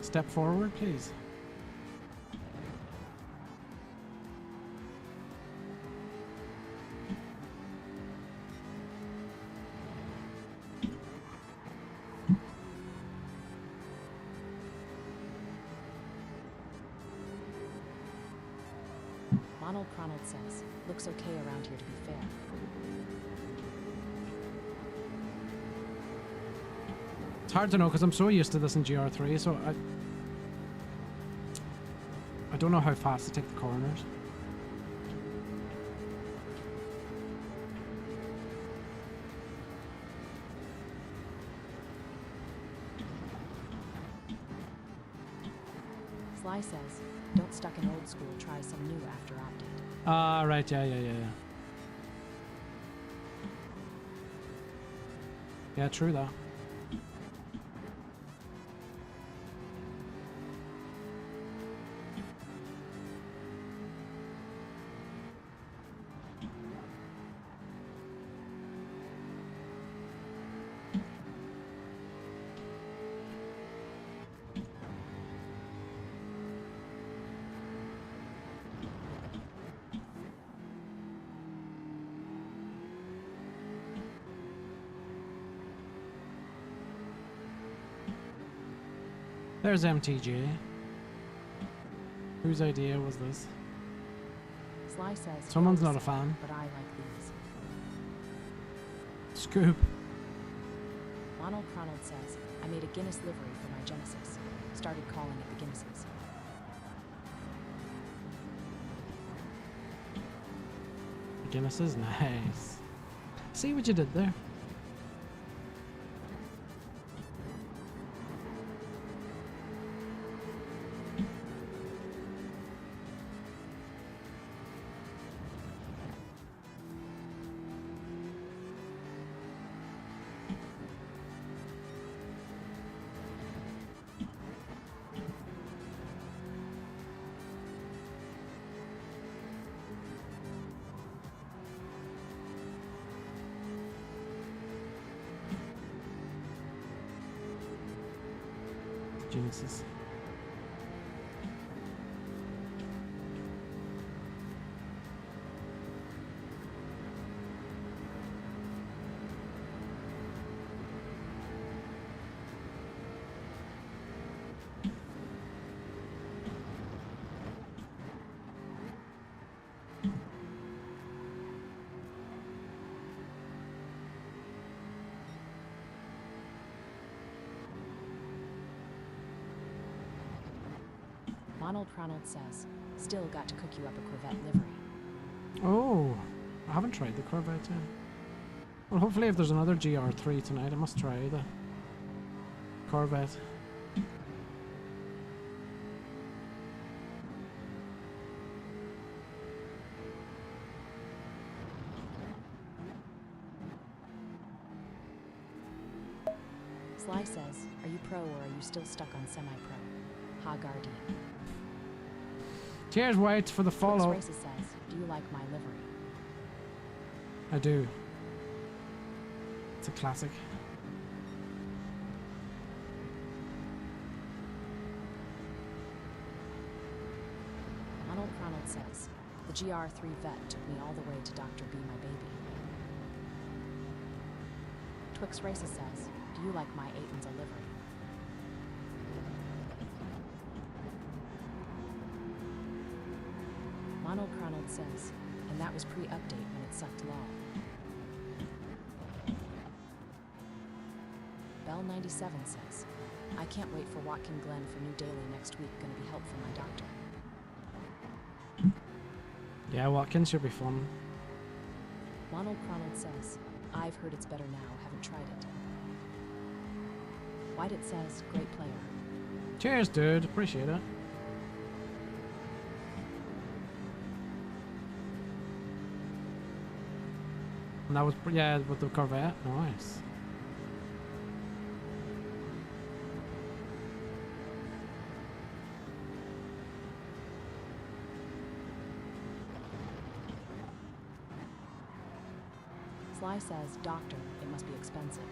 Step forward, please. Ronald says, looks okay around here to be fair. It's hard to know because I'm so used to this in GR3, so I don't know how fast to take the corners. Sly says, don't stuck in old school, try some new after update. Ah, right, yeah. Yeah, true that. There's MTJ. Whose idea was this? Sly says, Someone's "Well not a said, fan. but I like these." Scoop. Ronald says, I made a Guinness livery for my Genesis. Started calling it the Guinnesses. Guinness is nice. See what you did there? Genesis. Ronald says, still got to cook you up a Corvette livery. Oh, I haven't tried the Corvette yet. Well, hopefully if there's another GR3 tonight, I must try the Corvette. Sly says, are you pro or are you still stuck on semi-pro? Ha Guardian. Cheers, White, for the follow. Races says, do you like my livery? I do. It's a classic. Ronald says, the GR3 vet took me all the way to Dr. Be My Baby. Twix Races says, do you like my Aiton's a livery? Ronald says, and that was pre-update when it sucked law. Bell97 says, I can't wait for Watkin Glen for new daily next week, gonna be helpful my doctor. Yeah, Watkins should be fun. Ronald says, I've heard it's better now, haven't tried it. White it says, great player. Cheers, dude. Appreciate it. And that was, yeah, with the Corvette. Nice. Sly says, doctor, it must be expensive.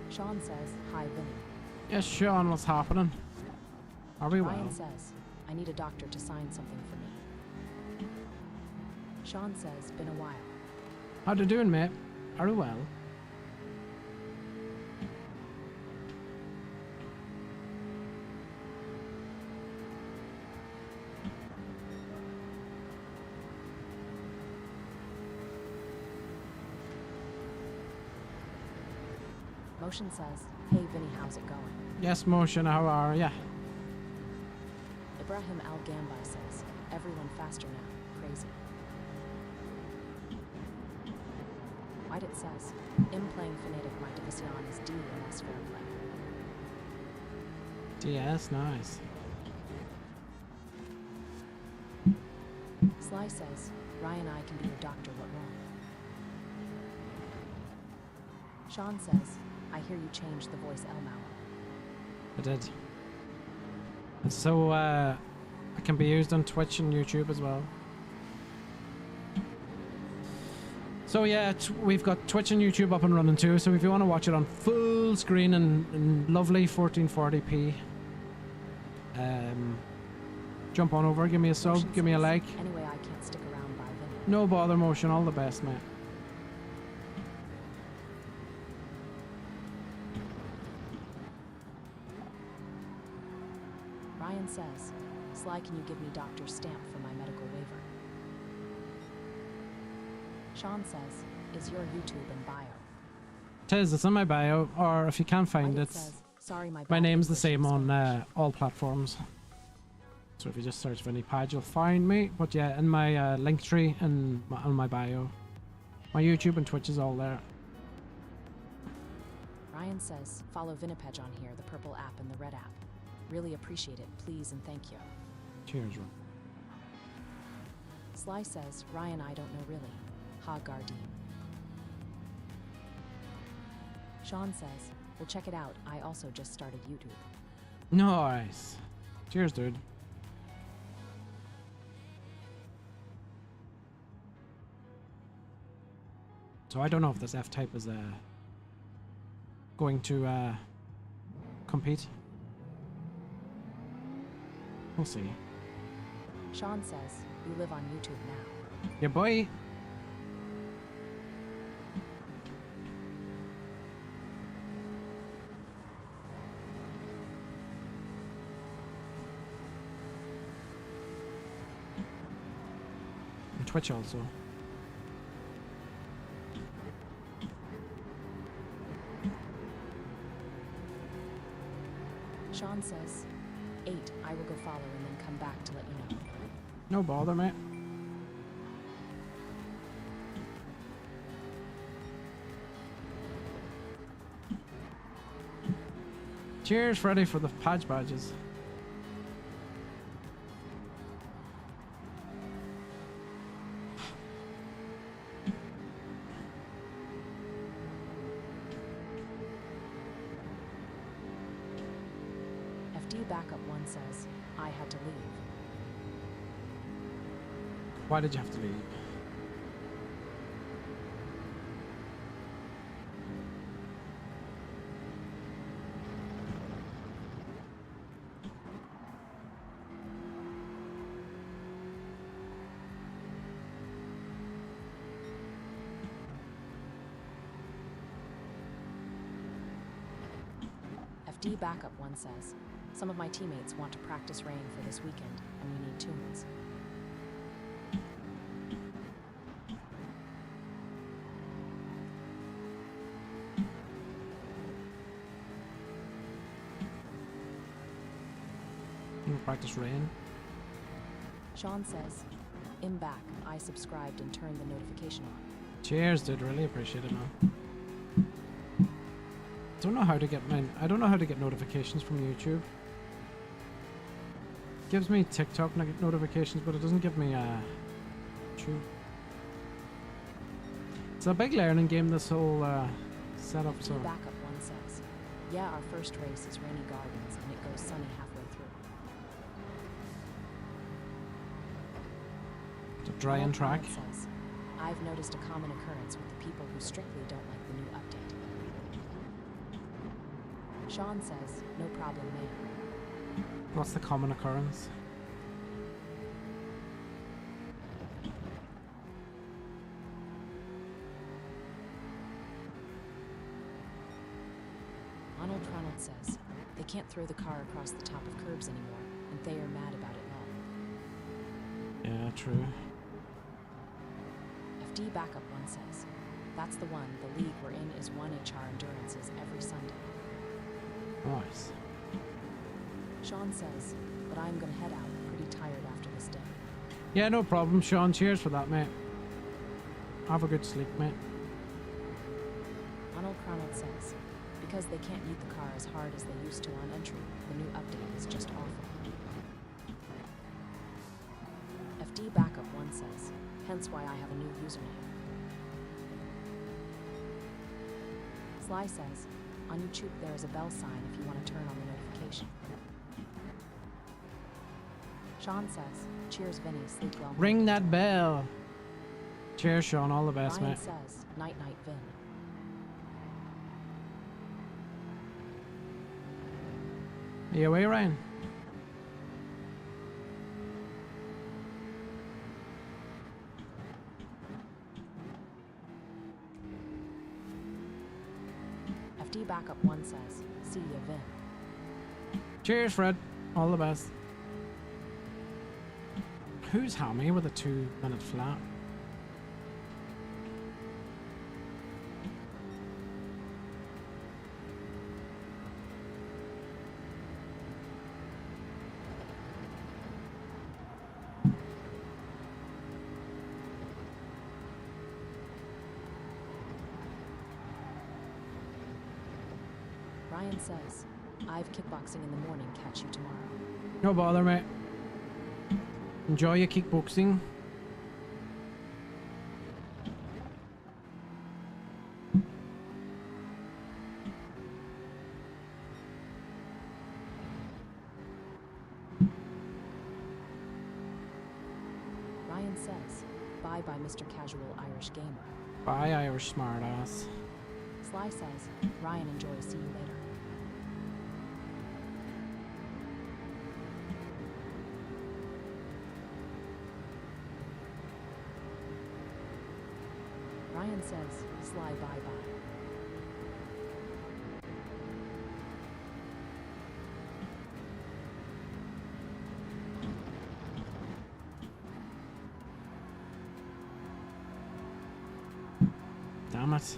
Sean says, hi, Vinny. Yes, Sean, what's happening? Are we well? Ryan says, I need a doctor to sign something for me. Sean says, been a while. How you doing, mate? Are we well? Motion says, hey, Vinny, how's it going? Yes, Motion, how are ya? Ibrahim Al Gambai says, everyone faster now, crazy. White it says, im playing fanatic my division is D unless fair play. DS, nice. Sly says, Ryan I can be your doctor, what wrong? Sean says, I hear you changed the voice El Mallow. I did. And so, it can be used on Twitch and YouTube as well. So yeah, we've got Twitch and YouTube up and running too, so if you want to watch it on full screen and lovely 1440p, jump on over, give me a sub, Motion give me a says, like. Anyway, I can't stick around by Vinny. No bother, Motion, all the best, mate. Ryan says, Sly, can you give me doctor's stamp for my medical waiver? Sean says, is your YouTube in bio? Tis, it's in my bio, or if you can't find White it, says, sorry, my my bad name's the English same is on Spanish." all platforms. So if you just search Vinny Pad, you'll find me. But yeah, in my link tree and on my bio, my YouTube and Twitch is all there. Ryan says, follow Vinipeg on here, the purple app and the red app. Really appreciate it, please and thank you. Cheers, Ron. Sly says, Ryan, I don't know really. Ha Gardeem. Sean says, well, check it out. I also just started YouTube. Nice. Cheers, dude. So I don't know if this F-Type is going to compete. We'll see. Sean says, you live on YouTube now. Yeah, boy. And Twitch also. Sean says, 8, I will go follow and then come back to let you know. No bother, mate. Cheers, Freddy, for the patch badges. FD Backup 1 says, I had to leave. Why did you have to leave? FD Backup 1 says, some of my teammates want to practice rain for this weekend, and we need tunes. You practice rain. Sean says, I'm back. I subscribed and turned the notification on. Cheers, dude. Really appreciate it, man. don't know how to get I don't know how to get notifications from YouTube. Gives me TikTok notifications, but it doesn't give me YouTube. It's a big learning game, this whole setup. So Backup one says, yeah, our first race is Rainy Gardens, and it goes sunny halfway through. it's a dry and Donald track. Comment says, I've noticed a common occurrence with the people who strictly don't like the new update. Sean says, no problem, man. What's the common occurrence? Arnold Ronald says, they can't throw the car across the top of curbs anymore, and they are mad about it all. Yeah, true. FD Backup one says, that's the one, the league we're in is 1HR Endurances every Sunday. Nice. Sean says, but I'm gonna head out pretty tired after this day. Yeah, no problem, Sean. Cheers for that, mate. Have a good sleep, mate. Arnold Ronald says, because they can't beat the car as hard as they used to on entry, the new update is just awful. FD Backup one says, hence why I have a new username. Sly says, on YouTube there is a bell sign if you want to turn on the notification. Sean says, cheers Vinny, sleep well. Ring that bell. Cheers, Sean. All the best, Ryan mate. says, night night Vin. Are you away, Ryan? FD Backup one says, see ya Vin. Cheers, Fred. All the best. Who's Hammy with a 2-minute flat? Ryan says, I've kickboxing in the morning, catch you tomorrow. No bother, mate. Enjoy your kickboxing. Ryan says, bye bye Mr. Casual Irish Gamer. Bye, Irish smartass. Sly says, Ryan enjoy, see you later. Ryan says, Sly bye bye. Damn it.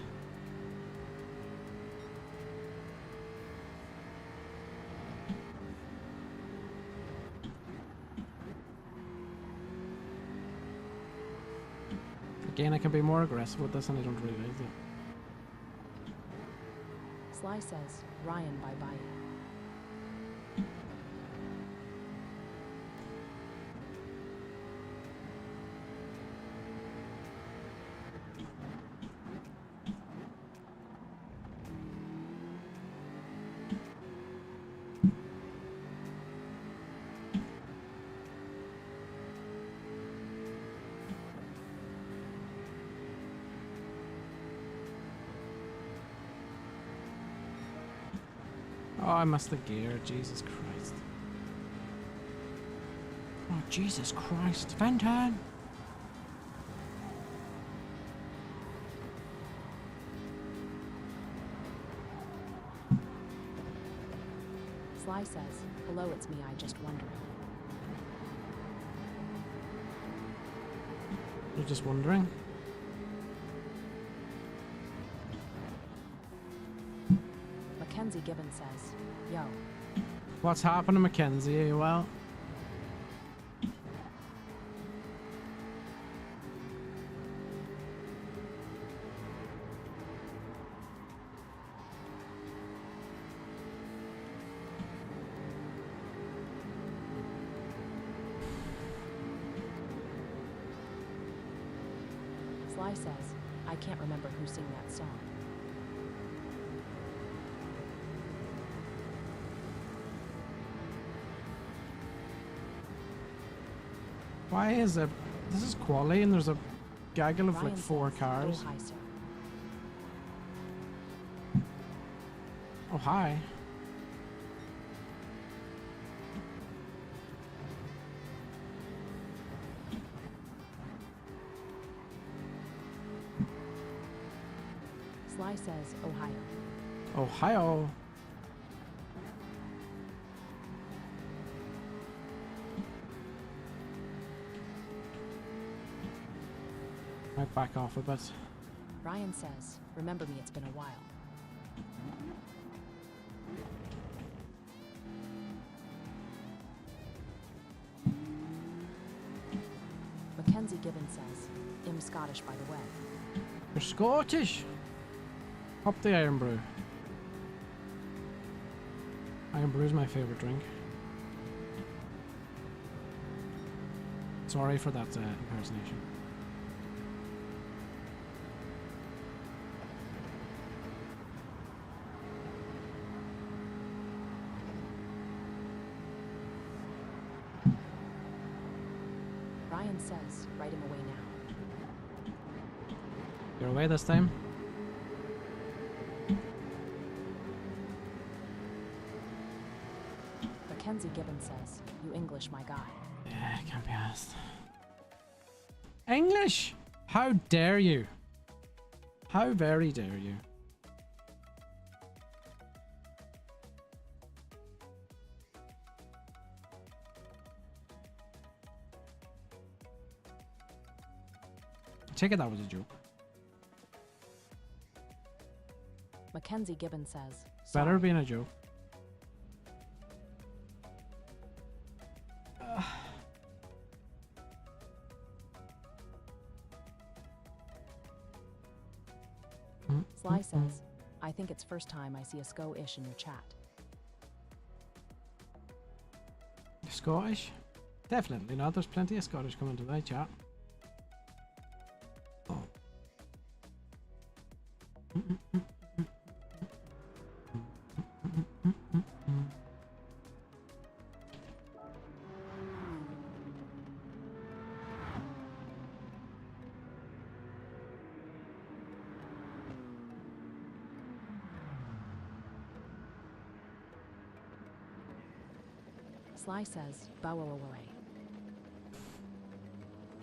Again, I can be more aggressive with this and I don't realize it. Sly says, Ryan bye bye. Oh, I missed the gear. Jesus Christ. Oh, Jesus Christ. Fenton! Sly says, hello, it's me, I just wondering. You're just wondering? Mackenzie Gibbon says, yo, What's happening, Mackenzie? Are you well? Sly says, I can't remember who sang that song. Why is it? This is quality and there's a gaggle of like Ryan 4 says, cars. Oh, hi, sir. Oh, hi. Sly says, Ohio. Ohio. Might back off a bit. Ryan says, remember me, it's been a while. Mackenzie Gibbons says, I'm Scottish, by the way. You're Scottish. Up the Iron Brew. Iron Brew is my favourite drink. Sorry for that impersonation. Ryan says, write him away now. You're away this time? Mackenzie Gibbons says, you English, my guy. Yeah, can't be asked. English! How dare you? How very dare you? I take it that was a joke. Mackenzie Gibbons says, Better sorry. being a joke. Sly says, I think it's first time I see a SCO-ish in your chat. Scottish? Definitely not. There's plenty of Scottish coming to my chat. Oh. Sly says, Bawawaway.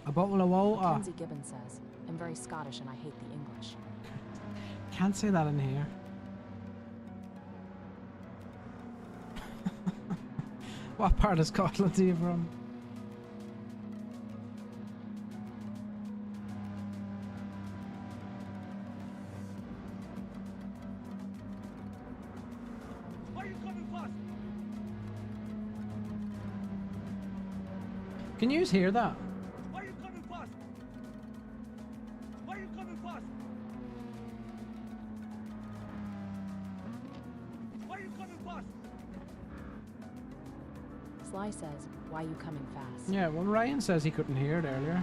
A bottle of water. Mackenzie Gibbons says, I'm very Scottish and I hate the English. Can't say that in here. What part of Scotland are you from? Why are you coming fast? Can you hear that? Why are you coming fast? Why are you coming fast? Why are you coming fast? Sly says, why you coming fast? Yeah, well, Ryan says he couldn't hear it earlier.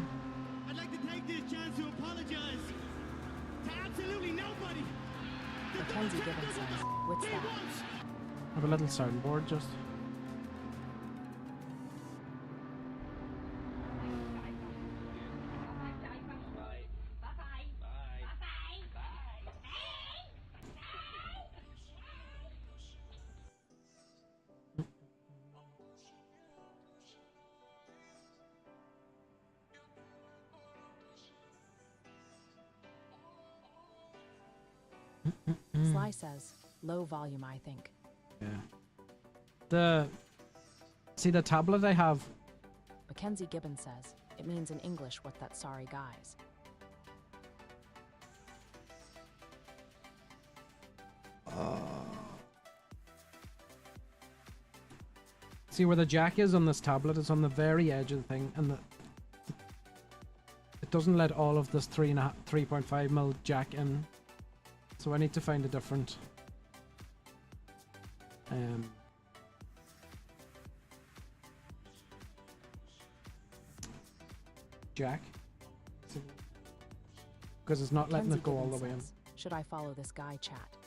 I'd like to take this chance to apologize to absolutely nobody. Mackenzie Gibbons says, what's that? I have a little soundboard just. Sly says, low volume, I think. Yeah. See the tablet I have? Mackenzie Gibbons says, it means in English what that sorry guys. See where the jack is on this tablet? It's on the very edge of the thing, and it doesn't let all of this 3.5mm jack in. So I need to find a different jack. because it's not letting Mackenzie it go all the Gibbons way in. says, should I follow this guy, chat?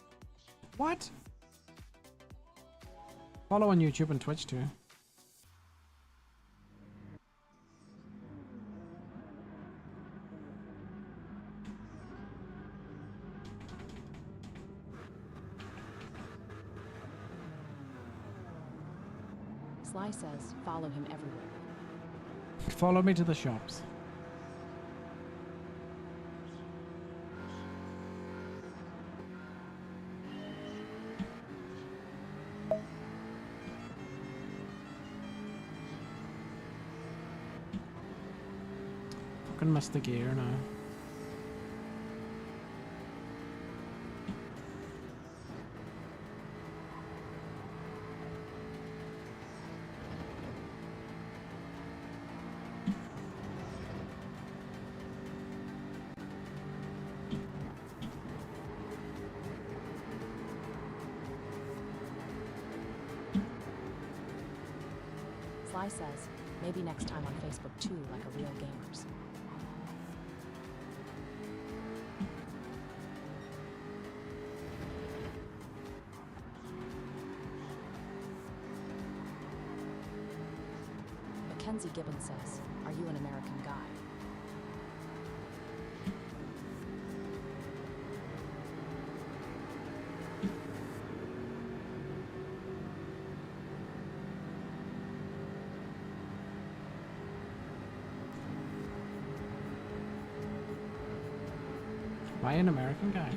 What? Follow on YouTube and Twitch too. Sly says, follow him everywhere. Follow me to the shops. Fucking missed the gear now. Sly says, maybe next time on Facebook too, like a real gamers. Mackenzie Gibbons says, are you an American guy? Why an American guy?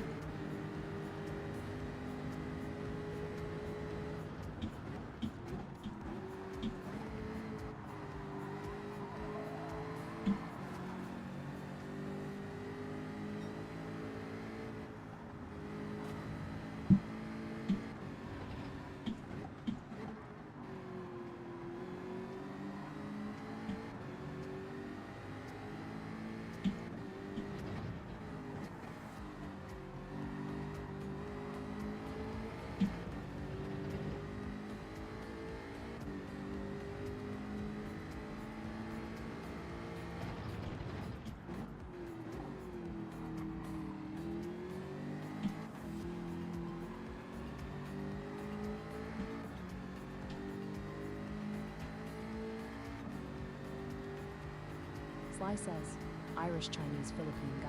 Sly says, Irish, Chinese, Philippine guy.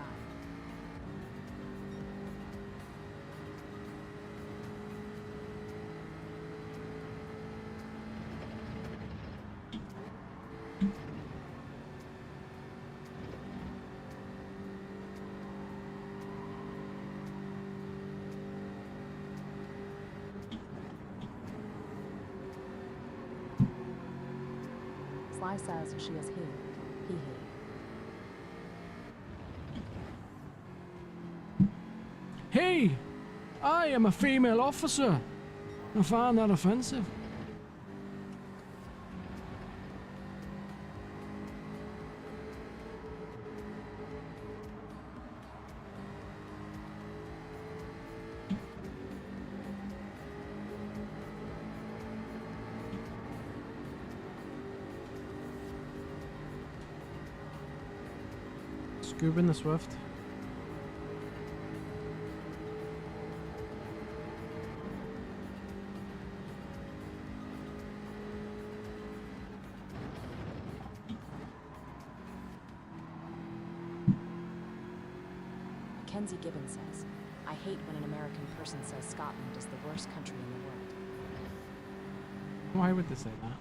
Sly says she is he. He. Hey! I am a female officer! I find that offensive. Scooping the Swift. Mackenzie Gibbons says, I hate when an American person says Scotland is the worst country in the world. Why would they say that?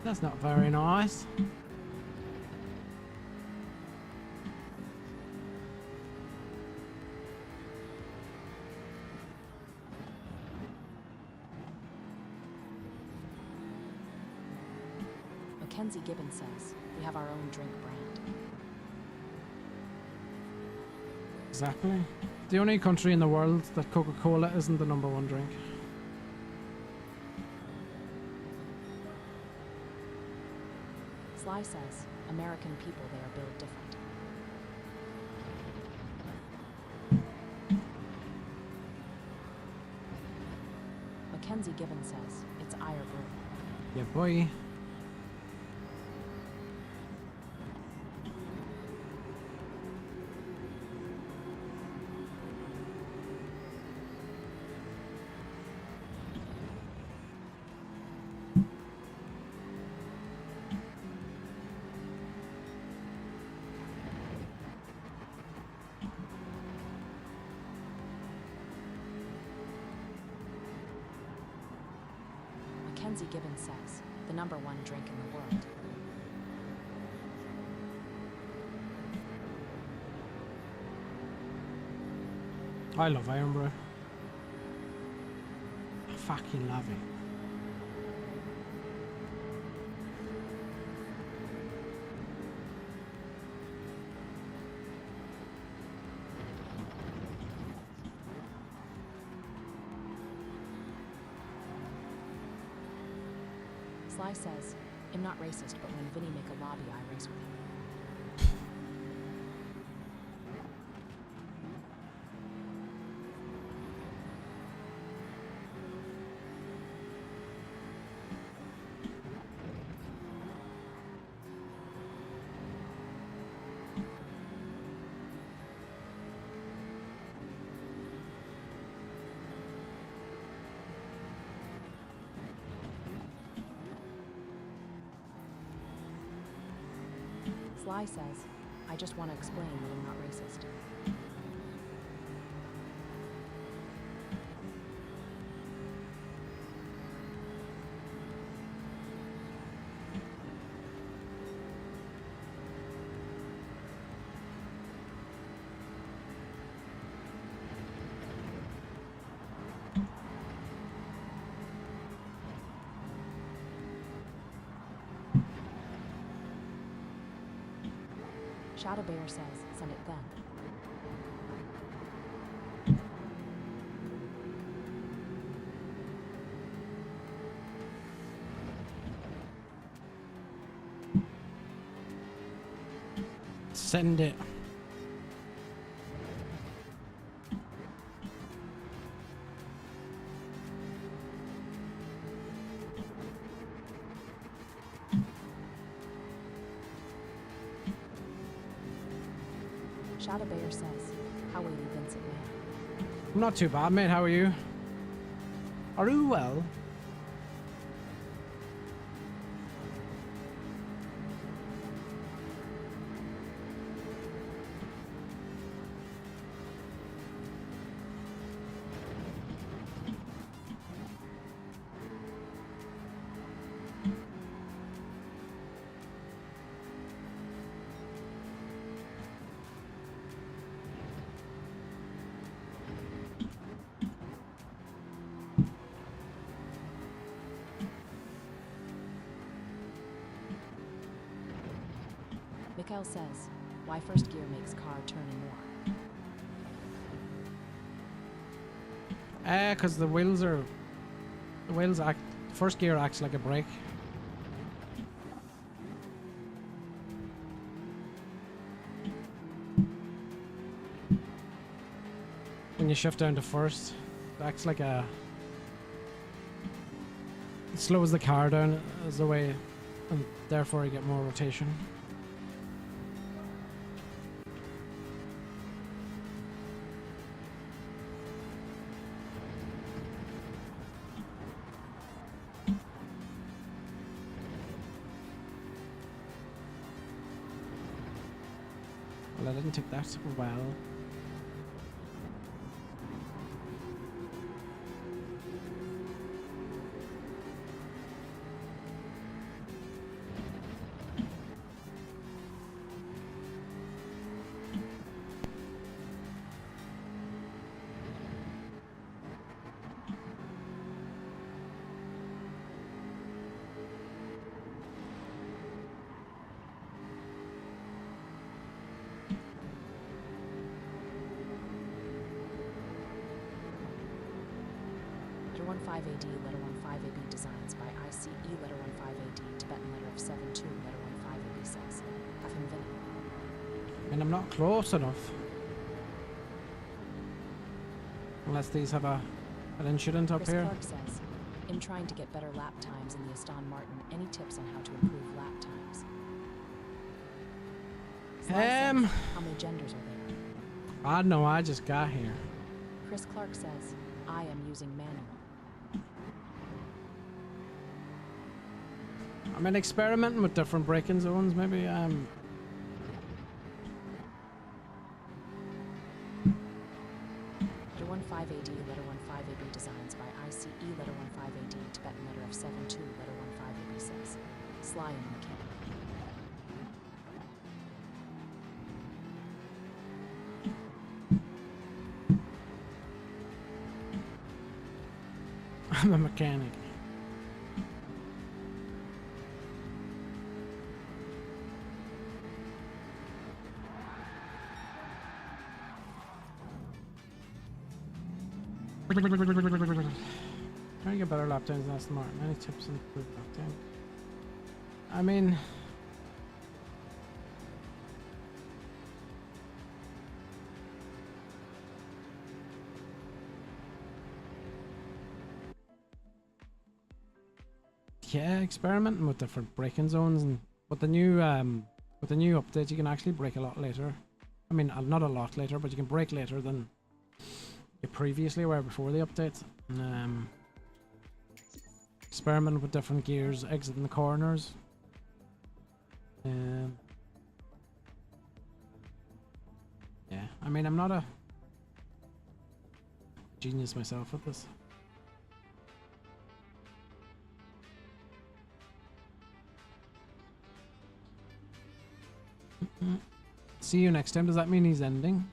That's not very nice. Mackenzie Gibbons says, we have our own drink brand. Exactly. The only country in the world that Coca-Cola isn't the #1 drink. Sly says, American people, they are built different. Mackenzie Gibbons says it's Ire Brew. Yeah, boy. Mackenzie Gibbons says the #1 drink in the world. I love Iron Brew. I fucking love it. Sly says, I'm not racist, but when Vinny make a lobby, I race with him. Sly says, I just want to explain that I'm not racist. Shadow Bear says, send it then. Send it. Shadow Bear says, how are you, Vincent Man? I'm not too bad, mate. How are you? Are you well? Mikhail says, why first gear makes car turn more? Cause the wheels act, first gear acts like a brake. When you shift down to first, it acts like a, it slows the car down as a way, and therefore you get more rotation. Well, I didn't take that well. Letter 15AD, letter 15AB designs by ICE, letter 15AD, Tibetan letter of 72, letter 15AB says, F him Vinny. And I'm not close enough. Unless these have an incident up Chris here. Clark says, In trying to get better lap times in the Aston Martin, any tips on how to improve lap times? Sly says, how many genders are there? I don't know, I just got here. Chris Clark says, I am using manual. I mean, experimenting with different braking zones, maybe. Letter 15AD, letter 15AB designs by ICE, letter 15AD, Tibetan letter of 72, letter 15AB6. Sly and mechanic. I'm a mechanic. Trying to get better lap times than Aston Martin. Any tips on improved lap time? I mean, yeah, experimenting with different braking zones, and with the new update, you can actually brake a lot later. I mean, not a lot later, but you can brake later than you previously were before the update. Experiment with different gears, exiting the corners. Yeah, I mean, I'm not a genius myself at this. See you next time. Does that mean he's ending?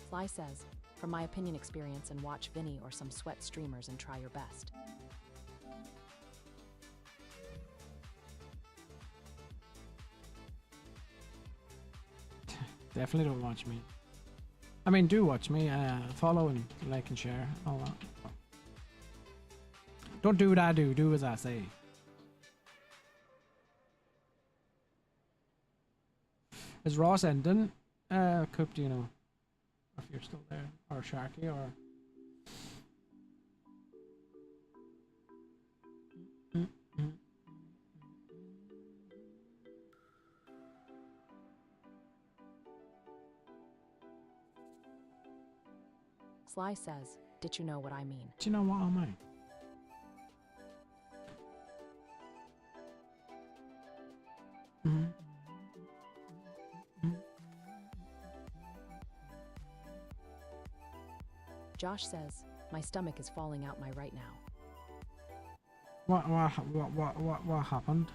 Sly says, from my opinion experience, and watch Vinny or some sweat streamers and try your best. Definitely don't watch me. I mean, do watch me. Follow and like and share, all that. Don't do what I do. Do as I say. Is Ross ending? Coop, do you know if you're still there, or Sharky, or? Sly says, did you know what I mean? Do you know what I mean? Josh says, my stomach is falling out my right now. What happened?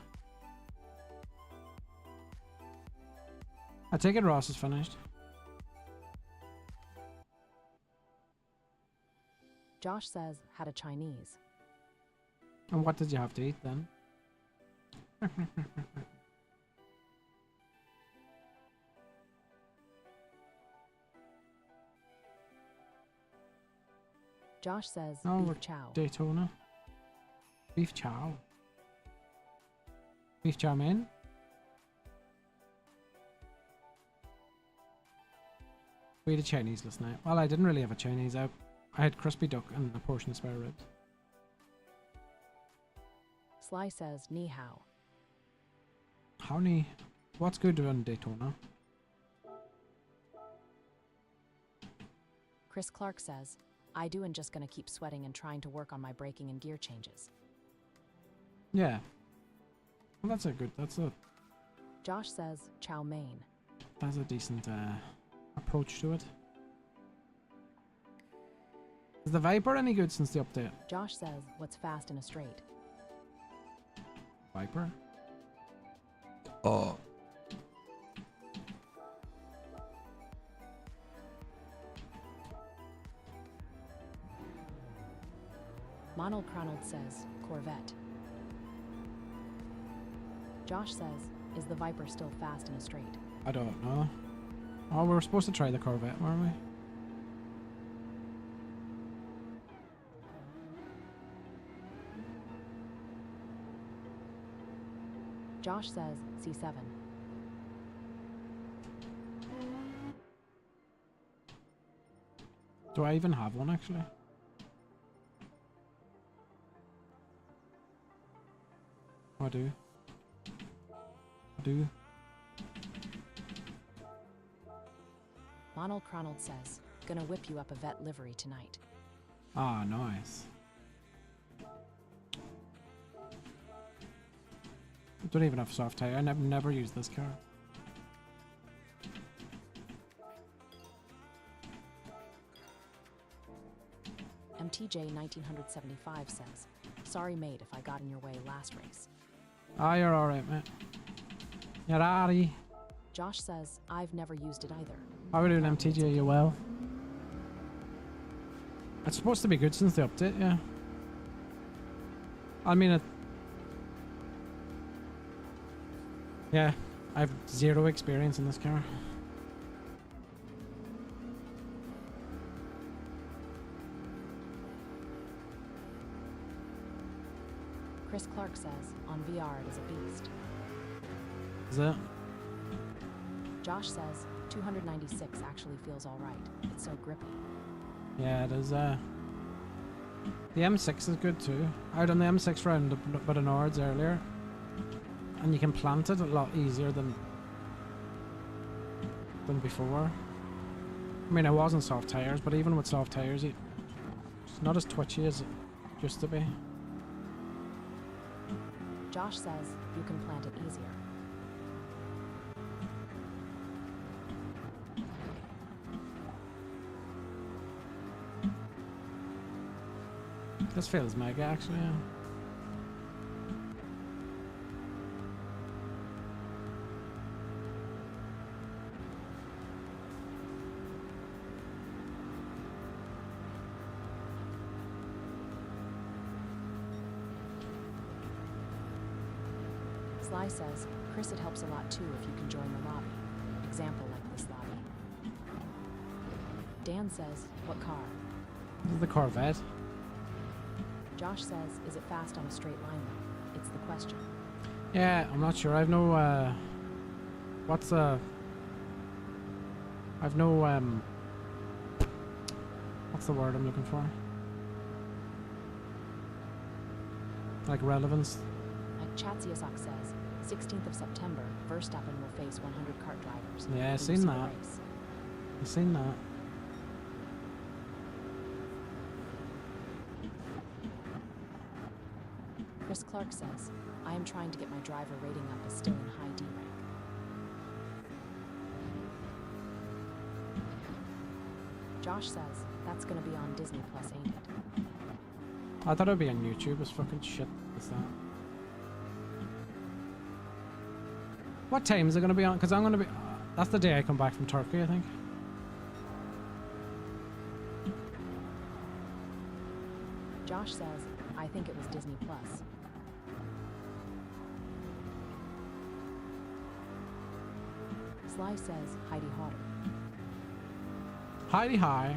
I take it Ross is finished. Josh says, had a Chinese. And what did you have to eat then? Josh says, Oh, beef chow. Daytona. Beef chow. Beef chow mein? We had a Chinese last night. Well, I didn't really have a Chinese. I had crispy duck and a portion of spare ribs. Sly says, ni hao. How ni? What's good on Daytona? Chris Clark says, I do and just gonna keep sweating and trying to work on my braking and gear changes. Yeah. Well, that's a Josh says, chow mein. that's a decent approach to it. Is the Viper any good since the update? Josh says, what's fast in a straight? Viper? Oh. Monocronald says, Corvette. Josh says, is the Viper still fast in a straight? I don't know. Oh, we were supposed to try the Corvette, weren't we? Josh says C7. Do I even have one actually? Oh, I do. I do. Ronald Cronald says, gonna whip you up a vet livery tonight. Ah, nice. I don't even have soft tire. I never used this car. MTJ 1975 says, sorry mate if I got in your way last race. Ah, you're alright, mate. You're alright. Josh says, I've never used it either. How are we doing, MTJ? You well? It's supposed to be good since the update, yeah. I mean, yeah, I have zero experience in this car. Chris Clark says, on VR it is a beast. Is it? Josh says, 296 actually feels alright. It's so grippy. Yeah, it is. The M6 is good too. I done the M6 round a bit of Nords earlier, and you can plant it a lot easier than before. I mean, I was on soft tires, but even with soft tires, it's not as twitchy as it used to be. Josh says, you can plant it easier. This feels mega, actually. Yeah. Sly says, Chris, it helps a lot too if you can join the lobby. Example like this lobby. Dan says, what car? This is the Corvette. Josh says, is it fast on a straight line though? It's the question. Yeah, I'm not sure. I've no, I've no, what's the word I'm looking for? Like relevance. Like Chatsiasak says, 16th of September, Verstappen will face 100 kart drivers. Yeah, I've Will you seen see the that. race? I've seen that. Chris Clark says, I am trying to get my driver rating up as still in high D rank. Josh says, that's gonna be on Disney Plus, ain't it? I thought it'd be on YouTube. It's fucking shit. Is that? What time is it gonna be on? Because I'm gonna be. That's the day I come back from Turkey, I think. Josh says, I think it was Disney Plus. Sly says, Heidi Hodder. Heidi hi.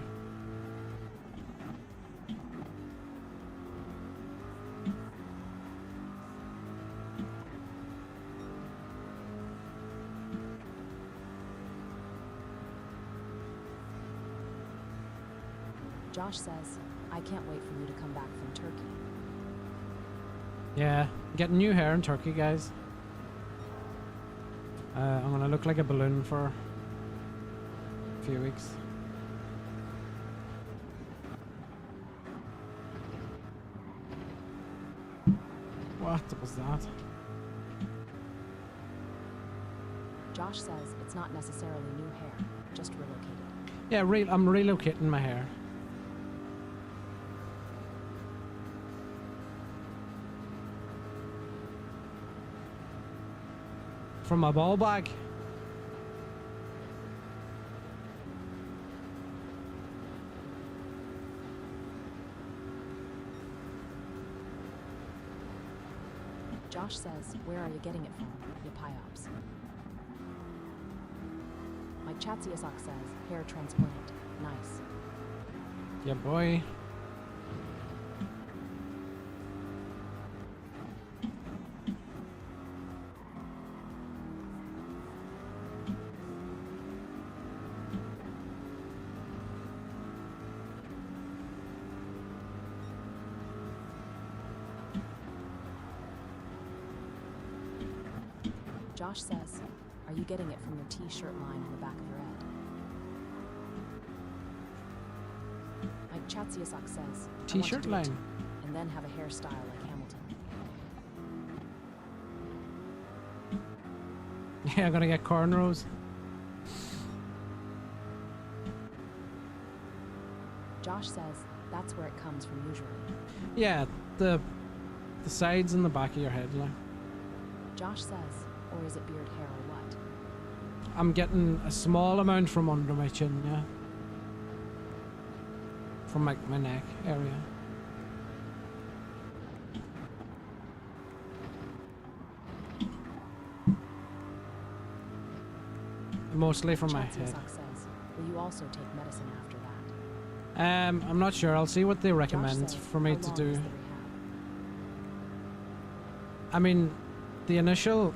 Josh says, I can't wait for you to come back from Turkey. Yeah, getting new hair in Turkey, guys. I'm gonna look like a balloon for a few weeks. What was that? Josh says it's not necessarily new hair, just relocated. Yeah, I'm relocating my hair. From my ball bag. Josh says, where are you getting it from, you pyops? Mike Chatsiasak says, hair transplant. Nice. Yeah, boy. Josh says, are you getting it from your t-shirt line on the back of your head? Mike Chatsiasak says, I want to T-shirt do it line. too, and then have a hairstyle like Hamilton. Yeah, I'm gonna get cornrows. Josh says, that's where it comes from usually. Yeah, the sides and the back of your head, like. Josh says, or is it beard hair or what? I'm getting a small amount from under my chin, yeah. From my neck area. Mostly from my head. Chatsiasak says, will you also take medicine after that? I'm not sure. I'll see what they Josh recommend says, for me how to long do. is the rehab? I mean, the initial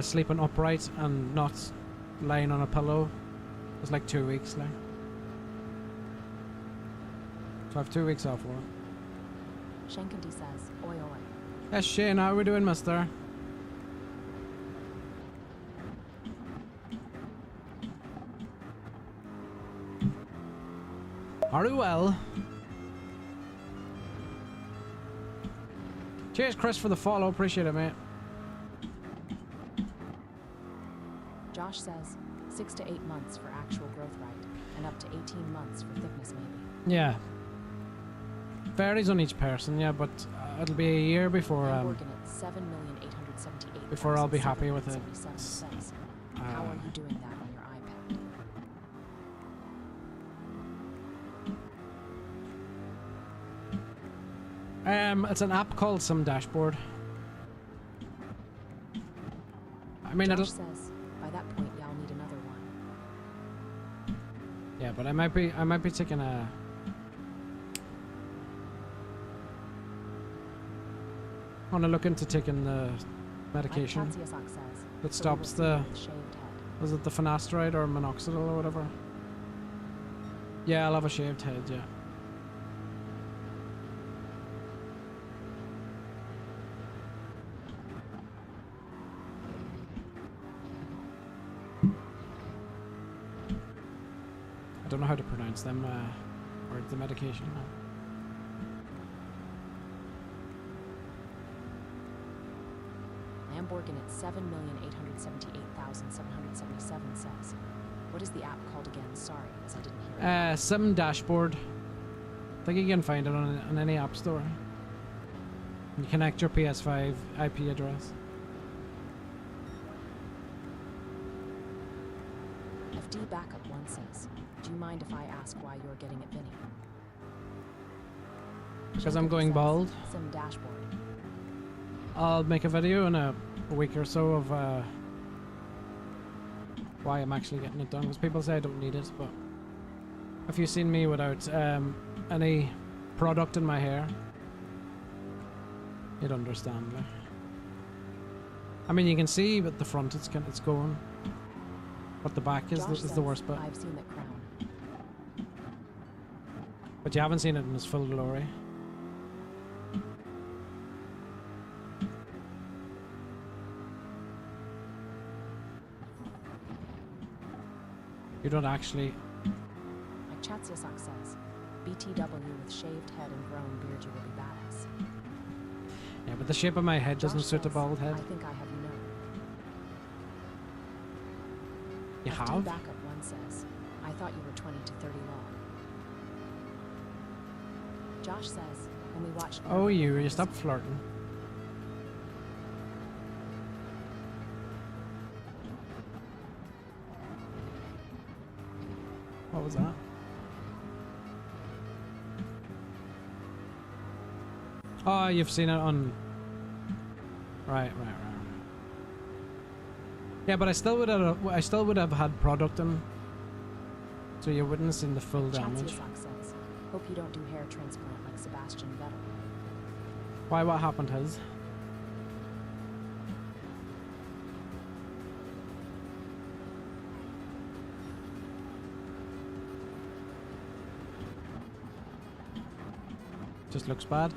sleeping upright and not lying on a pillow was like 2 weeks, like. So I have 2 weeks off work. Shankanti says, oi oi. Yes, Shane, how are we doing, mister? Very well. Cheers, Chris, for the follow. Appreciate it, mate. Josh says 6 to 8 months for actual growth rate, and up to 18 months for thickness maybe. Yeah. Varies on each person, yeah, but it'll be a year before I'm working at 7,878,777 before I'll be happy with it. says, how are you doing that on your iPad? It's an app called Some Dashboard. I mean, Josh it'll. says, by that point y'all need another one. Yeah, but I might be taking a. I want to look into taking the medication Mike Chatsiasak says, that so we will stops see the. you with shaved head. Was it the finasteride or minoxidil or whatever? Yeah, I'll have a shaved head, yeah. I don't know how to pronounce them, or the medication. Lamborghini at 7,878,777 says, what is the app called again? Sorry, as I didn't hear it. Some Dashboard. I think you can find it on any app store. You connect your PS5 IP address. FD Backup 1 says, do you mind if I ask why you're getting it, Vinny? Because I'm Jacob going says, bald. Sim dashboard. I'll make a video in a week or so of why I'm actually getting it done. Because people say I don't need it, but if you've seen me without any product in my hair, you'd understand. Like. I mean, you can see at the front it's going, but the back is Josh the says, worst bit. I've seen that crown. But you haven't seen it in its full glory. You don't actually. Like Chatsiasak says, BTW with shaved head and grown beard, you will be badass. Yeah, but the shape of my head doesn't Josh suit a says, bald head. I think I have you known. You FD have? Backup 1 says, I thought you were 20 to 30 long. Josh says, when we watched... Oh, you stop flirting. What was that? Oh, you've seen it on. Right. Yeah, but I still would have had product in, so you wouldn't have seen the full damage. Chatsiasak says, hope you don't do hair transplant like Sebastian Vettel. Why? What happened? His? Just looks bad.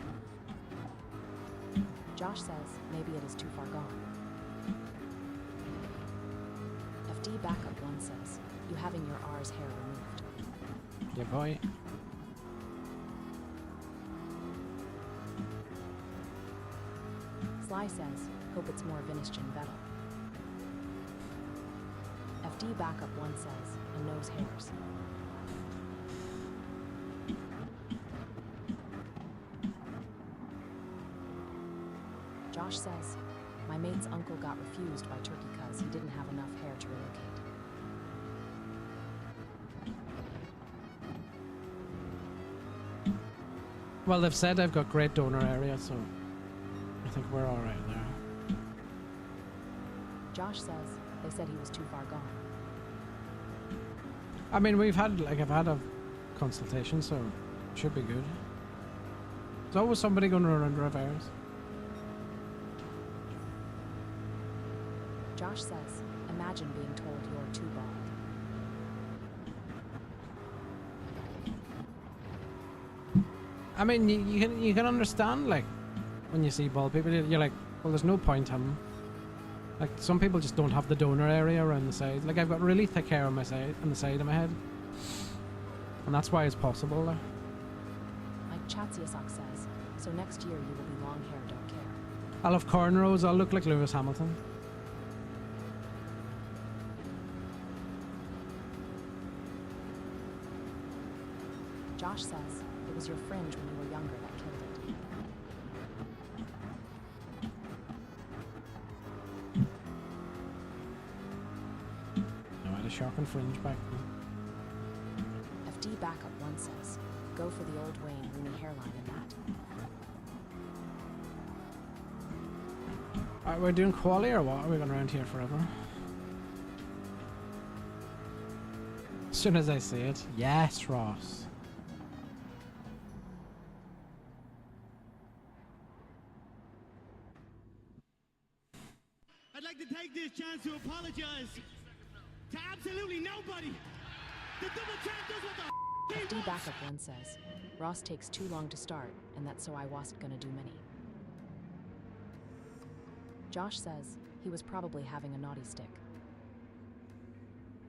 Josh says, maybe it is too far gone. FD Backup 1 says, you having your R's hair removed. Yeah, boy. Sly says, hope it's more Vinicius Vettel. FD Backup 1 says, and nose hairs. Josh says, my mate's uncle got refused by Turkey cuz he didn't have enough hair to relocate. Well, they've said I've got great donor area, so I think we're all right there. Josh says, they said he was too far gone. I mean, we've had, like, I've had a consultation, so it should be good. There's always somebody going to run under affairs. Josh says, imagine being told you're too bald. I mean, you can understand, like, when you see bald people, you're like, well, there's no point having. Like, some people just don't have the donor area around the side. Like, I've got really thick hair on my side, on the side of my head, and that's why it's possible. Like Chatsiasak says, so next year you will be long hair, don't care. I'll have cornrows. I'll look like Lewis Hamilton. Josh says, it was your fringe when you were younger that killed it. No, I had a shocking fringe back then. FD Backup 1 says, go for the old Wayne Rooney hairline in that. Alright, we're doing quali or what? Are we going around here forever? As soon as I see it. Yes, Ross. I'd like to take this chance to apologize to absolutely nobody. The double champ does what the he FD wants. Backup 1 says, Ross takes too long to start, and that's so I wasn't gonna do many. Josh says, he was probably having a naughty stick.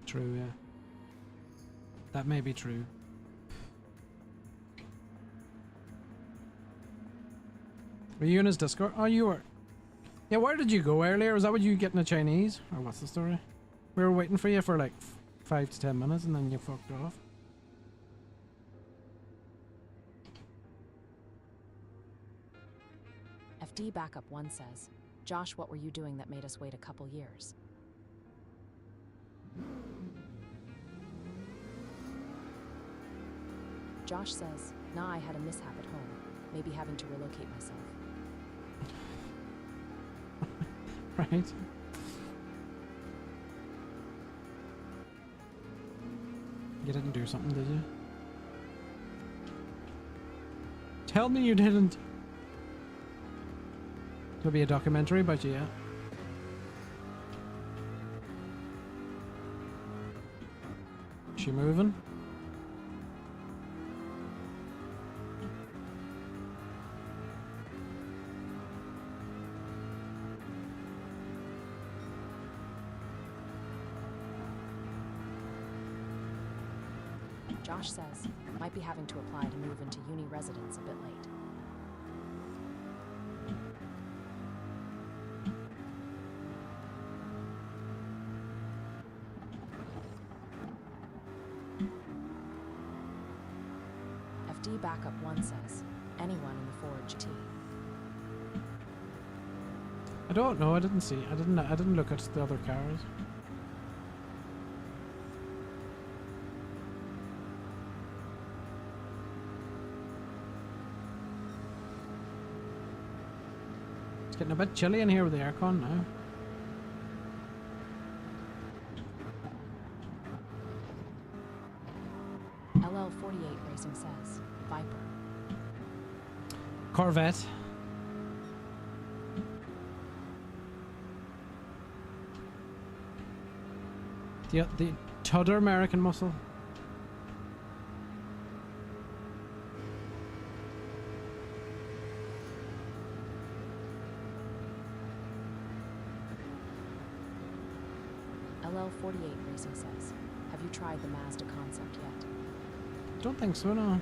True, yeah. That may be true. Were you in his Discord? Oh, you were. Yeah, where did you go earlier? Was that what you getting a Chinese? Or what's the story? We were waiting for you for like 5 to 10 minutes and then you fucked off. FD Backup 1 says, Josh, what were you doing that made us wait a couple years? Josh says, nah, I had a mishap at home. Maybe having to relocate myself. Right? You didn't do something, did you? Tell me you didn't. There'll be a documentary about you, yeah? Is she moving? Josh says, might be having to apply to move into uni residence a bit late. FD Backup 1 says, anyone in the Ford GT. I don't know. I didn't see. I didn't look at the other cars. It's getting a bit chilly in here with the aircon now. LL48 Racing says, Viper. Corvette. The Tudor American muscle. LL48 Racing says, have you tried the Mazda concept yet? Don't think so, no.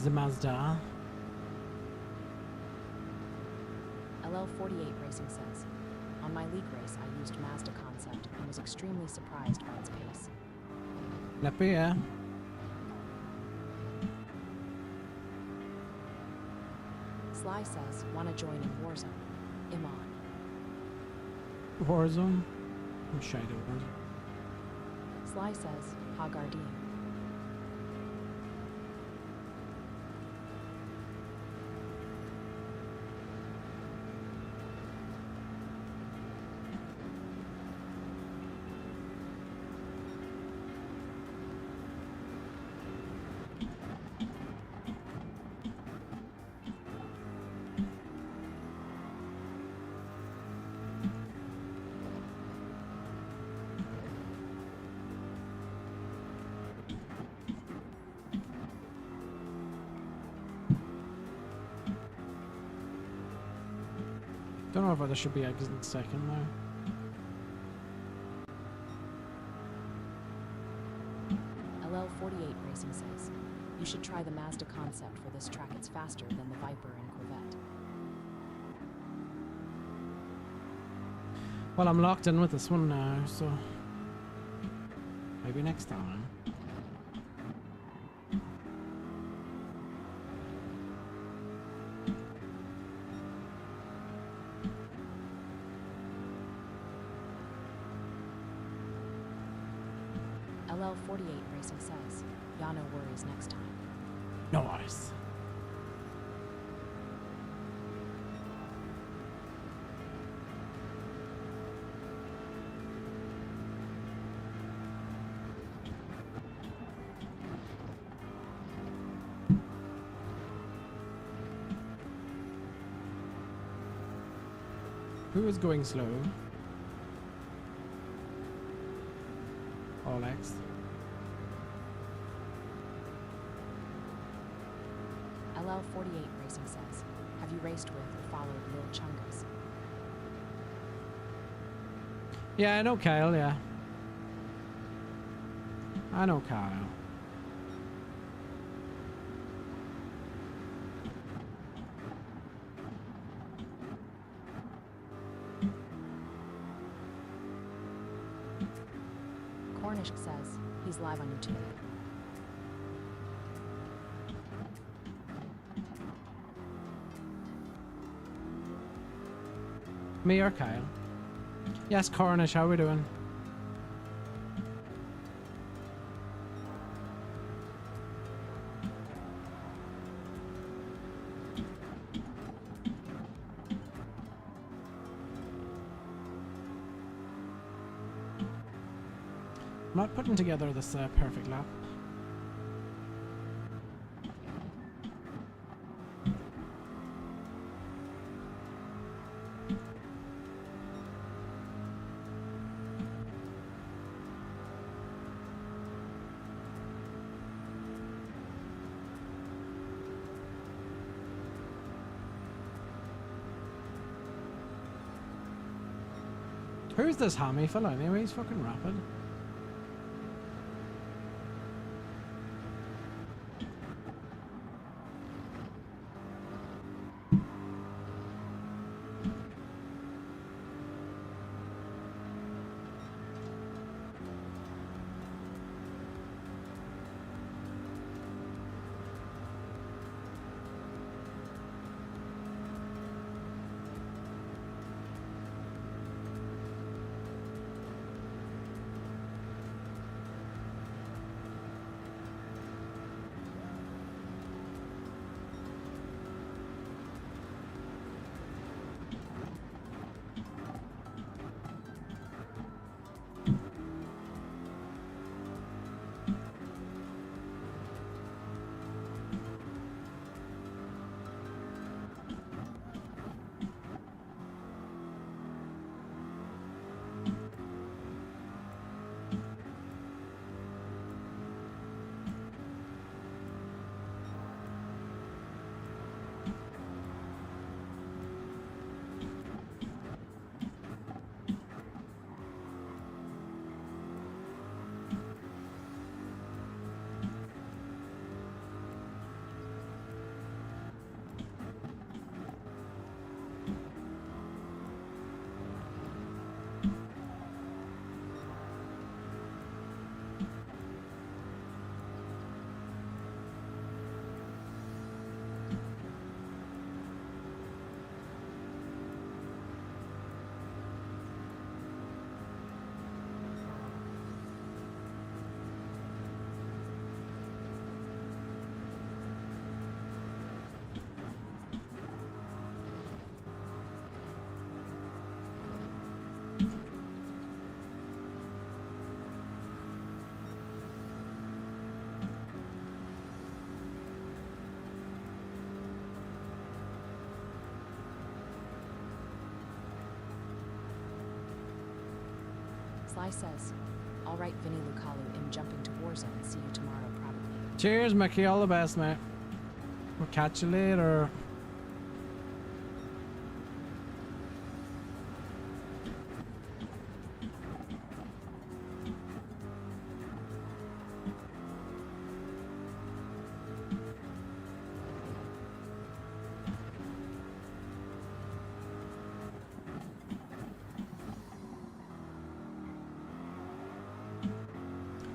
The Mazda. LL48 Racing says, on my league race I used Mazda concept and was extremely surprised by its pace. Lepiej, yeah. Sly says, wanna join in Warzone. Iman. Warzone. I'm shy to Warzone. Sly says, Hagardine. Don't know if I should be exiting second now. LL48 Racing says, you should try the Mazda concept for this track. It's faster than the Viper and Corvette. Well, I'm locked in with this one now, so maybe next time. LL48 Racing says, Yano worries next time. No worries. Who is going slow? Alex. LL48 Racing says, have you raced with or followed Lil Chungus? Yeah, I know Kyle, yeah. I know Kyle. Cornish says, he's live on YouTube. Me or Kyle? Yes, Cornish, how we doing? I'm not putting together this perfect lap. Who's this hammy fella anyway? He's fucking rapid. Sly says, all right, Vinny Lucalu in jumping to Warzone. See you tomorrow, probably. Cheers, Mickey. All the best, mate. We'll catch you later.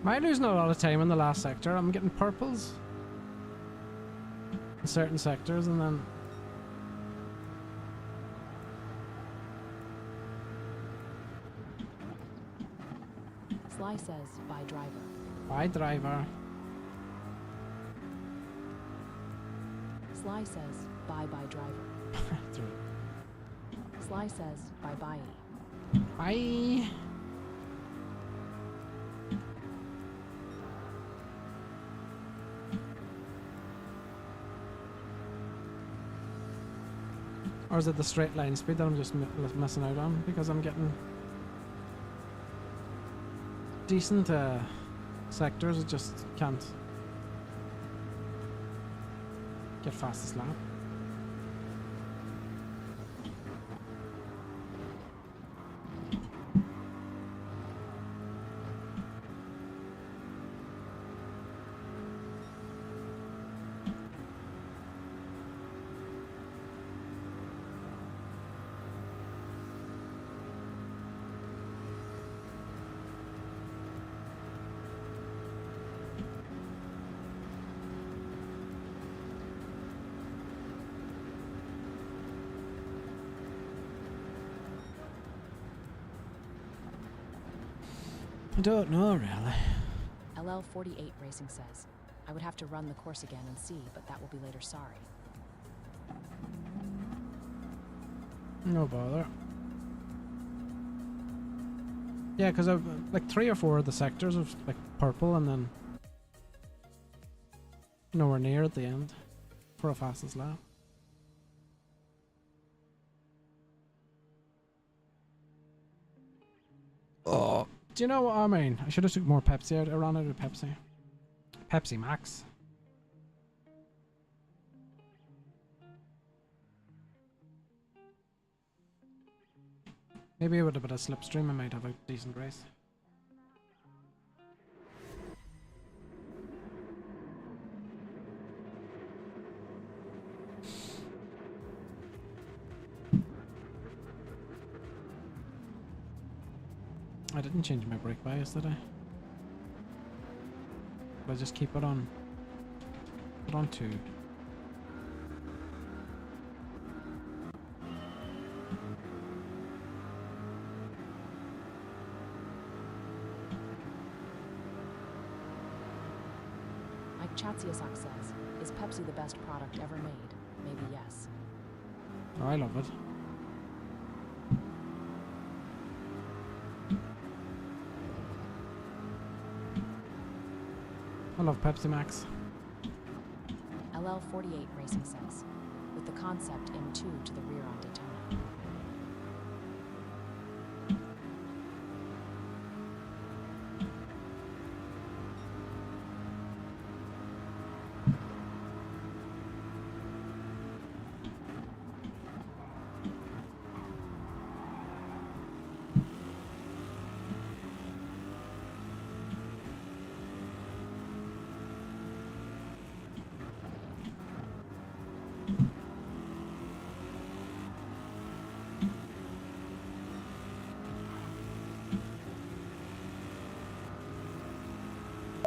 Am I losing a lot of time in the last sector? I'm getting purples in certain sectors and then... Sly says, bye, driver. Bye, driver. Sly says, bye, driver. Sly says, bye. Bye. Or is it the straight line speed that I'm just missing out on because I'm getting decent sectors? I just can't get fastest lap. I don't know, really. LL48 Racing says, I would have to run the course again and see, but that will be later, sorry. No bother. Yeah, because I've like 3 or 4 of the sectors of like purple and then nowhere near at the end for a fastest lap. Oh. Do you know what I mean? I should have took more Pepsi out. I ran out of Pepsi. Pepsi Max. Maybe with a bit of slipstream I might have a decent race. I didn't change my brake bias, did I? But I just keep it on. Put on 2. Like Chatsiasak says, is Pepsi the best product ever made? Maybe yes. Oh, I love it. I love Pepsi Max. LL48 Racing says, with the concept M2 to the rear on Daytona.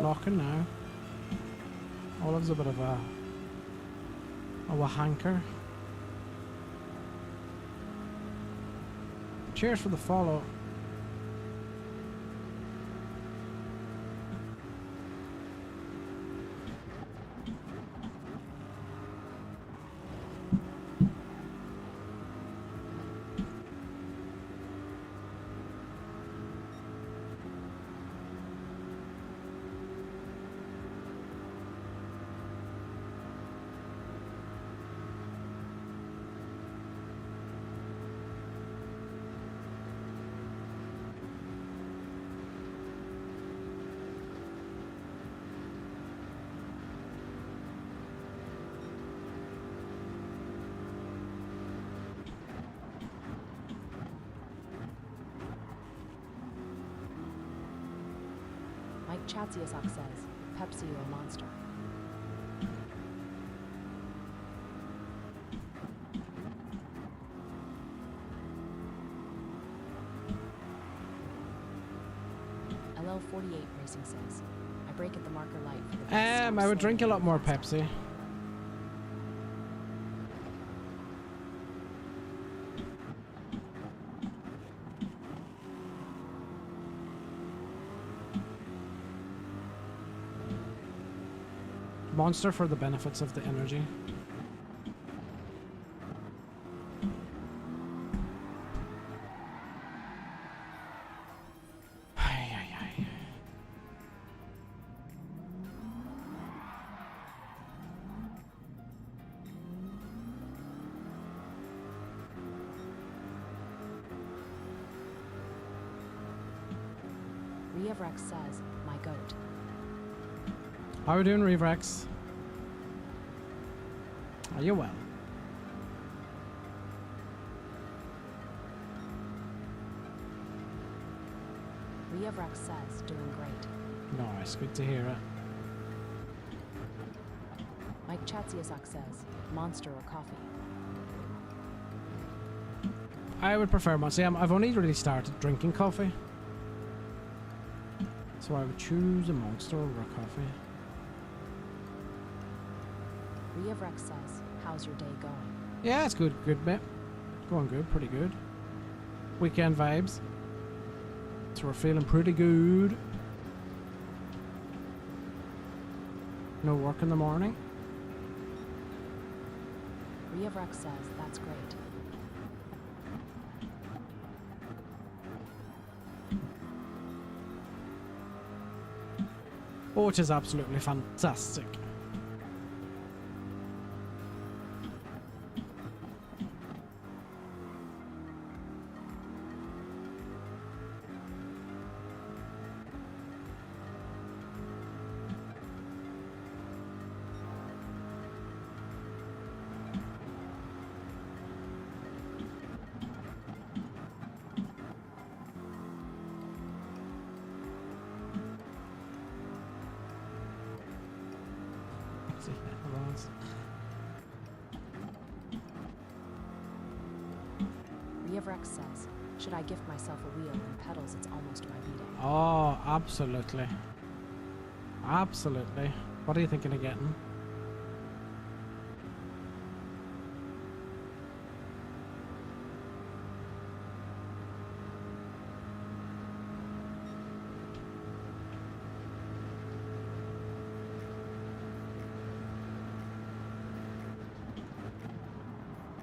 Locking now. Olive's a bit of a wahanker. Cheers for the follow. Chatsiasak says, Pepsi or Monster? LL48 Racing says, I brake at the marker light for the best I would drink a lot more Pepsi. Monster for the benefits of the energy. Ay, ay, ay. Reavrex says, my goat. How are we doing, Reavrex? Are you well? Reavrex says, doing great. Nice, good to hear it. Mike Chatsiasak says, Monster or coffee? I would prefer Monster. I've only really started drinking coffee. So I would choose a Monster over a coffee. Reavrex says, how's your day going? Yeah, it's good, mate. Going good, pretty good. Weekend vibes. So we're feeling pretty good. No work in the morning. Reavrex says, that's great. Oh, which is absolutely fantastic. Reavrex says, should I gift myself a wheel and pedals? It's almost my B-day. Oh, absolutely. Absolutely. What are you thinking of getting?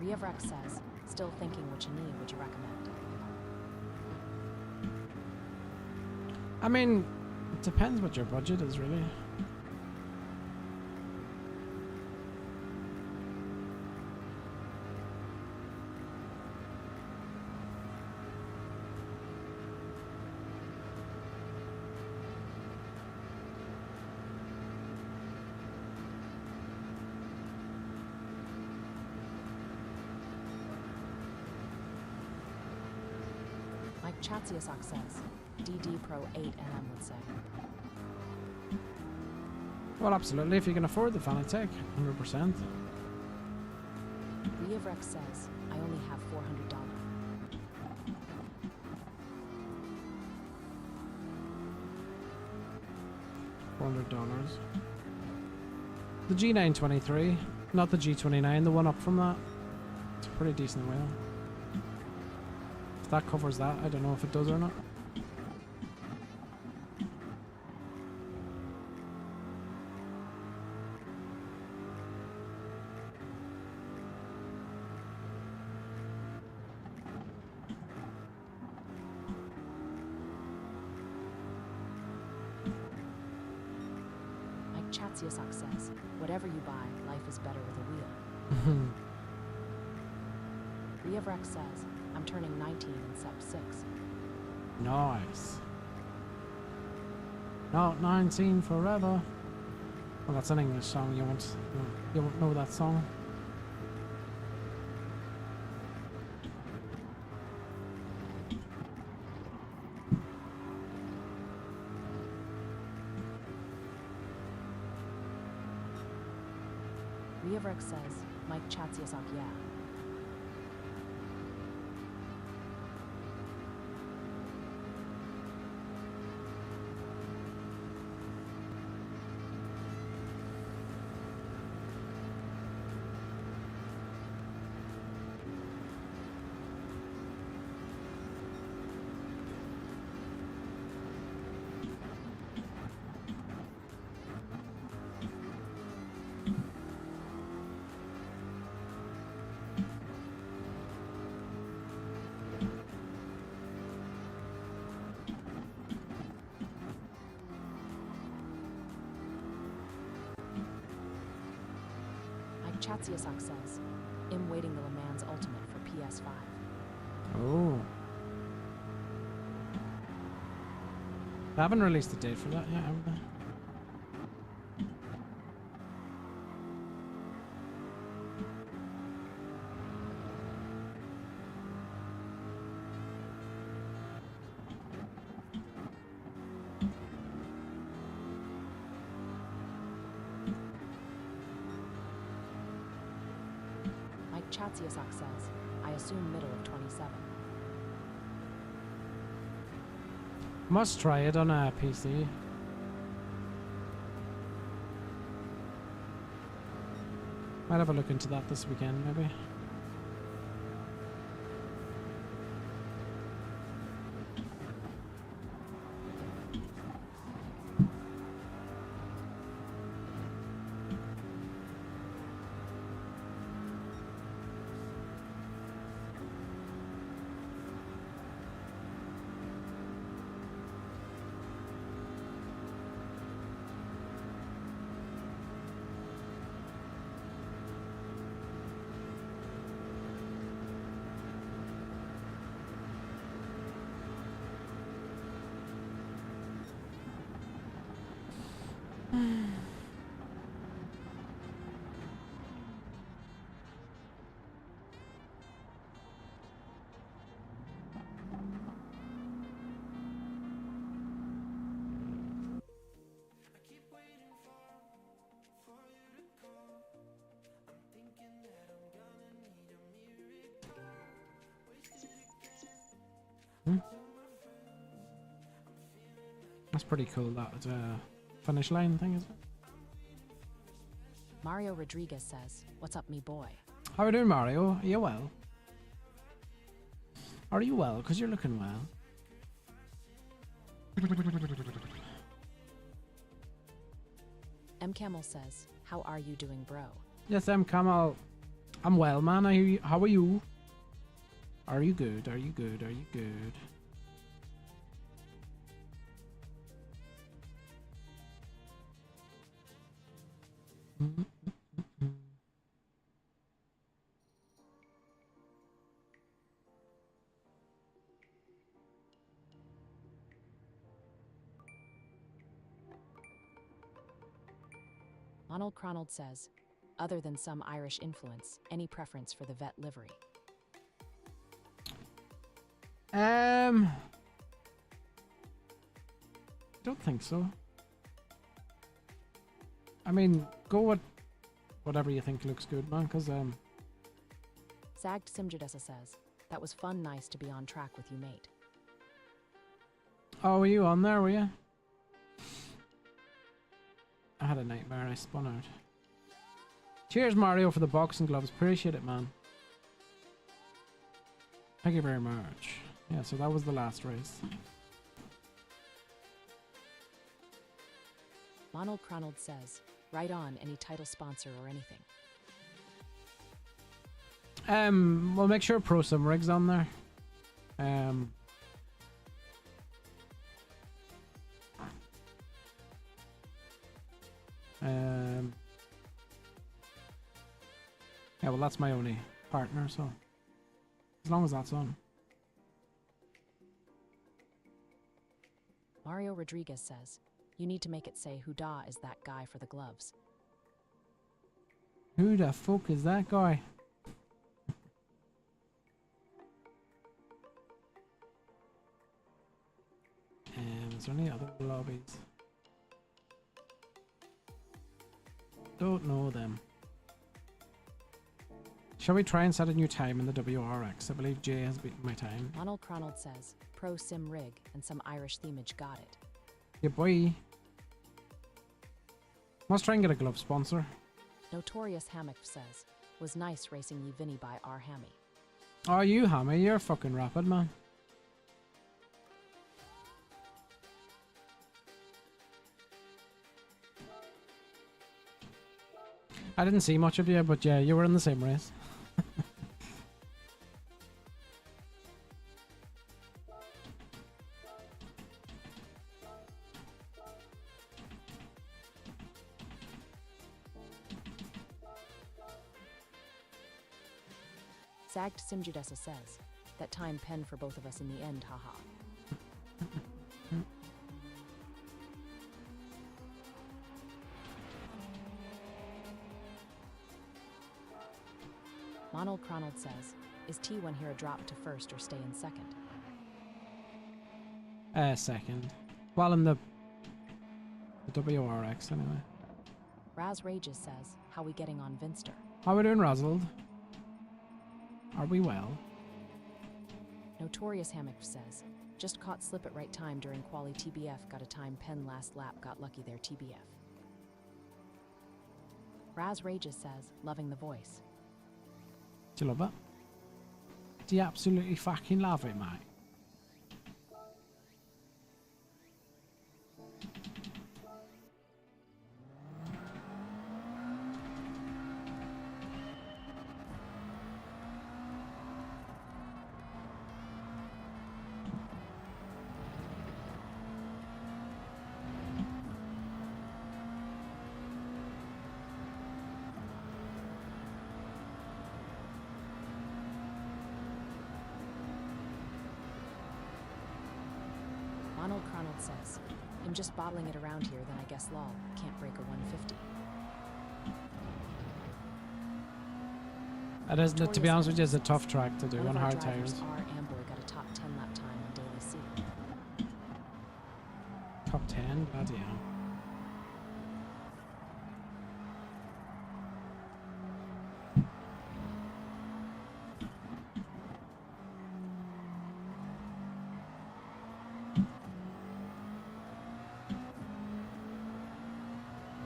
Reavrex says, still thinking which knee would you recommend? I mean, it depends what your budget is, really. Mike Chatsiasak says, DD Pro 8 NM would say. Well, absolutely. If you can afford the Fanatec, 100%. Reavrex says, I only have $400. $400. The G923, not the G29, the one up from that. It's a pretty decent wheel. If that covers that, I don't know if it does or not. Mike Chatsiasak says, whatever you buy, life is better with a wheel. Reavrex says, I'm turning 19 in Sep 6. Nice. Not 19 forever. Well, that's an English song. You won't know that song. Riavrek says, Mike Chatsiasak, yeah. Mike Chatsiasak says, I'm waiting the Le Mans Ultimate for PS5. Oh. They haven't released a date for that yet, have they? Mike Chatsiasak says, I assume middle of 27. Must try it on a PC. Might have a look into that this weekend, maybe. That's pretty cool, that finish line thing, is it? Mario Rodriguez says, what's up, me boy? How are you doing, Mario? Are you well? Are you well? Because you're looking well. M. Camel says, how are you doing, bro? Yes, I'm Kamal. I'm well, man. How are you? Are you good? Are you good? Are you good? Ronald Cronald says, other than some Irish influence, any preference for the vet livery? Don't think so. I mean, go with whatever you think looks good, man, because Sagged Simjadessa says, that was fun, nice to be on track with you, mate. oh, were you on there, were you? I had a nightmare, I spun out. Cheers, Mario, for the boxing gloves. Appreciate it, man. Thank you very much. Yeah, so that was the last race. Ronald Cronald says, right on, any title sponsor or anything. We'll make sure Pro Sim Rig's on there. Yeah, well, that's my only partner, so as long as that's on. Mario Rodriguez says, you need to make it say Huda is that guy for the gloves. Who the fuck is that guy? Is there any other lobbies? Don't know them. Shall we try and set a new time in the WRX? I believe Jay has beaten my time. Ronald Cronald says, Pro Sim Rig and some Irish themage got it. Yeah, boy. Must try and get a glove sponsor. Notorious Hammock says, was nice racing ye Vinny by our Hammy. Oh, you Hammy, you're fucking rapid, man. I didn't see much of you, but yeah, you were in the same race. Zagged Simjudessa says, that time pen for both of us in the end, haha. Ronald Cronald says, is T1 here a drop to first or stay in second? Second. Well, in the WRX anyway. Raz Rages says, how we getting on Vinster? How we doing, Razzled? Are we well? Notorious Hammock says, just caught slip at right time during quali TBF, got a time pen last lap, got lucky there TBF. Raz Rages says, loving the voice. Do you love it? Do you absolutely fucking love it, mate? Ronald Cronald says, I'm just bottling it around here, then I guess lol, can't break a 150. It is, to be honest with you, it's a tough track to do One on of our hard drivers, tires. R. Amboy, got a top 10 lap time on Daily C. Top 10? Bloody hell.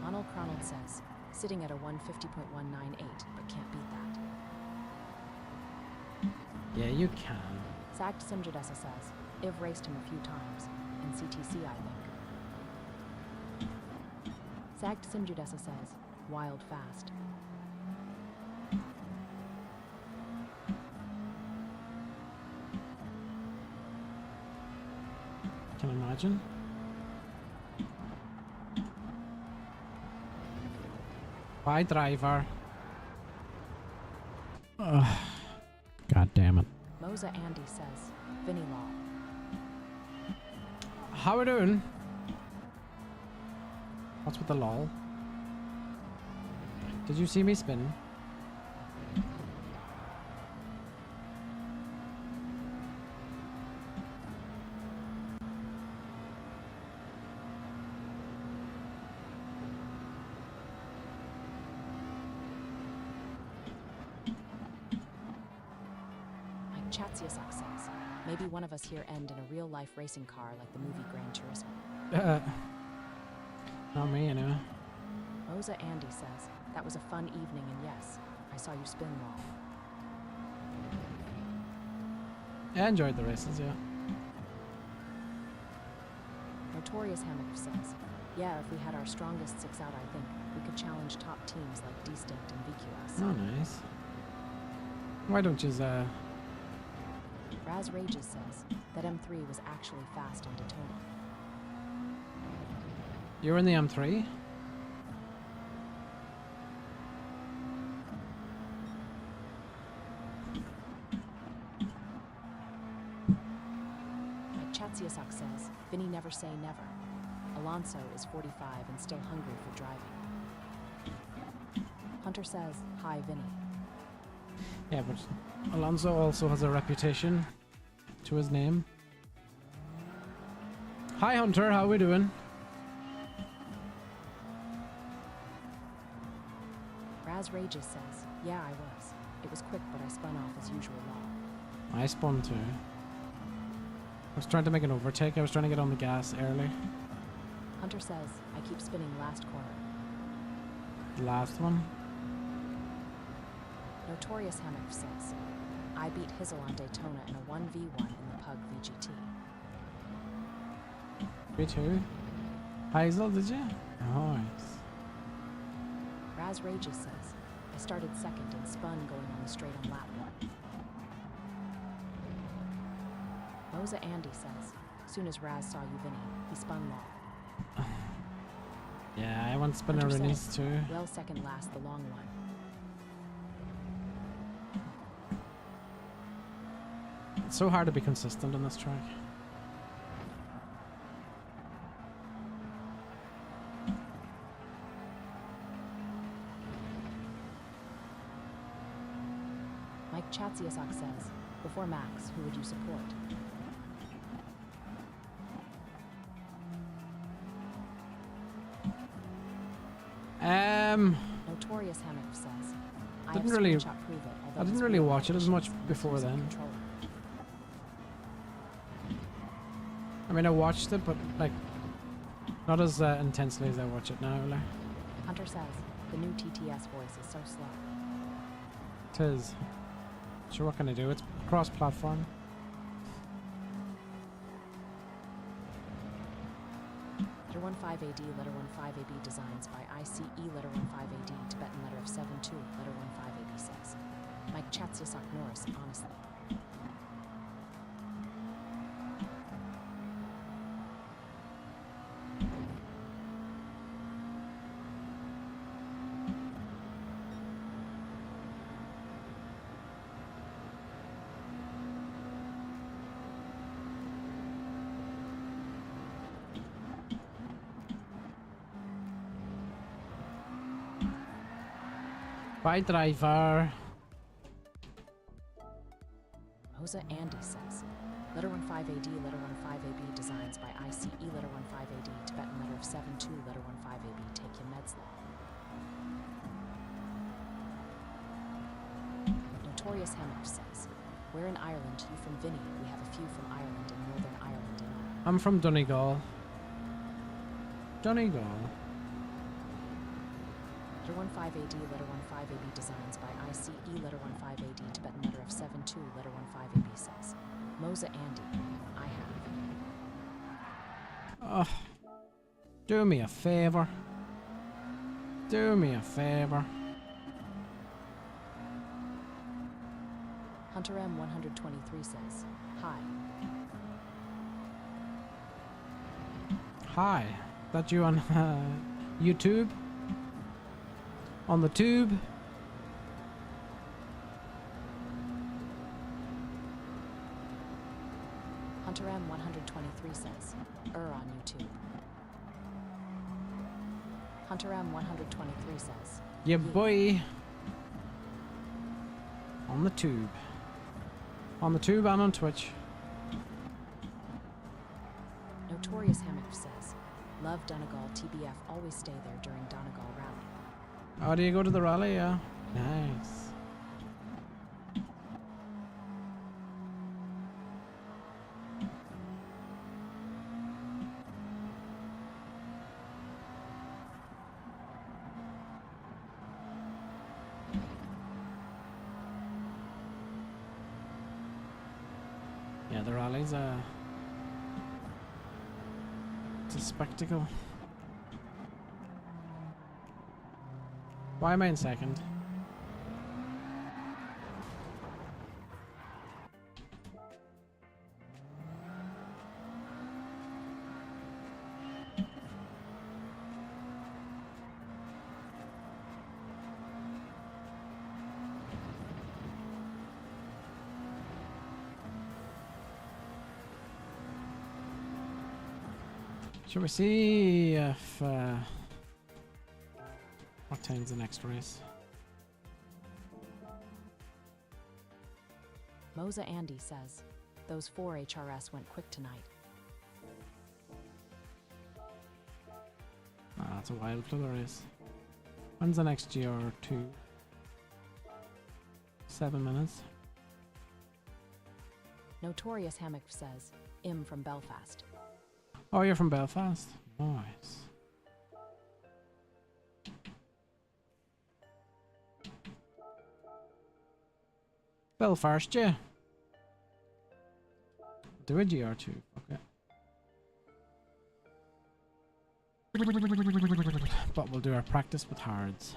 Ronald Cronald says, sitting at a 150.198, but can't beat that. Yeah, you can. Zagged Simjadessa says, I've raced him a few times, in CTC I think. Zagged Simjadessa says, wild fast. Can you imagine? Bye, driver. Ugh. God damn it. Moza Andy says, Vinny Law. How we doing? What's with the lol? Did you see me spin? Chatsiasak says, maybe one of us here end in a real-life racing car like the movie Gran Turismo. Not me, anyway. Moza Andy says, that was a fun evening and yes, I saw you spin long. I enjoyed the races, yeah. Notorious Hammock says, yeah, if we had our strongest six out, I think we could challenge top teams like Distinct and VQS. Oh, nice. Why don't you, Raz Rages says that M3 was actually fast on Daytona. You were in the M3? Chatsiasak says, Vinny never say never. Alonso is 45 and still hungry for driving. Hunter says, hi Vinny. Yeah, but Alonso also has a reputation to his name. Hi Hunter, how we doing? Raz Rages says, yeah, I was. It was quick, but I spun off as usual law. I spun too. I was trying to make an overtake. I was trying to get on the gas early. Hunter says, I keep spinning last corner. The last one. Notorious Hammock says, I beat Hizzle on Daytona in a 1v1 in the Pug VGT. Me too. Hazel, did you? Nice. Raz Rages says, I started second and spun going on the straight on lap 1. Moza Andy says, soon as Raz saw you, Vinny, he spun long. Yeah, I want spinner Hunter Rennies says, too. well second last the long one. It's so hard to be consistent on this track. Mike Chatsiasak says, before Max, who would you support? Notorious Hammock says, I Didn't have really- screenshot prove it, although I didn't his really real watch it as much actions before using then. controller. I mean, I watched it, but like, not as intensely as I watch it now. Like, Hunter says, the new TTS voice is so slow. it is. Sure, what can I do? It's cross-platform. Letter 15AD, letter 15AB designs by ICE, letter 15AD, Tibetan letter of 72, letter 15AB says. Mike Chatsiasak Norris, honestly. Bye, driver. Moza Andy says. Letter 15AD, letter 15AB designs by ICE, letter 15AD, Tibetan letter of 72, letter 15AB, take your meds law. Notorious Hammock says. We're in Ireland, you from Vinny. We have a few from Ireland and Northern Ireland and all. I'm from Donegal. Donegal. Letter 15AD, letter 15AB designs by ICE, letter 15AD, Tibetan letter of 72, letter 15AB says. Moza Andy, I have. Ugh. Do me a favor. Do me a favor. Hunter M123 says, hi. Hi. That you on YouTube? On the tube? Hunter M123 says, on YouTube. Hunter M123 says, Yeah, boy. On the tube. On the tube and on Twitch. Notorious Hammock says, love Donegal TBF, always stay there during Donegal rally. Oh, do you go to the rally? Yeah. Nice. Yeah, the rally's it's a spectacle. Why am I in second? Shall we see if what time's the next race? Moza Andy says, those 4 HRS went quick tonight. Ah, that's a while for the race. When's the next GR2? 7 minutes. Notorious Hammock says, "Im from Belfast." Oh, you're from Belfast? Nice. Belfast, yeah. Do a GR2. Okay. But we'll do our practice with hards.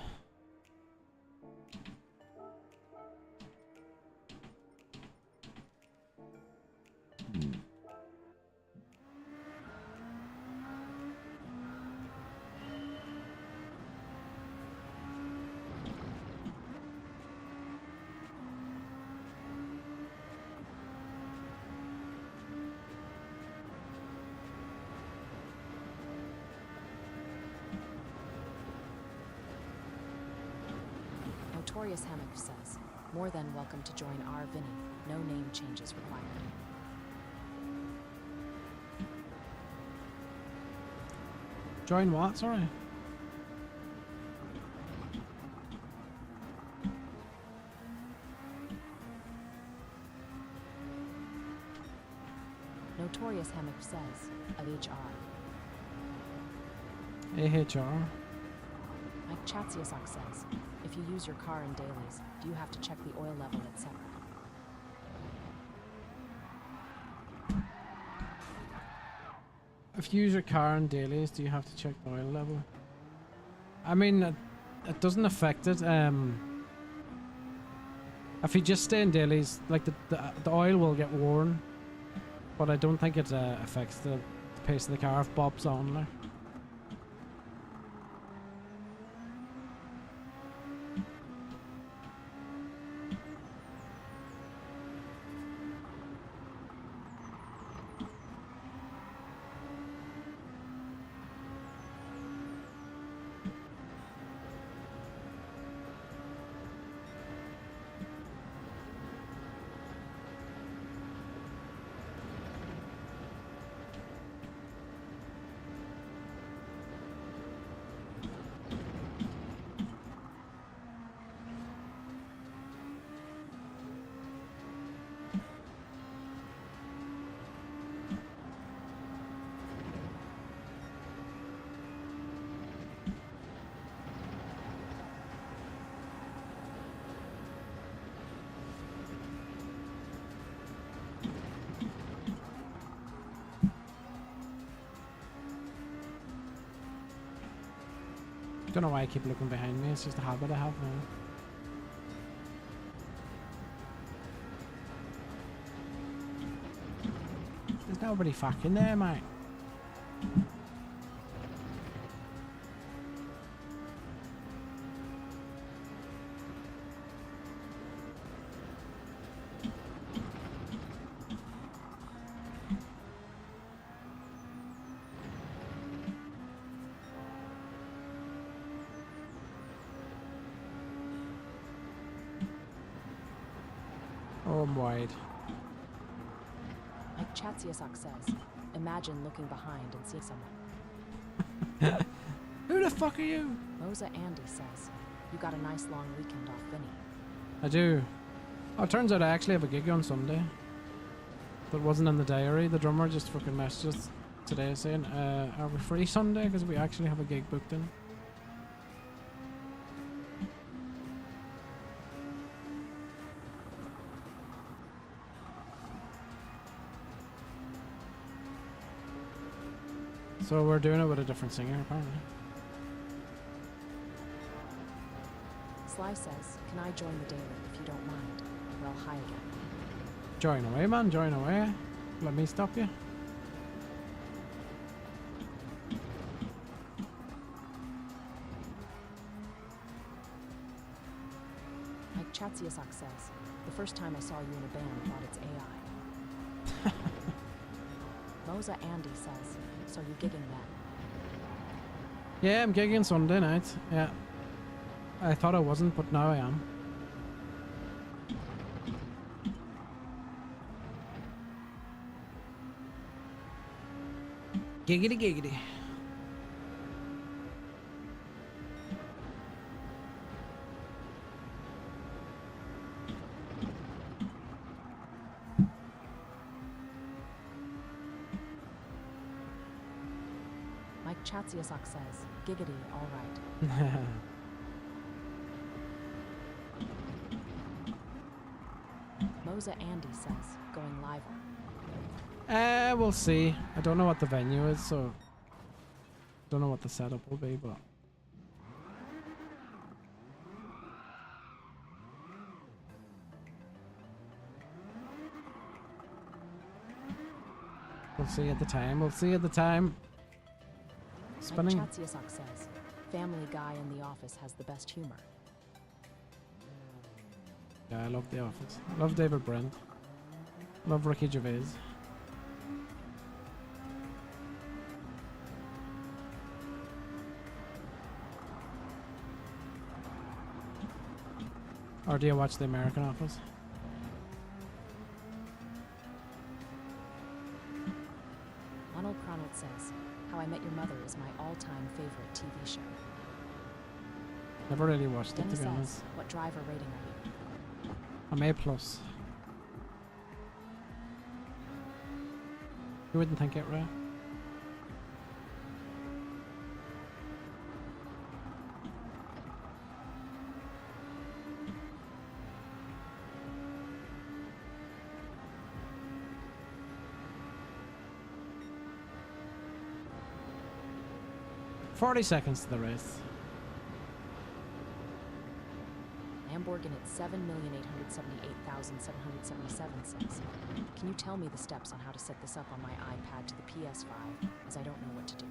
Notorious Hammock says, "More than welcome to join our Vinny. No name changes required." Join what? Sorry. Notorious Hammock says, of HR. AHR. Mike Chatsiasak says, "If you use your car in dailies, do you have to check the oil level, etc.?" If you use your car in dailies, do you have to check the oil level? I mean, it doesn't affect it. If you just stay in dailies, like the oil will get worn, but I don't think it affects the pace of the car if Bob's on there. Don't know why I keep looking behind me, it's just a habit I have now. There's nobody fucking there, mate. Oh, I'm wide. Mike Chatsiasak says, "Imagine looking behind and seeing someone." Who the fuck are you? Moza Andy says, "You got a nice long weekend off Vinny." I do. Oh, it turns out I actually have a gig on Sunday. That wasn't in the diary. The drummer just fucking messaged us today saying, are we free Sunday? Because we actually have a gig booked in. So we're doing it with a different singer, apparently. Sly says, "Can I join the daily if you don't mind? Well, hi again." Join away, man. Join away. Let me stop you. Mike Chatsiasak says, "The first time I saw you in a band, I thought it's AI." Moza Andy says, "So you gigging then?" Yeah, I'm gigging Sunday night. Yeah. I thought I wasn't, but now I am. Giggity giggity. Chatsiasak says, giggity, all right. Moza Andy says, going live. We'll see. I don't know what the venue is, so don't know what the setup will be, but we'll see at the time. We'll see at the time. Spinning. Chatsiasak says, Family Guy in the office has the best humor. Yeah, I love The Office. I love David Brent. I love Ricky Gervais. Or do you watch The American Office? Arnold Cronald says, How I Met Your Mother is my all-time favorite TV show. Never really watched it, Dennis to be says, honest. what driver rating are you? I'm A+. plus. You wouldn't think it, right? "40 seconds to the race." Lamborghini at 7,878,777 says, Can you tell me the steps on how to set this up on my iPad to the PS5, as I don't know what to do?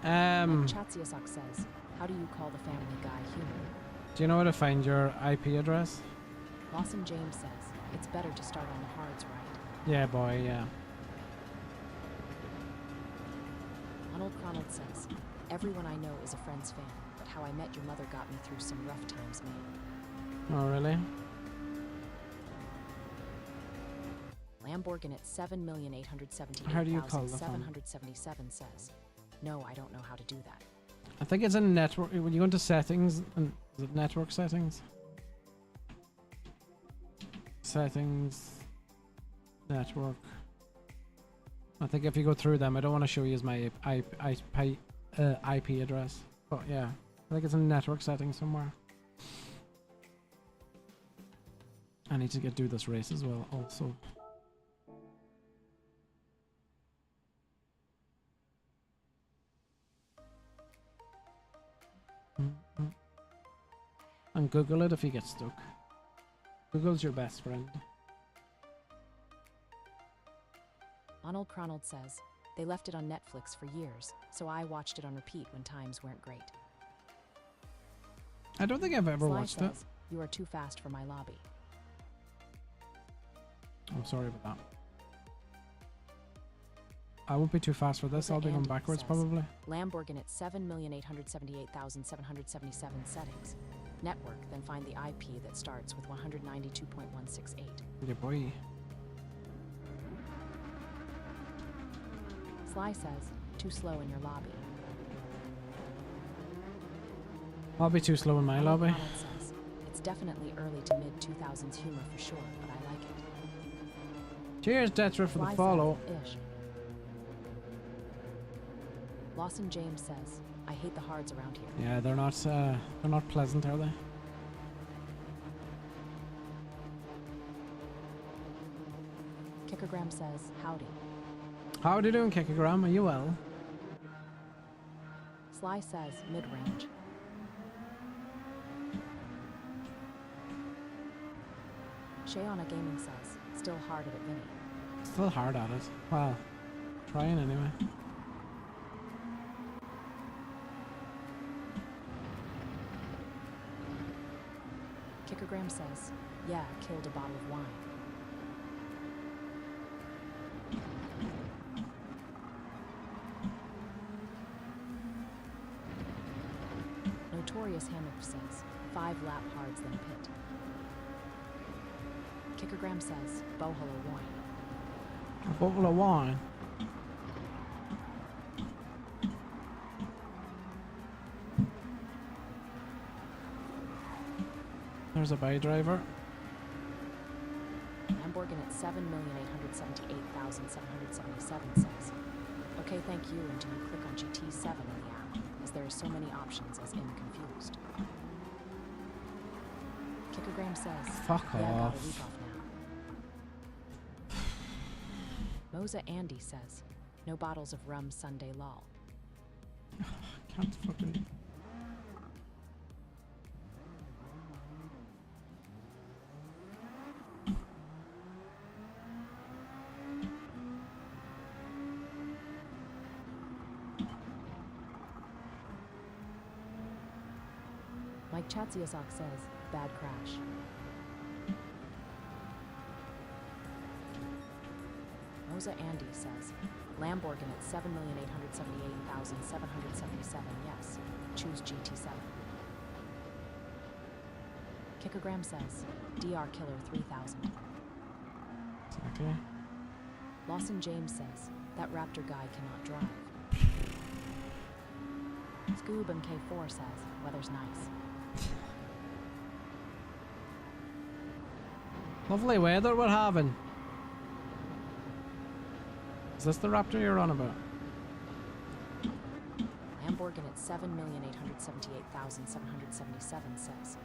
Chatsiasak says, How do you call the Family Guy humor? Do you know how to find your IP address? Lawson James says, It's better to start on the hards, right? Yeah, boy, yeah. Arnold Cronald says, Everyone I know is a Friends fan, but How I Met Your Mother got me through some rough times, man. Oh, really? Lamborghini at How do you call the phone? 7,878,777 says, No, I don't know how to do that. I think it's in network. When you go into settings, and is it network settings? Settings, network. I think if you go through them, I don't want to show you my IP address. But yeah, I think it's in network settings somewhere. I need to do this race as well, also. And Google it if you get stuck. Google's your best friend. Arnold Cronald says, They left it on Netflix for years, so I watched it on repeat when times weren't great. I don't think I've ever Sly watched it. says, You are too fast for my lobby. I'm sorry about that. I won't be too fast for this. I'll be going Andy backwards says, probably. Lamborghini at 7,878,777 settings. Network, then find the IP that starts with 192.168. Yeah, boy. Sly says, Too slow in your lobby. I'll be too slow in my Arnold lobby. Cronald says, It's definitely early to mid-2000s humor for sure, but I like it. Cheers, Detra, for Sly the follow. says, Ish. Lawson James says, I hate the hards around here. Yeah, they're not pleasant, are they? Kickergram says, Howdy. How are you doing, Kikagram? Are you well? Sly says, Mid-range. Shayana Gaming says, Still hard at it, Vinny. Still hard at it. Well, trying anyway. Kickergram says, Yeah, killed a bottle of wine. Notorious Hammock says, 5 lap hards then pit. Kickergram says, Boholo wine. A bottle of wine. There's a bay driver. Lamborghini at 7,878,777 says, Okay, thank you, and do you click on GT7 in the app, as there are so many options as in confused. Kickogram says, Fuck yeah, got off. a week off now. Moza Andy says, no bottles of rum Sunday lol. Can't fucking. Mike Chatsiasak says, bad crash. Moza Andy says, Lamborghini at 7,878,777, yes. Choose GT7. Kickogram says, DR Killer 3000. Exactly. Lawson James says, that Raptor guy cannot drive. Scoob MK4 says, weather's nice. Lovely weather we're having. Is this the Raptor you're on about? Lamborghini at 7,878,777 says,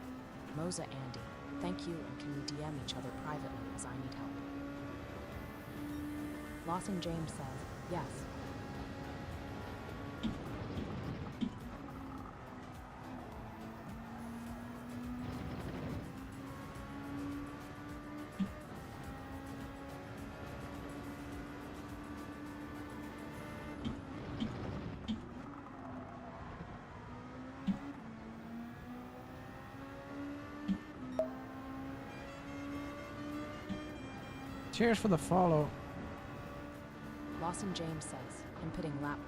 Moza Andy, thank you, and can we DM each other privately as I need help? Lawson James says, yes. Cheers for the follow. Lawson James says, inputting lap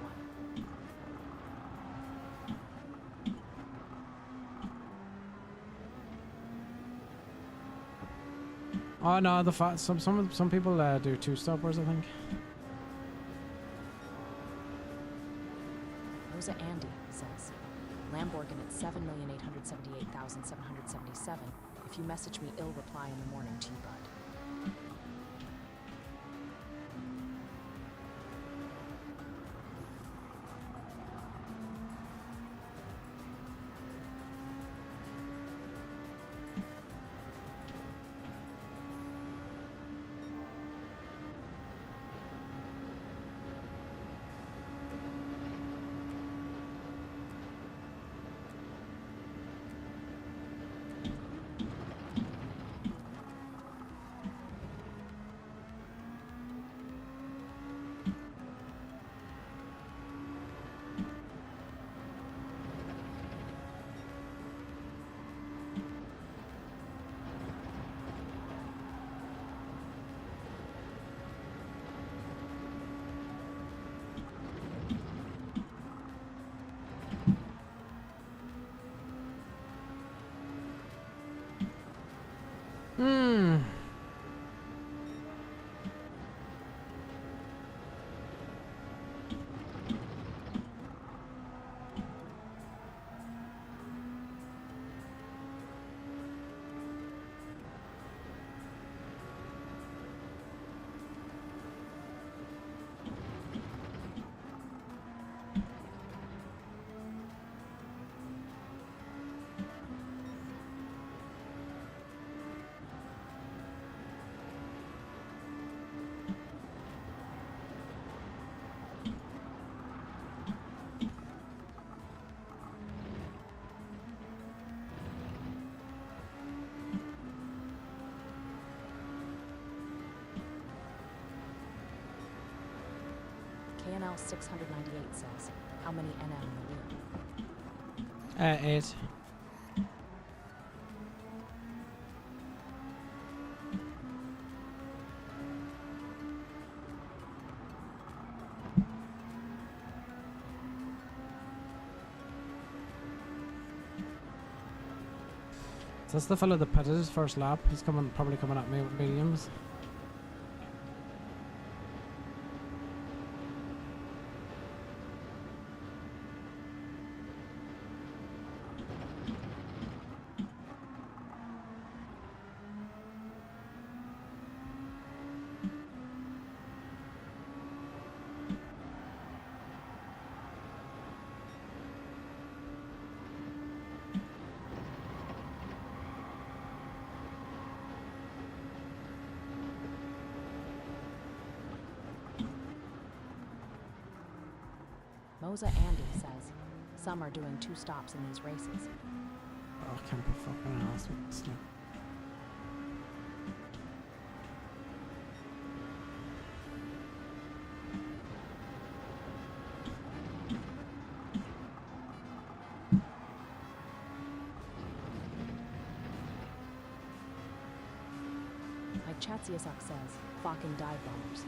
1. Oh no, the some people do two stoppers, I think. Rosa Andy says, Lamborghini at 7,878,777. If you message me, I'll reply in the morning to you, bud. KNL 698 says, how many NM in the wheel? 8. So that's the fella that pitted his first lap. He's probably coming at me with mediums. Moza Andy says, some are doing 2 stops in these races. Oh, I can't be fucking ass with this now. Like Chatsiasak says, fucking dive bombers.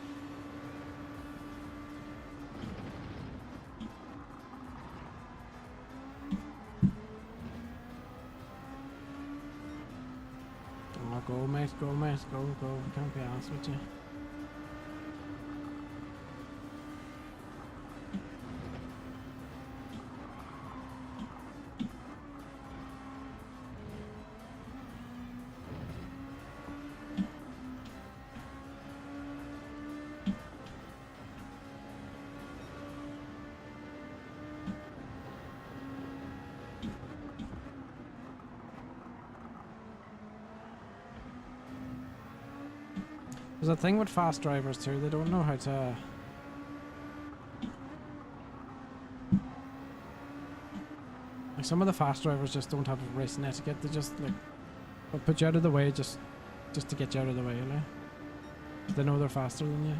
Oh, go mate, go mate, go, go. Can't be asked with you. There's a thing with fast drivers too, they don't know how to... Like some of the fast drivers just don't have racing etiquette, they just like... They'll put you out of the way just to get you out of the way, like. They know they're faster than you.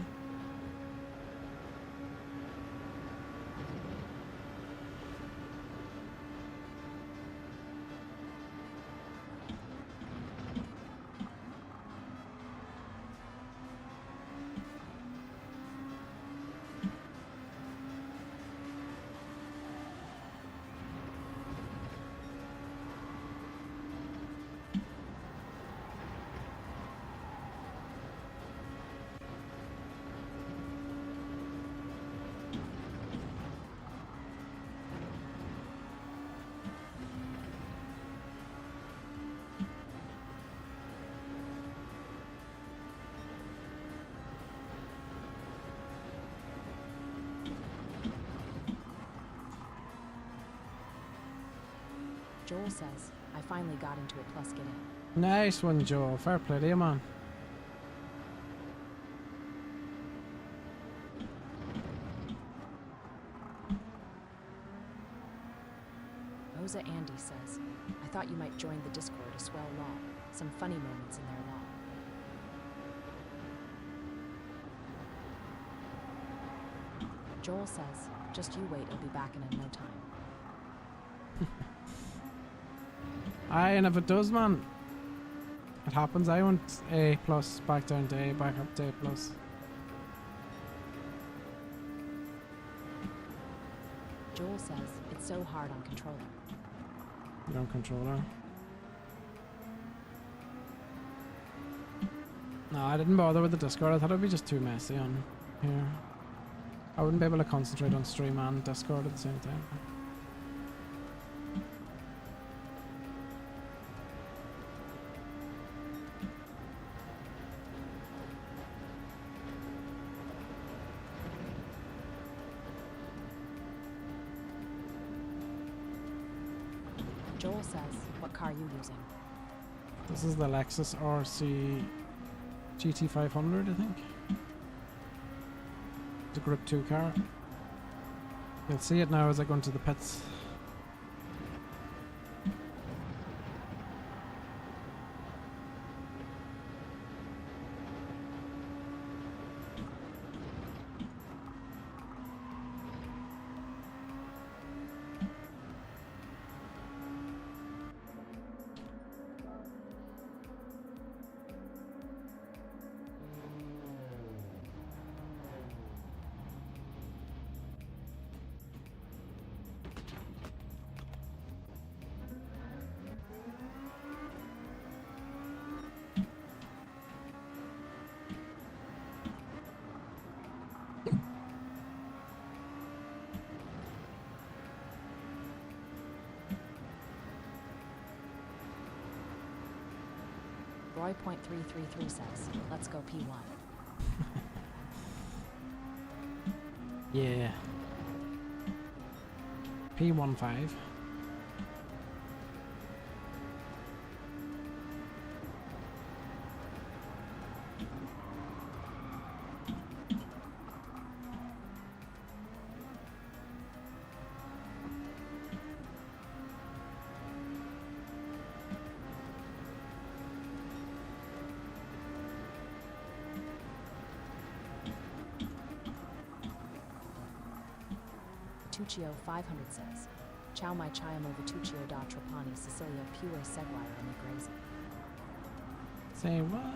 Joel says, I finally got into a plus get in. Nice one, Joe. Fair play to you, man. Moza Andy says, I thought you might join the Discord to swell law. Some funny moments in their law. Joel says, just you wait, I'll be back in no time. Aye, and if it does, man, it happens. I want A plus, back down to A, back up to A plus. Joel says, it's so hard on controller. You don't control her. No, I didn't bother with the Discord. I thought it'd be just too messy on here. I wouldn't be able to concentrate on stream and Discord at the same time. Joel says, what car are you using? This is the Lexus RC GT500, I think. It's a Group 2 car. You'll see it now as I go into the pits. Roy.333 says, let's go P1. Yeah. P15. Vituccio 500 says, Ciao my chiamo Vituccio da Trapani, Sicilia, pure seguire emigrese. Say what?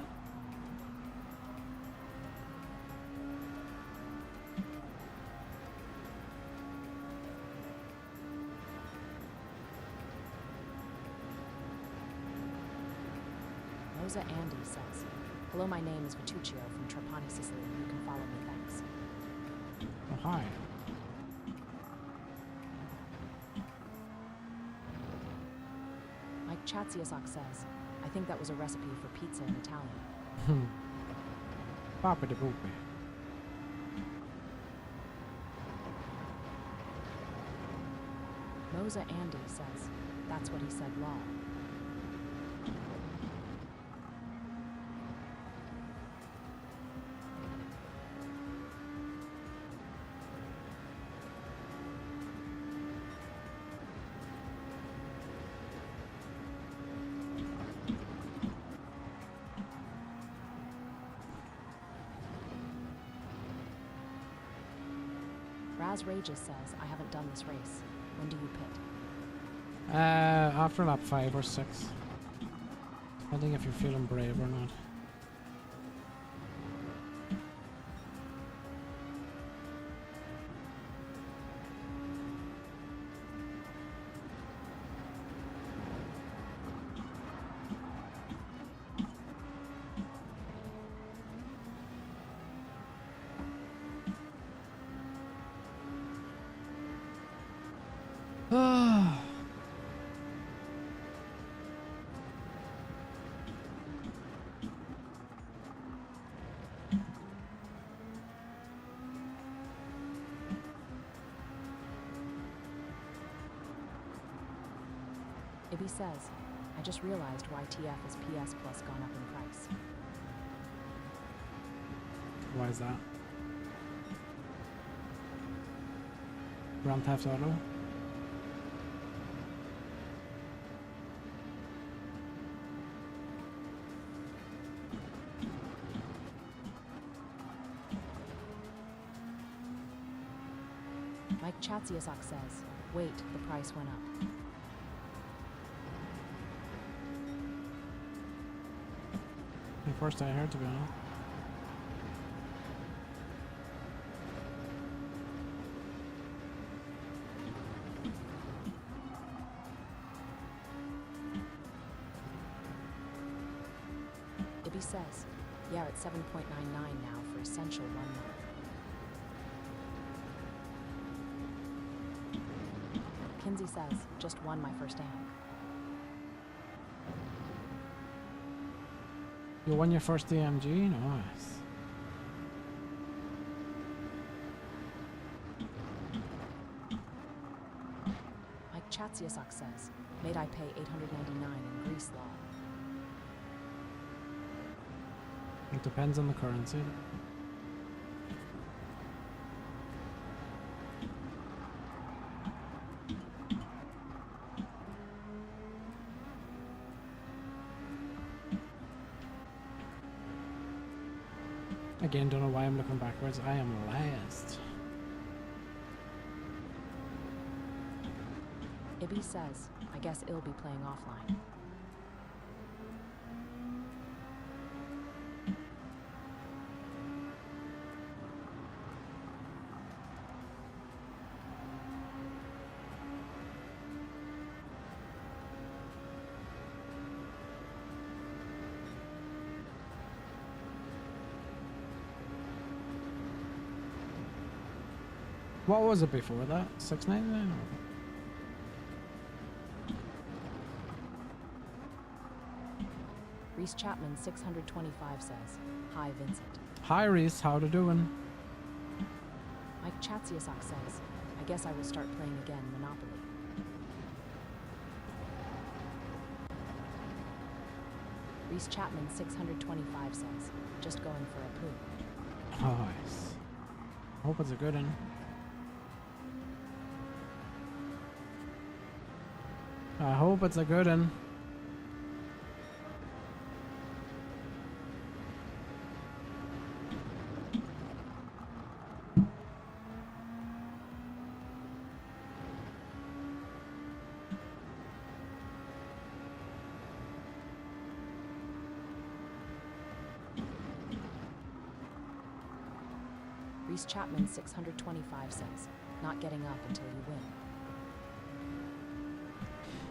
Rosa Andy says, hello, my name is Vituccio from Trapani, Sicily. You can follow me, thanks. Oh, hi. Mike Chatsiasak says, I think that was a recipe for pizza in Italian. Papa de Boopy. Moza Andy says, that's what he said, lol. Raz Rages says, I haven't done this race. When do you pit? After lap 5 or 6. Depending if you're feeling brave or not. Ibby says, I just realized why TF is PS Plus gone up in price. Why is that? Grand Theft Auto? Mike Chatsiasak says, wait, the price went up. The first I heard, to be honest. Ibby says, yeah, it's 7.99 now for Essential 1 month. Kinsey says, just won my first amp. You won your first AMG? Nice. Mike Chatsiasak says, made I pay $899 in Greece law. It depends on the currency. Again, don't know why I'm looking backwards. I am last. Ibby says, I guess it'll be playing offline. What was it before that? 699? Reese Chapman 625 says, hi Vincent. Hi Reese, how to doing? Mike Chatsiasak says, I guess I will start playing again Monopoly. Reese Chapman 625 says, just going for a poo. Nice. Hope it's a good one. I hope it's a good one. Reese Chapman 625 says, not getting up until you win.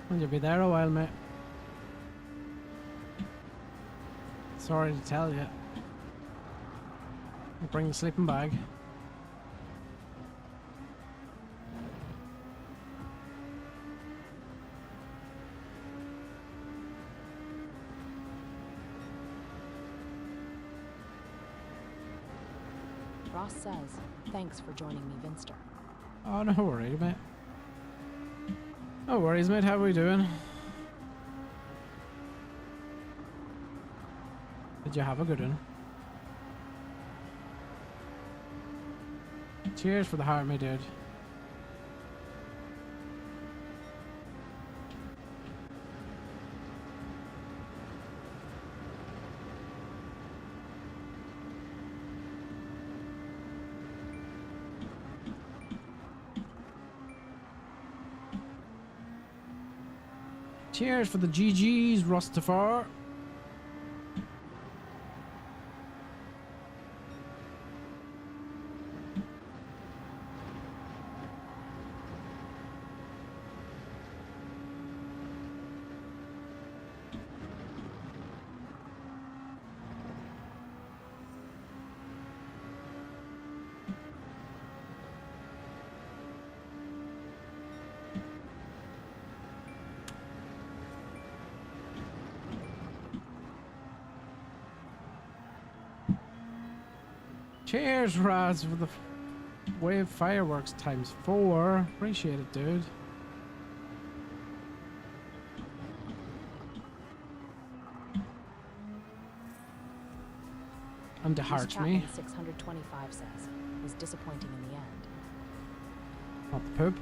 Well, you'll be there a while, mate. Sorry to tell you. I'll bring the sleeping bag. Ross says, thanks for joining me, Vinster. Oh, no worries, mate. No worries, mate. How are we doing? Did you have a good one? Cheers for the heart, my dude. Cheers for the GGs, Rustafar. Cheers, Raz, for the wave fireworks ×4. Appreciate it, dude. And to Reese heart Chapman me. 625 says, was disappointing in the end. Not the poop.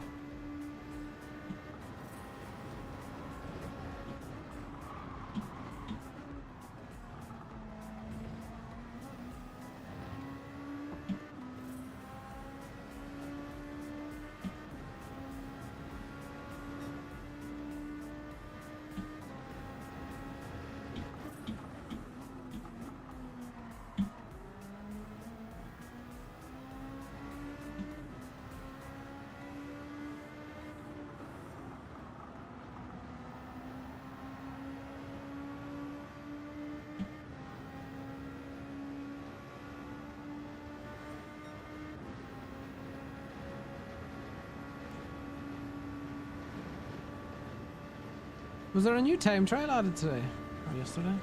Was there a new time trial added today? Or yesterday?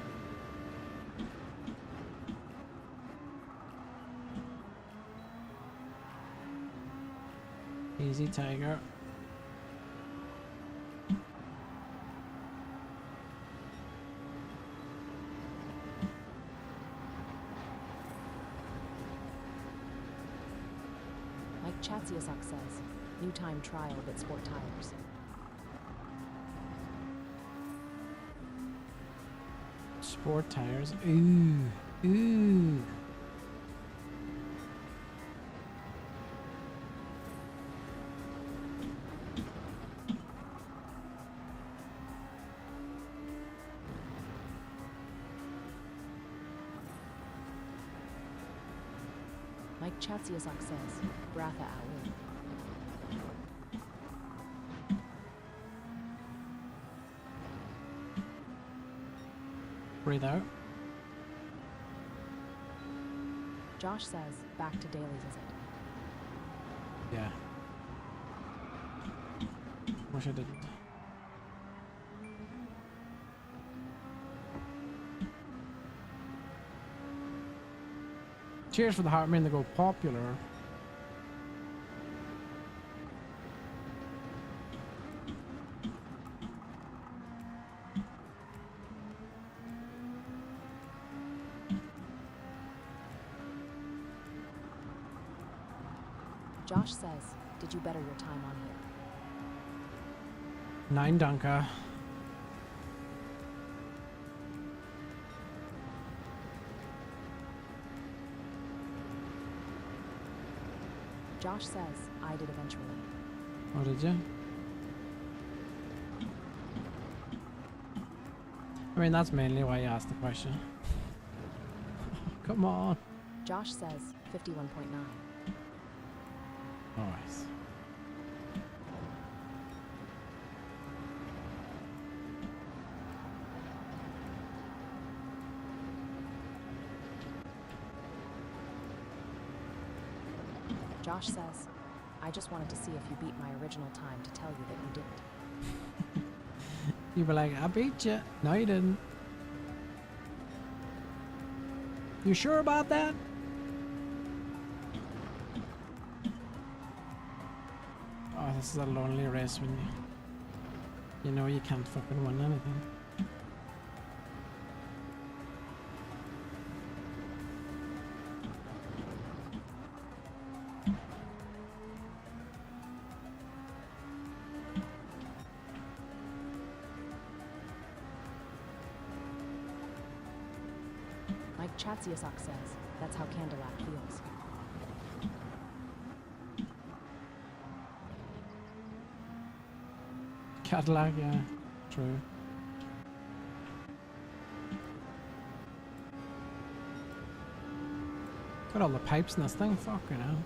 Easy, Tiger. Mike Chatsiasak says, new time trial at Sport Tires. Sport tires. Ooh. Ooh. Mike Chatsiasak says, Bratha Awu. Breathe out. Josh says, back to daily visit. Yeah. Wish I didn't. Cheers for the heart, man. They go popular. Josh says, did you better your time on here? 9 Dunka. Josh says, I did eventually. Oh, did you? I mean, that's mainly why you asked the question. Come on. Josh says, 51.9. Alright. Josh says, I just wanted to see if you beat my original time to tell you that you didn't. You were like, I beat you. No, you didn't. You sure about that? Oh, this is a lonely race when you know you can't fucking win anything. Like Chatsiasak says, that's how Candelac feels. Cadillac, yeah, true. Got all the pipes in this thing, fucking hell.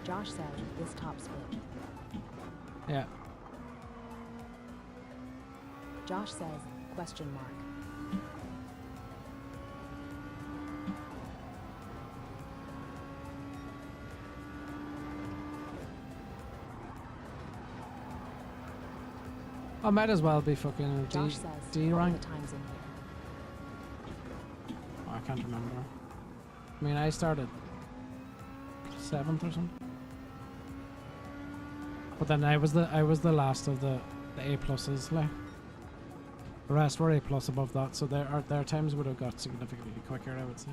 Josh said this top split. Yeah. Josh says, question mark. I might as well be fucking Josh says, D what are rank. the times in here? Oh, I can't remember. I mean, I started 7th or something. But then I was the last of the A pluses, like. The rest were A plus above that, so their times would have got significantly quicker, I would say.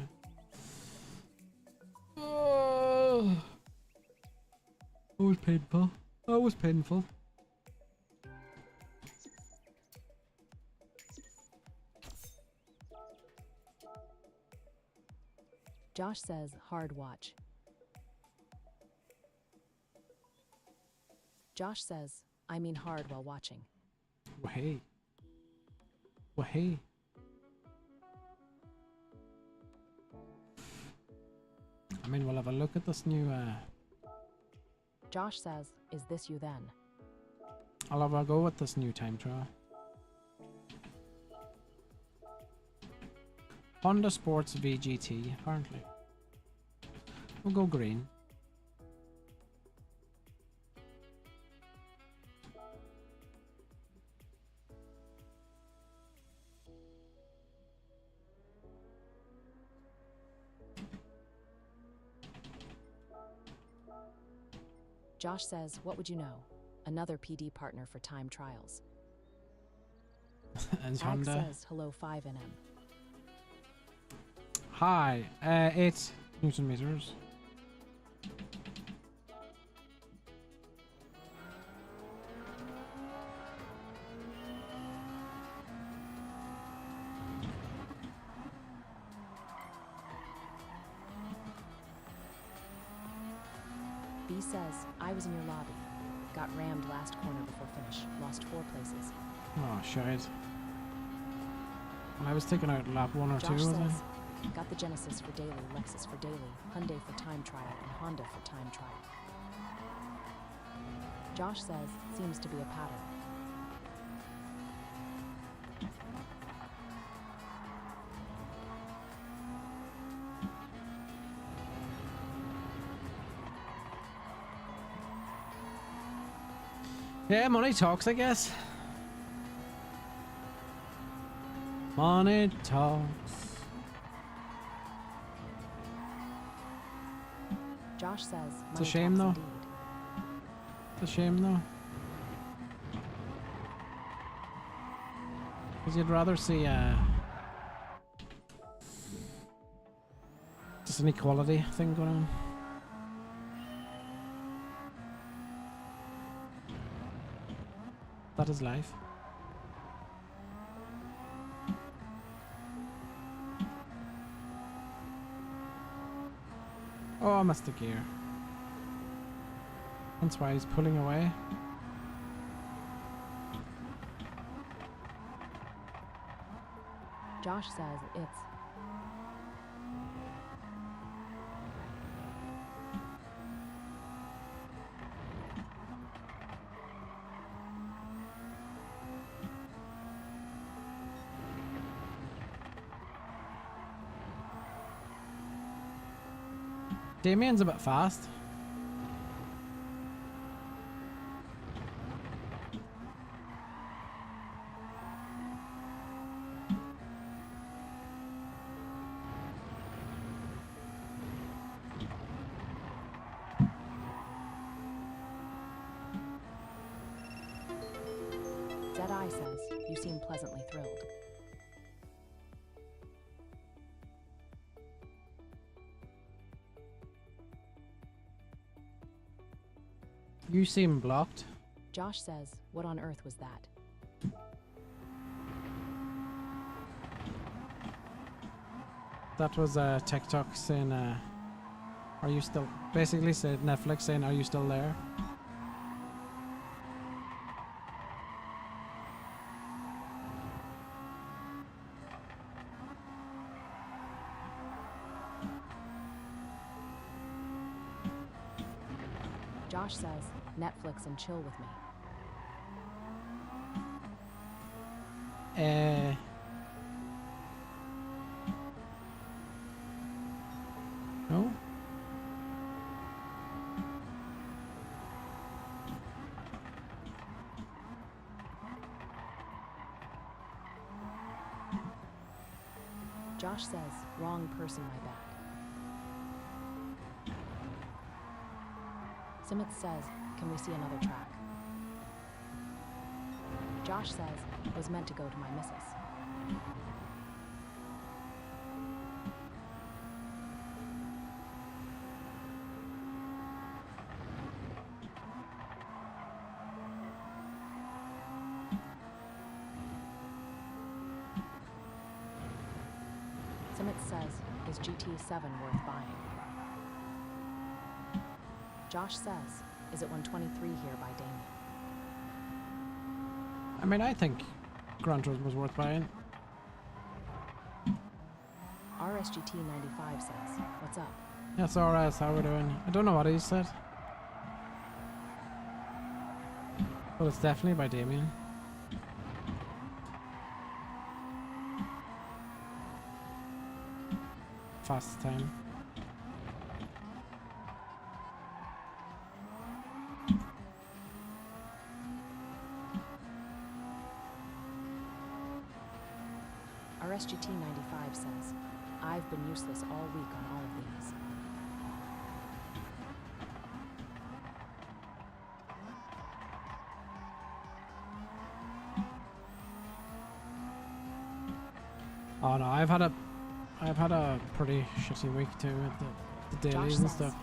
Oh, that was painful. That was painful. Josh says, hard watch. Josh says, I mean hard while watching. Well, hey. Well, hey. I mean, we'll have a look at this new, Josh says, is this you then? I'll have a go with this new time trial. Honda Sports VGT, apparently. We'll go green. Josh says, what would you know? Another PD partner for time trials. And Ag Honda. says, hello 5NM. Hi, 8 Newton meters. B says, I was in your lobby. Got rammed last corner before finish. Lost 4 places. Oh, shite. Well, I was taken out lap 1 or 2, Josh was I? says, got the Genesis for daily, Lexus for daily, Hyundai for time trial, and Honda for time trial. Josh says, seems to be a pattern. Yeah, money talks, I guess. Money talks. Josh says, It's a money shame, talks though. indeed. It's a shame, though. Because you'd rather see, just an equality thing going on. That is life. Oh, I missed the gear. That's why he's pulling away. Josh says it's Damien's a bit fast. Zedai says you seem pleasantly thrilled. You seem blocked. Josh says, what on earth was that? That was TikTok saying, are you still... Basically said Netflix saying, are you still there? Josh says, Netflix and chill with me. No? Josh says, wrong person, my bad. Simith says, can we see another track? Josh says, was meant to go to my missus. Simith says, is GT7 worth buying? Josh says, is it 123 here by Damien? I mean, I think Gran Turismo's worth buying. RSGT95 says, what's up? That's alright, how we're doing. I don't know what he said. But it's definitely by Damien. Fastest time. RSGT95 says, I've been useless all week on all of these. Oh no, I've had a pretty shitty week too with the Josh dailies and says, stuff.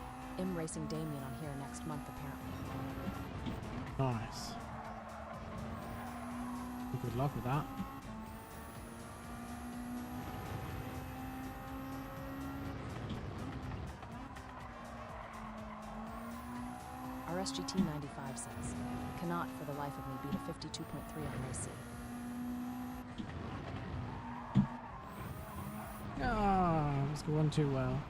racing Damien on here next month apparently. Nice. Good luck with that. RSGT95 says, cannot for the life of me beat a 52.3 on race C. Ah, it was going too well.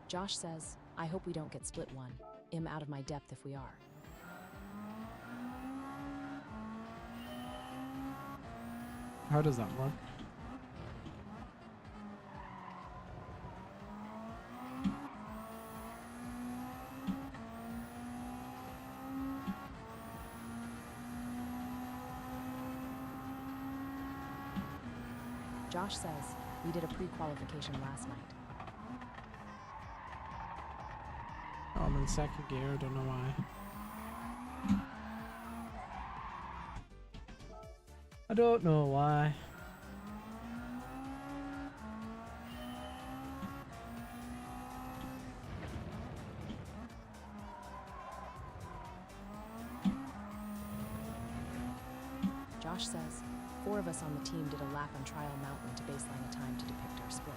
Josh says, I hope we don't get split one. I'm out of my depth if we are. How does that work? Josh says, we did a pre-qualification last night. Oh, I'm in second gear, don't know why. I don't know why. Josh says, 4 of us on the team did a lap on Trial Mountain to baseline a time to depict our split.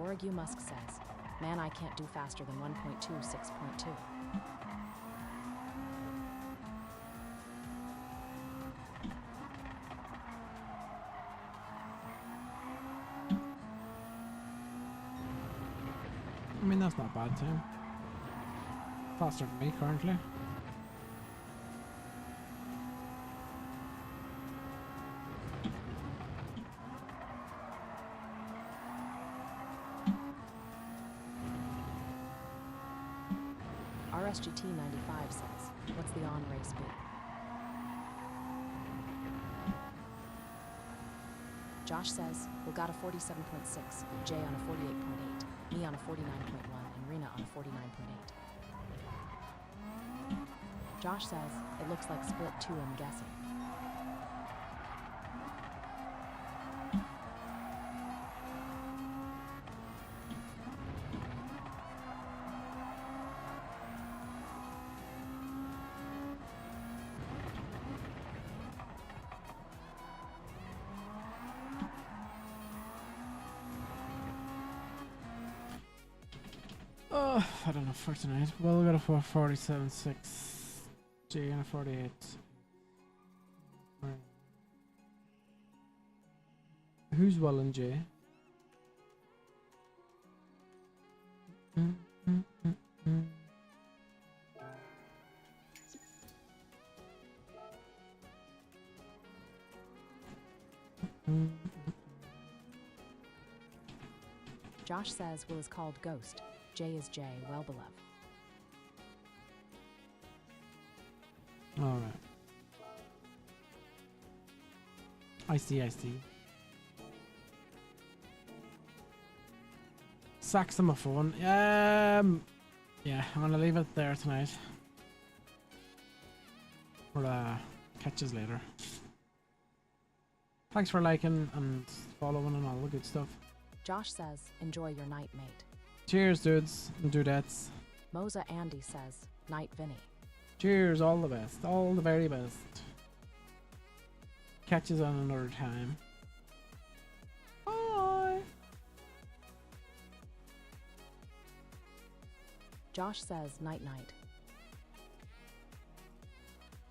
Origu Musk says, man, I can't do faster than 1.26.2. I mean, that's not bad time. Faster than me currently. RSGT 95 says, what's the on race be? Josh says, we'll got a 47.6, Jay on a 48.8, me on a 49.1, and Rena on a 49.8. Josh says, it looks like split 2, I'm guessing. I don't know for tonight. Well, we got a 47.6, J and a 48. Right. Who's well in J? Josh says Will is called Ghost. Jay is Jay, well beloved. Alright. I see. Saxophone. Yeah, I'm gonna leave it there tonight. Or catch us later. Thanks for liking and following and all the good stuff. Josh says, enjoy your night, mate. Cheers, dudes and dudettes. Moza Andy says, night, Vinny. Cheers, all the best. All the very best. Catch us on another time. Bye. Josh says, night, night.